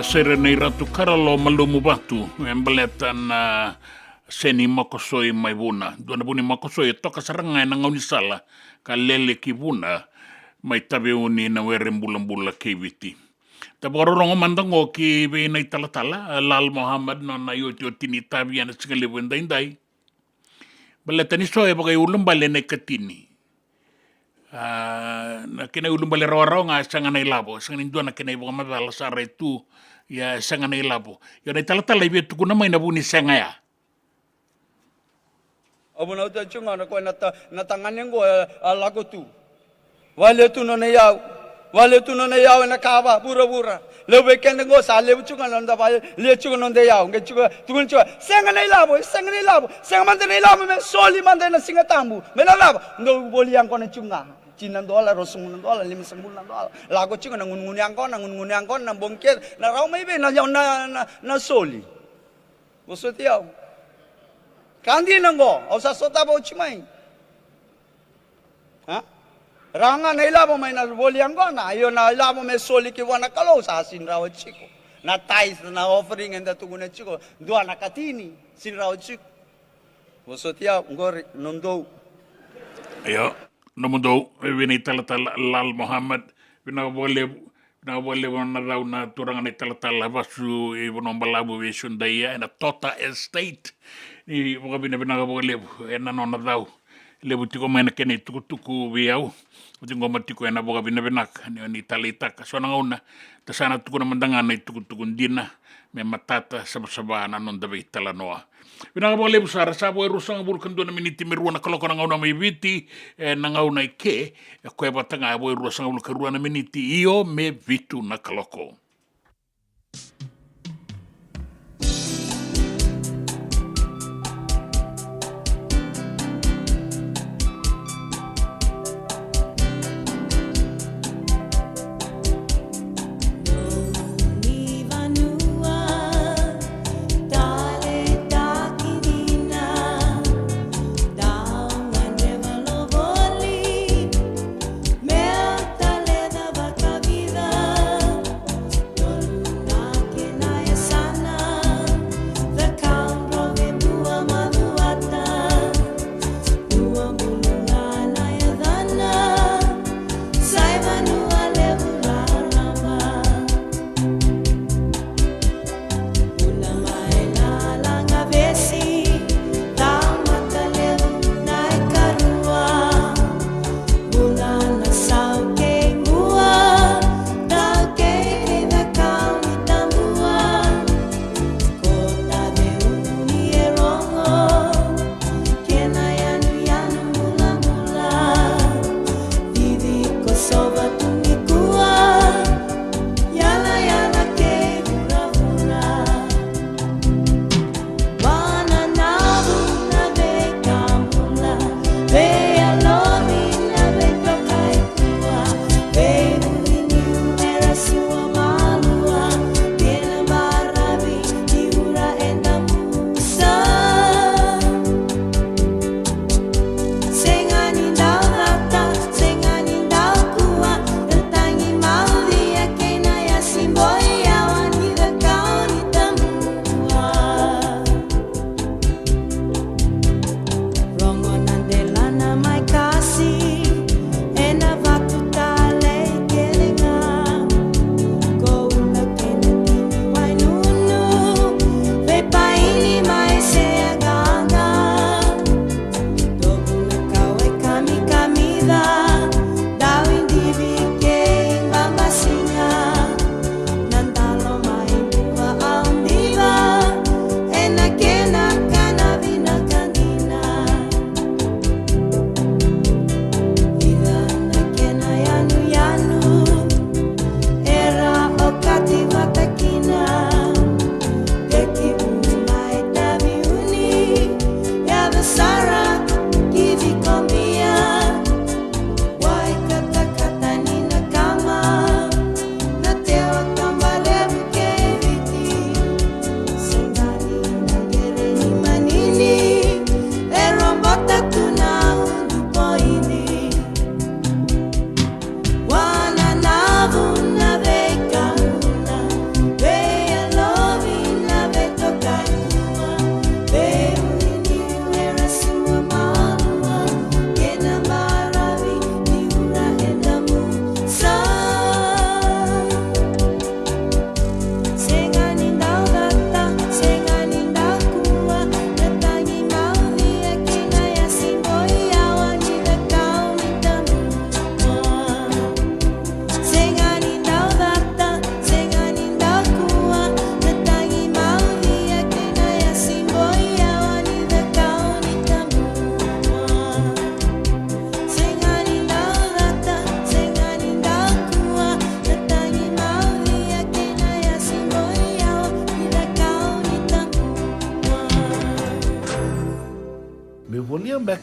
sere nei ratu karalo malumu batu embeletan seni makosoi mai vuna. Duana buni makosoi toka saranga na ngauni sala ka lele ki vuna mai tabe uni na were mbula keviti. Tabarorongo mandango ki be na talatala Lal Muhammad na yoti tini tabi ana singale wenda indai. Baletani so e bagai ulum bale na katini. Na kena ulum bale rawarao nga sanga na ilabo. Sanga nindua na kena ibo mabala sara itu ya sanga na ilabo. Yo na talatala ibe tuku na mai na buni sanga ya. Abu na uta chunga na ko na tanganen go lago tu. Wale tu no na yau. Wale tu no na yau na kaba bura. Lebe kende go sa lebe chunga na nda ba le chunga no de yau. Nge chunga tugun chunga senga na ilabo. Senga mande na ilabo me soli mande na singa tambu. Me na labo. Ndo boli yang ko na chunga. $9, $10, $50. Lago chunga na ngun yang ko na bongket na raw may be na soli. Boso tiao. Kandi nango, o sa sota ba uchimay. Ha? Ranga na ilabo may na boliang ko na, ayo na ilabo may soli ki wana kalo sa sinraw chiko. Na tais na offering and tugun chiko, dua na katini sinraw chiko. Bosotia ngori nondo. Ayo, nomundo wini talatala Lal Muhammad wina wale wana daw na turang ni talatala basu ibonombalabu visundaya na Tota Estate. Ni mga binabinaga lebu ena nona daw lebu tiko may nakene tuku biyaw utingo matiko ena mga binabinak ni talitak so nangauna tasana tuku na mandangan na tuku dina may matata sabasaba na non dabi talanoa binaga lebu sara sabo rusang burkan do na miniti meruan na kaloko nangauna may viti nangauna ke kwe batanga abo rusang burkan na miniti iyo me vitu na kaloko.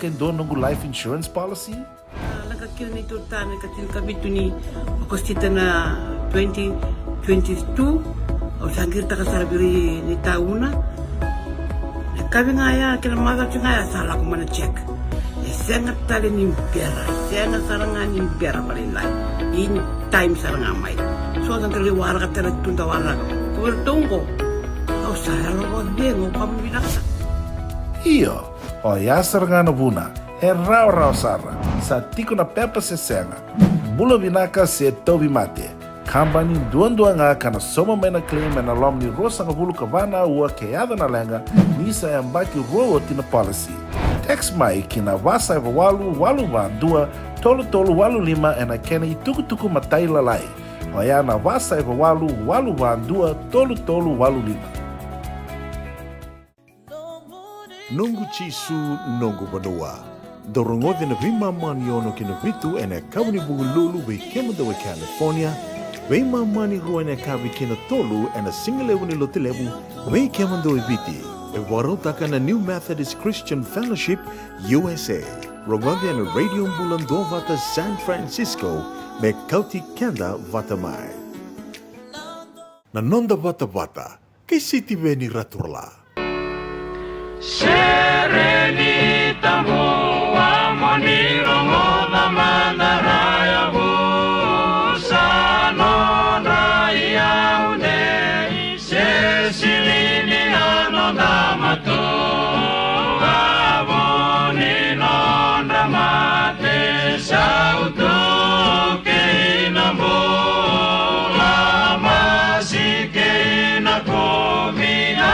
quem dono nungu life insurance policy? Nakakira ni tutane katil kabitu ni okostita na 2022 o sangir takasarabiri ni tauna. Kabi ngaya kila mada ngaya salah ko mana check. Sengat tali ni biara, sengat sarangan ni biara paling lain. In time sarangan mai. So ang kaliwara ka tala tunda wala. Kuwertongko. Au saya lo dengo kamu binasa. Iyo, o yasar nga buna, rau sarra, sa tiko na pepa se senga. Bula vinaka se tobi mate. Kambani duan nga kana soma mena claim na lom ni rosa nga bulu kabana ua keada na lenga nisa e ambaki roa tina policy. Text mai kina wasa eva walu dua tolu walu lima e na kena i tuku matai lalai. O ya na wasa eva walu dua tolu walu lima. Nungu chisu nungu banua. Dorongode na vima mani ono kina vitu ene kawani bungu lulu be kemadawe California. Vima mani rua ene kawi kina tolu ene singalewu ni lotilewu be kemadawe viti. E warotaka na New Methodist Christian Fellowship USA. Rongode ene radio bulan do vata San Francisco me kauti kenda vata mai. Na nonda vata kay City Veni Raturla. Serenita moa moniro moda mandaraya busa non raya une se silini anoda mato avoni non ramate sauto che inamola masi che inakomina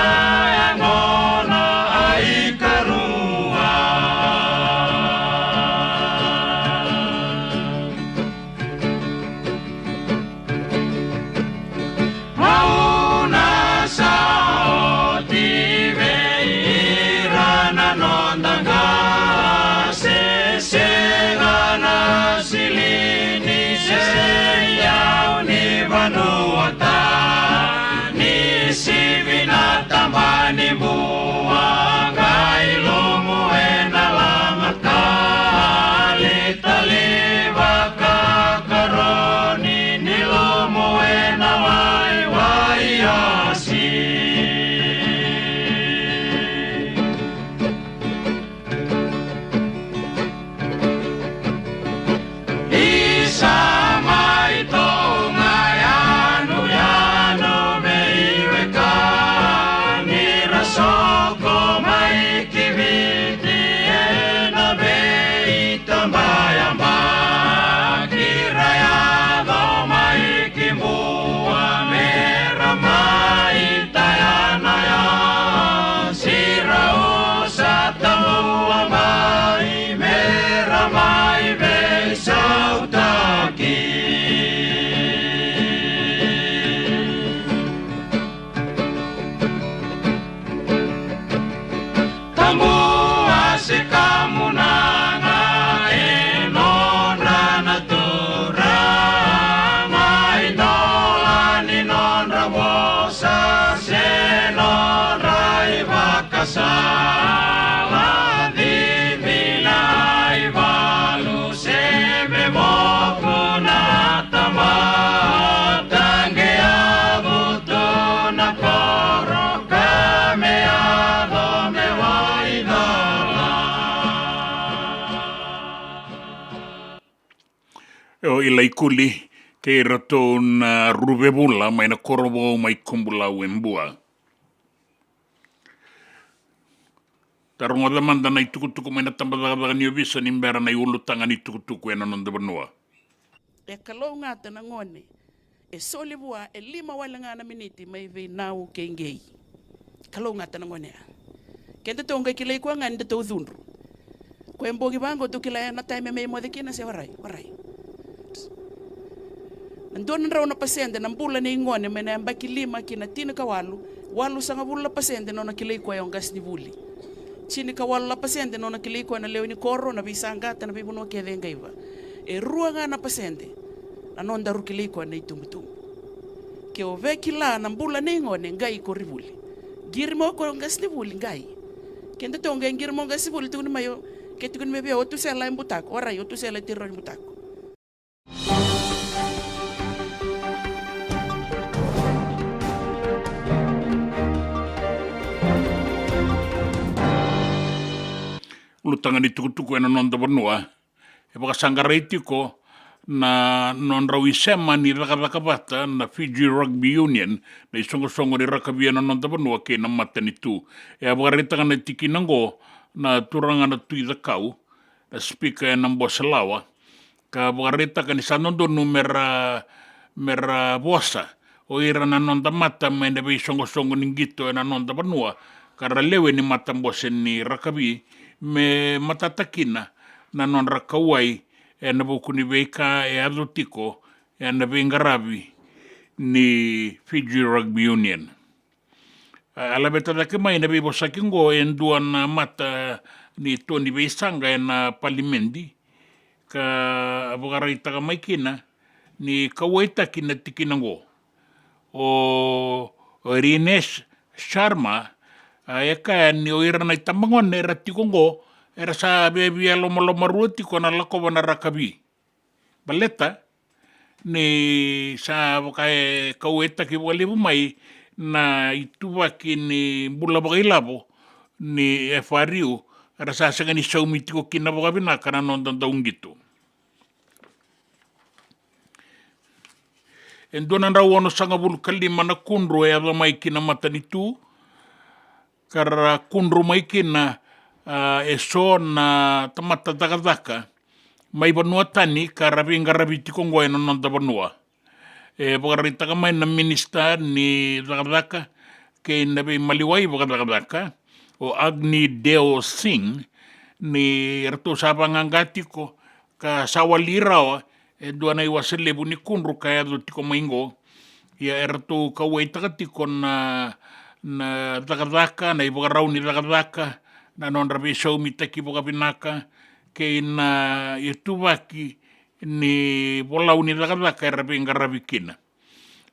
tambani mua gai lomo ena lama kali taliva kakaroni ni lomo ena wai asi isama ito ngayanu yano meiweka soko mai kiviti ena bei tambayamba kiraya do mai kimbua mera mai tayana ya sirau satamua mai mera mai bei sautaki kamu nanga non natura mai dola ni non rabosa se non rai vakasala divina i valu se me vokuna tama tange avuto na koro kame ado me vai o ilai kuli ke rato na rubebula mai na korobo mai kumbula wembua. Tarongo da manda na itukutuku mai na tambadaga ni obisa ni mbera na iulutanga ni tukutuku ena nonda banua. E kalau ngata na ngone e solibua e lima wala nga na miniti mai vei nau kengei. Kalau ngata na ngone kenda tonga kilai kwa nganda to dhunru. Kwa mbogi bango tu kilai na time mai mo de kina se warai. Nandun raw na pasyente ng bula ni ingone may nambaki lima kina tina kawalu sa nga bula pasyente no nakilay ko yung gas ni buli. Chini kawalu la pasyente no nakilay ko na leo ni koro na bisanga ta na bibuno kaya nga iba. E rua nga na pasyente na nonda rukilay ko na itumutum. Kaya ve kila ng bula ni ingone ngai ko ribuli. Girmo ko yung gas ni buli ngai. Kaya to nga girmo gas ni buli tu ni mayo ke tikun me be o tu sela en butako ora yo tu sela tiro en butako Lutanga ni tukutuku ena non tabanua. E baka sangareiti ko na non rawi sema ni raka bata na Fiji Rugby Union na isongo ni rakabi ena non tabanua ke na mata ni tu. E baka retanga na tiki nango na turanga na tui da kau na speaker ena mbosalawa ka baka retaka ni sanondo mera bosa o ira na non mata me ne be isongo ni gito ena non tabanua kara lewe ni mata mbose ni rakabi me matatakina na non rakauai e na bukuni veika e adotiko e na vengarabi ni Fiji Rugby Union. Ala beta da ke mai na be bosakingo e ndua na mata ni Tony Veisanga e na palimendi ka abogarai taga mai kina ni kawaitaki na tikinango o Rinesh Sharma e kaya ni o ira na itamangon era tikongo era sa bebi loma ruoti kona lako na rakabi. Baleta ni sa kaya kaueta ki walibu mai na ituwa ki ni bula bagilabo ni FRU era sa sanga ni saumitiko kina bagabina kana nonton daung gitu. Endonan rawono sanga bulu kalima na kundro e ava mai kina matanitu kara kundro mai kina e so na tamata dagadaka mai banua tani kara vingarabi tikongo e non da banua. E bagaritaka mai na minista ni dagadaka ke na be maliwai dagadaka o Agni Deo Singh ni rato sabangangati ko ka sawalirawa e duana iwaselebu ni kundro kaya do tiko maingo ia rato kawaitaka tiko na dagadaka na ibagarau ni dagadaka na non rabi saumi taki bogabinaka ke na itubaki ni bolau ni dagadaka e rabi ngarabikina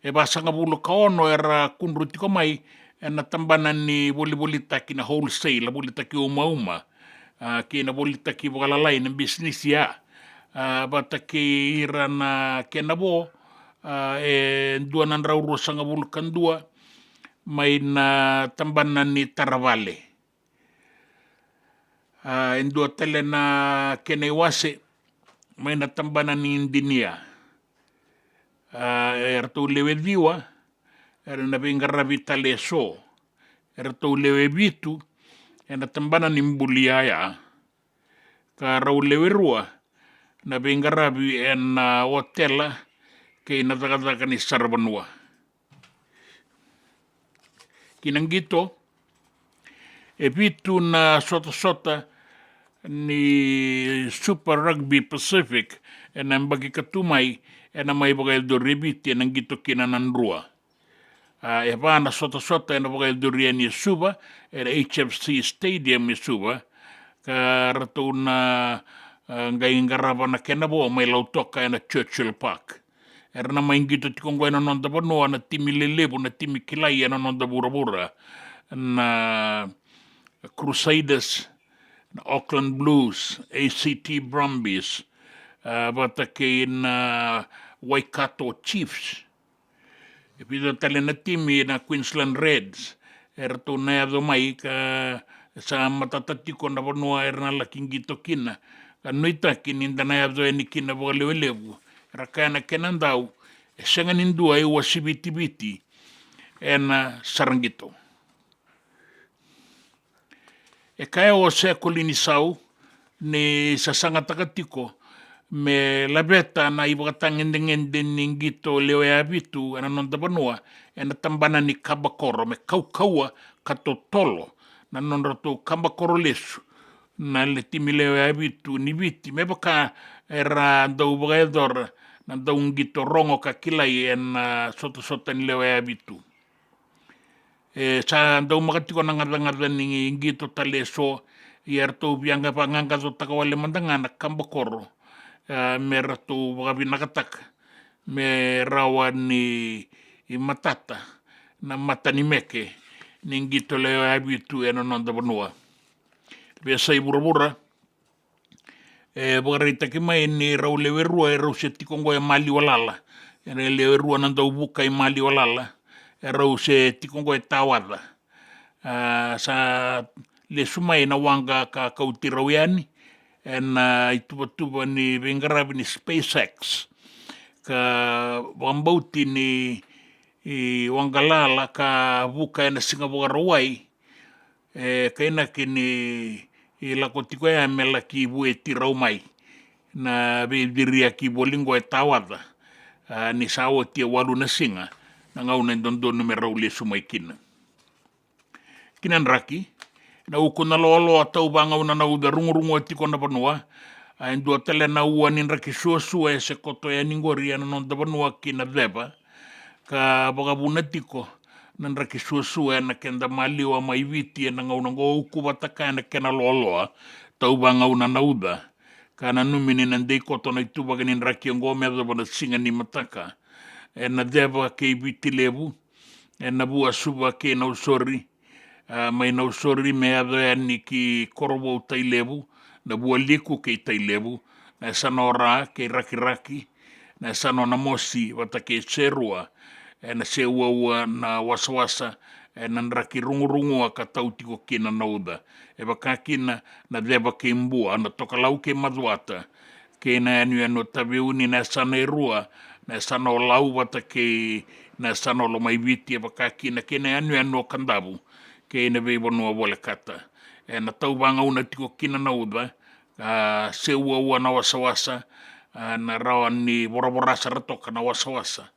e basanga bulu kaono era kundru tiko mai e na tambana ni boli taki na wholesale boli taki uma ke na boli taki bogalalai na business ya bata ke ira na kenabo e dua nan rauro sanga bulu kandua mai na tambana ni Taravale. Endua tele na kenewase mai na tambana ni Indinia. Erto lewe diwa, era na bengarabi tale so. Erto lewe bitu, na tambana ni Mbuliaya. Ka rau lewe rua, na bengarabi na hotela ke na dagadaka ni Sarabanua. Kinangito, e bitu na sota ni Super Rugby Pacific e na mbagi katumai e na mai bagai do rebiti e nangito kinanandrua. E pa na sota e na bagai do ria ni Suba e na HFC Stadium ni Suba ka rato na ngai ngaraba na kenabo mai lautoka e na Churchill Park. Era na maingito tikongo e na nonda banoa na timi lelebu na timi kilai e na nonda bura na Crusaders, na Auckland Blues, ACT Brumbies, bata ke na Waikato Chiefs. E pita tale na timi na Queensland Reds, era to na yado mai ka sa matatatiko na banoa era na lakingito kina, ka noita kininda na yado e ni kina bogalewelevu. Rakana kenandau e senganindua e wasibiti-biti e na Sarangito. E kaya o se kolini sau ni sasanga takatiko me labeta na ibakatangende ningito leo e abitu e na nonda banua e na tambana ni kabakoro me kaukaua katotolo na nonda to kabakoro lesu na le timi leo e abitu ni biti me baka era ndau bagaedor na daung gito rongo ka kilai e na sota ni leo e abitu. E sa ndau makatiko na ngada ni gito tale so i erto bianga panganga to takawale mandanga na kambakoro me rato bagabinakatak me rawa ni i matata na mata ni meke ni gito leo e abitu e na nonda banua. Biasa i bura Bagarita ki mai ni rau lewe rua rau se tikongo mali walala. Lewe rua nanda ubuka mali walala. Rau se tikongo tawada. Sa le sumai na wanga ka kautirau yani. Na ituba ni vengarabi ni SpaceX. Ka wambauti ni wangalala ka buka na Singapore rawai. Kaina kini lako tiko ya mela ki bue tirau mai na diria ki bolingo tawada ni sawo tia walu na singa na ngau na dondo numero le sumai kina raki na ukuna lolo atau banga una na uda rungu tiko na banua ndo tele na uanin raki suasua se koto ya ningori na non da banua kina deba ka bagabuna tiko nan raki suasua na kenda maliwa maiviti na ngau na ngau kubataka na kena loloa tau banga una nauda kana numini nandei koto na ituba ganin raki ngo meda bana singa ni mataka na deba ke biti lebu na bua suba ke na usori mai na usori me ado ni ki korobo tai lebu na bua liku ke tai lebu na sanora ke raki na sanona mosi wata ke serua na seua na wasawasa nan raki rungu ka tau tiko kina nauda baka kina na deba ke mbua na toka lau ke maduata ke na anu tabiuni na sana rua na sana o lau wata ke na sana o mai viti baka kina ke na anu kandabu ke na veibo no wole kata na tau banga una tiko kina nauda seua na wasawasa na rawan ni bora-borasa ratoka na wasawasa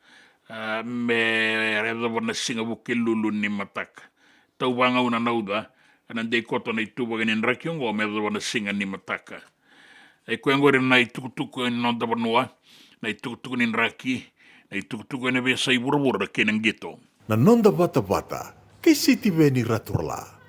me redo na singa buke lulu ni mataka tau banga una nauda anandei koto na ituba ganin rakiongo me redo na singa ni mataka koe ngore na itukutuku no da banua na itukutuku ni raki na itukutuku ni besa ibura kenang gito Na nonda bata-bata kay City Veni Raturla.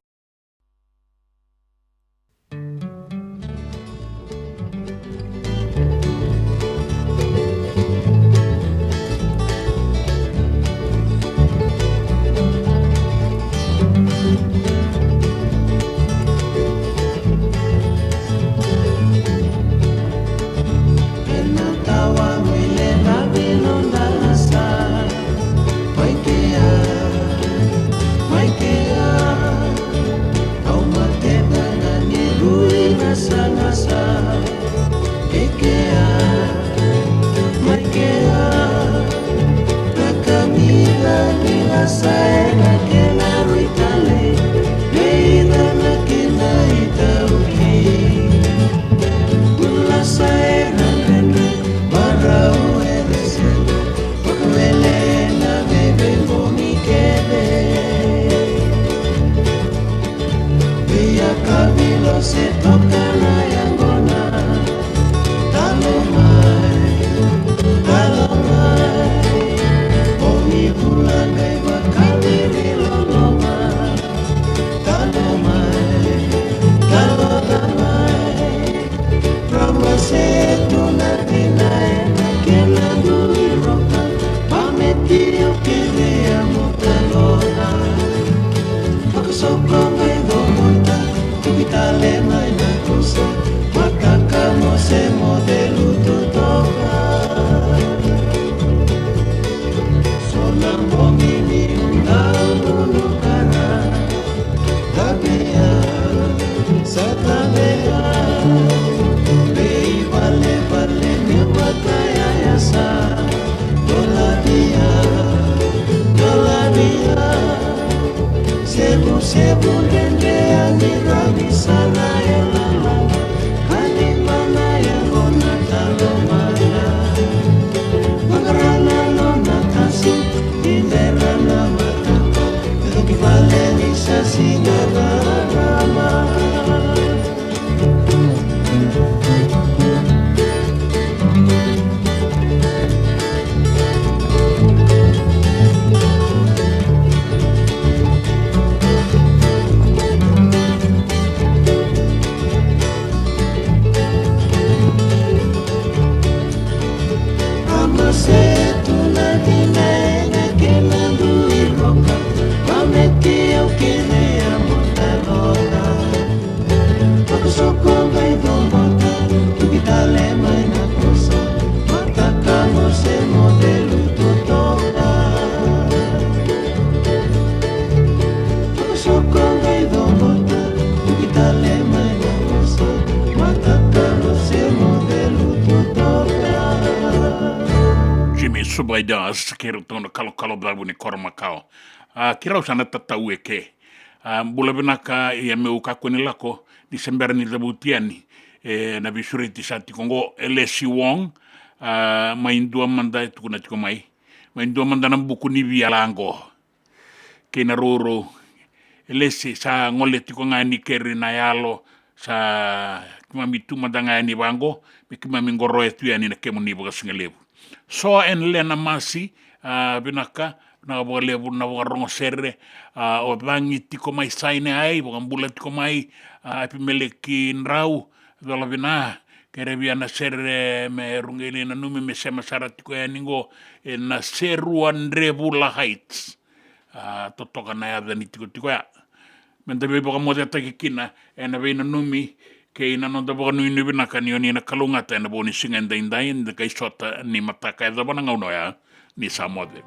Bulan ay bakal diri lo subaidas kero tono kalo blabu ni kormakao. Kirau sana tatau ke. Bula benaka ia meu kakweni lako Desember ni labutiani na bisuriti sa tikongo Elesi Wong maindua manda itu kuna tiko mai. Maindua manda na buku ni bialango. Kena roro Elesi sa ngole tiko ngani keri na yalo sa kimamitu manda ngani bango mikimami ngoro etu yani na kemu ni boga singalebu. So en lena masi benaka na boga lebu na boga rongo serre o bangi tiko mai saine ai boga mbula tiko mai epimeleki nrau dola bina kere biana serre me rungeli na numi me sema sara tiko ya ningo na seru Andrebula Heights totoka na ya dani tiko ya menda be boga mo data kina na be na numi ke ina no da boga nui bina kanioni na kalungata na boni singa ndai nda kai sota ni mataka ya zabana ngauno ya ni samode.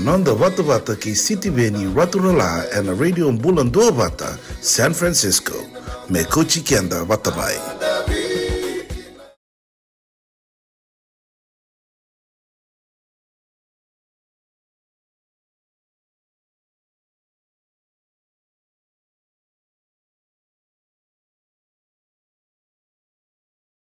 Nanda Vata ki City Beni Raturala and Radio Mbulan Vata, San Francisco. me kochi kianda watamai.